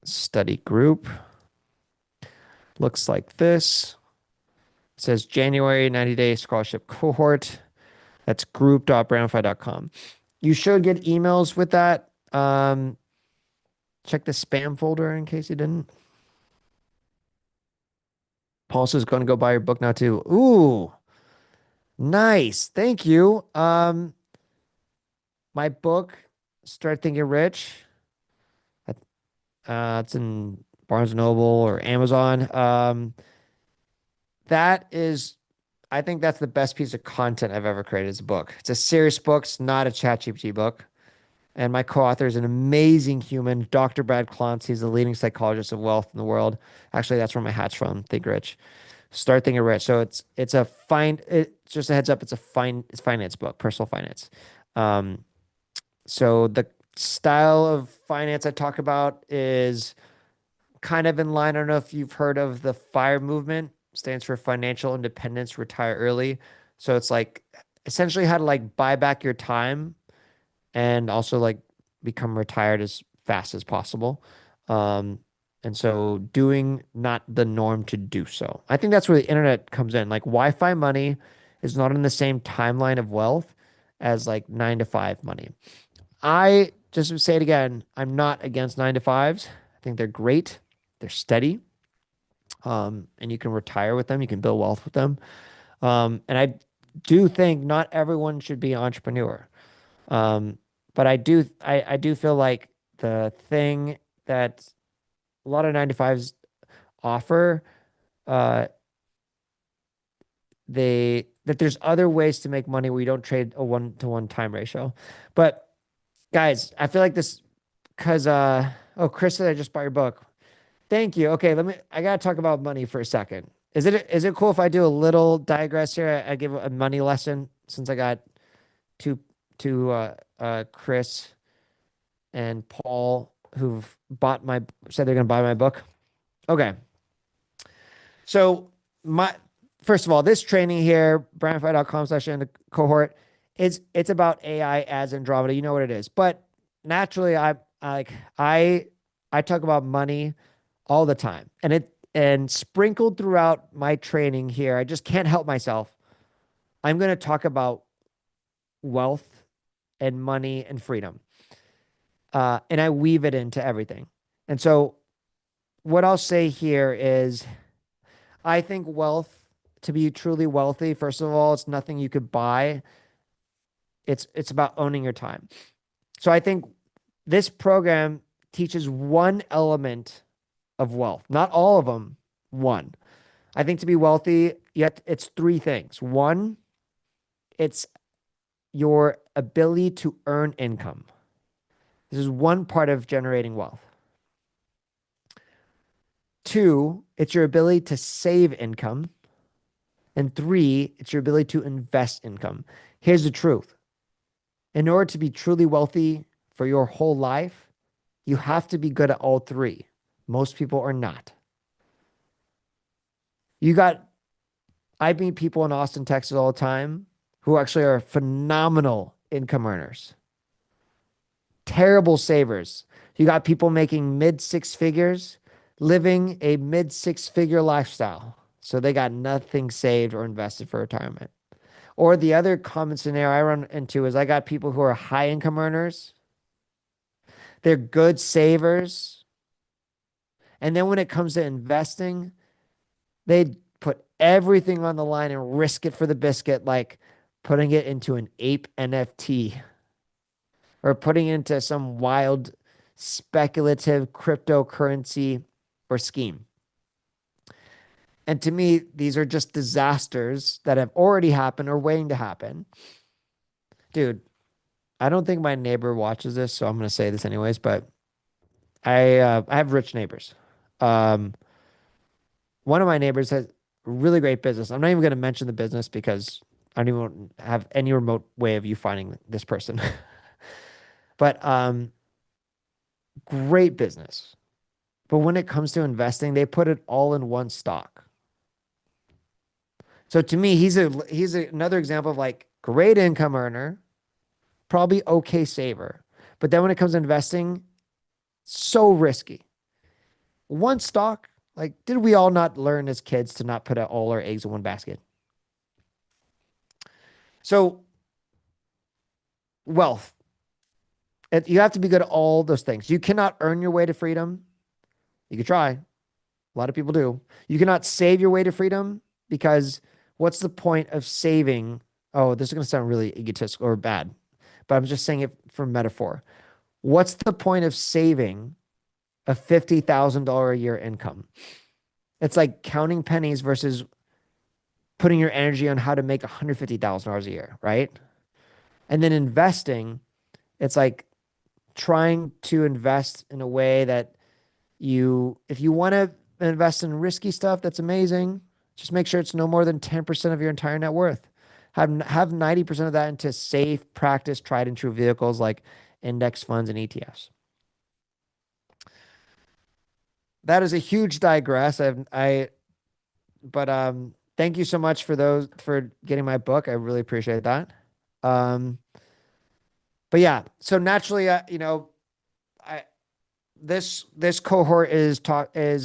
study group. Looks like this. It says January 90-day scholarship cohort. That's group.brandify.com. You should get emails with that. Check the spam folder in case you didn't. Paul says going to go buy your book now too. Ooh, nice. Thank you. My book, Start Thinking Rich. It's in Barnes and Noble or Amazon. I think that's the best piece of content I've ever created as a book. It's a serious book. It's not a ChatGPT book. And my co-author is an amazing human, Dr. Brad Klontz. He's the leading psychologist of wealth in the world. Actually, that's where my hat's from. Think Rich. Start Thinking Rich. So it's just a heads up. It's finance book, personal finance. So style of finance I talk about is kind of in line. I don't know if you've heard of the FIRE movement, stands for financial independence, retire early. So it's like essentially how to like buy back your time and also like become retired as fast as possible. Um, and so doing not the norm to do so. I think that's where the internet comes in. Like Wi-Fi money is not in the same timeline of wealth as like 9 to 5 money. I just to say it again, I'm not against 9 to 5s. I think they're great. They're steady. And you can retire with them. You can build wealth with them. And I do think not everyone should be an entrepreneur. Um, but I do feel like the thing that a lot of 9 to 5s offer, uh, that there's other ways to make money where you don't trade a 1-to-1 time ratio. But guys, I feel like this because oh, Chris said I just bought your book. Thank you. Okay, I gotta talk about money for a second. Is it cool if I do a little digress here? I give a money lesson since I got two Chris and Paul who've said they're gonna buy my book. Okay. So first of all, this training here, brandify.com/cohort, it's about AI as Andromeda. You know what it is. But naturally, I talk about money all the time. And sprinkled throughout my training here, I just can't help myself. I'm going to talk about wealth and money and freedom. And I weave it into everything. And so what I'll say here is I think wealth, to be truly wealthy, first of all, it's nothing you could buy. It's about owning your time. So I think this program teaches one element of wealth, not all of them, one. I think to be wealthy, yet it's three things. One, it's your ability to earn income. This is one part of generating wealth. Two, it's your ability to save income. And three, it's your ability to invest income. Here's the truth. In order to be truly wealthy for your whole life, you have to be good at all three. Most people are not. I meet people in Austin, Texas all the time who actually are phenomenal income earners, terrible savers. You got people making mid-six figures, living a mid-six-figure lifestyle. So they got nothing saved or invested for retirement. Or the other common scenario I run into is I got people who are high income earners. They're good savers. And then when it comes to investing, they put everything on the line and risk it for the biscuit, like putting it into an ape NFT or putting it into some wild speculative cryptocurrency or scheme. And to me, these are just disasters that have already happened or waiting to happen. Dude, I don't think my neighbor watches this, so I'm going to say this anyways, but I have rich neighbors. One of my neighbors has really great business. I'm not even going to mention the business because I don't even have any remote way of you finding this person. But great business. But when it comes to investing, they put it all in one stock. So to me, he's another example of like great income earner, probably okay saver. But then when it comes to investing, so risky. One stock, like, did we all not learn as kids to not put all our eggs in one basket? So wealth. You have to be good at all those things. You cannot earn your way to freedom. You could try. A lot of people do. You cannot save your way to freedom because what's the point of saving? Oh, this is going to sound really egotistical or bad, but I'm just saying it for metaphor. What's the point of saving a $50,000 a year income? It's like counting pennies versus putting your energy on how to make $150,000 a year, right? And then investing, it's like trying to invest in a way that if you want to invest in risky stuff, that's amazing. Just make sure it's no more than 10% of your entire net worth. Have 90% of that into safe, practice, tried and true vehicles like index funds, and ETFs. That is a huge digress. But thank you so much for getting my book. I really appreciate that. But yeah, so naturally, I this cohort is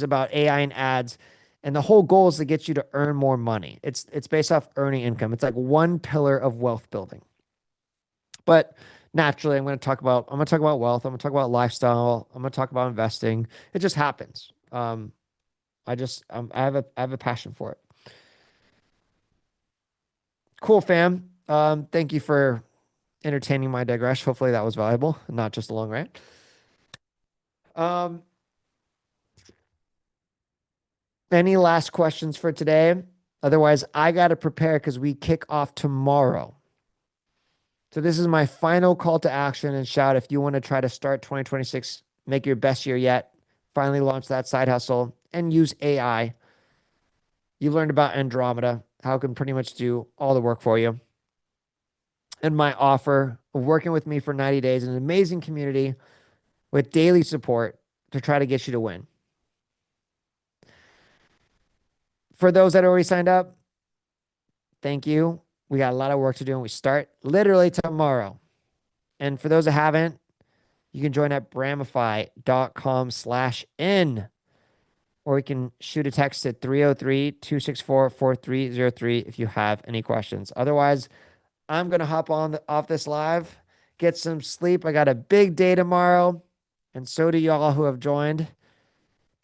about AI and ads, and the whole goal is to get you to earn more money. It's based off earning income. It's like one pillar of wealth building. But naturally, I'm going to talk about wealth. I'm going to talk about lifestyle. I'm going to talk about investing. It just happens. I have a passion for it. Cool, fam. Thank you for entertaining my digression. Hopefully that was valuable, not just a long rant. Any last questions for today? Otherwise, I got to prepare because we kick off tomorrow. So this is my final call to action and shout if you want to try to start 2026, make your best year yet, finally launch that side hustle and use AI. You learned about Andromeda, how it can pretty much do all the work for you. And my offer of working with me for 90 days in an amazing community with daily support to try to get you to win. For those that already signed up, thank you. We got a lot of work to do and we start literally tomorrow. And for those that haven't, you can join at bramify.com/in, or you can shoot a text at 303-264-4303 if you have any questions. Otherwise, I'm going to hop off this live, get some sleep. I got a big day tomorrow, and so do y'all who have joined.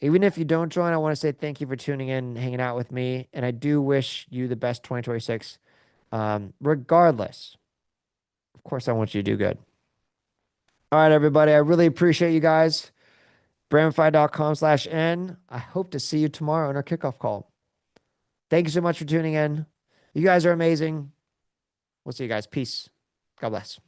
Even if you don't join, I want to say thank you for tuning in and hanging out with me. And I do wish you the best 2026. Regardless, of course, I want you to do good. All right, everybody. I really appreciate you guys. Bramify.com/in. I hope to see you tomorrow on our kickoff call. Thank you so much for tuning in. You guys are amazing. We'll see you guys. Peace. God bless.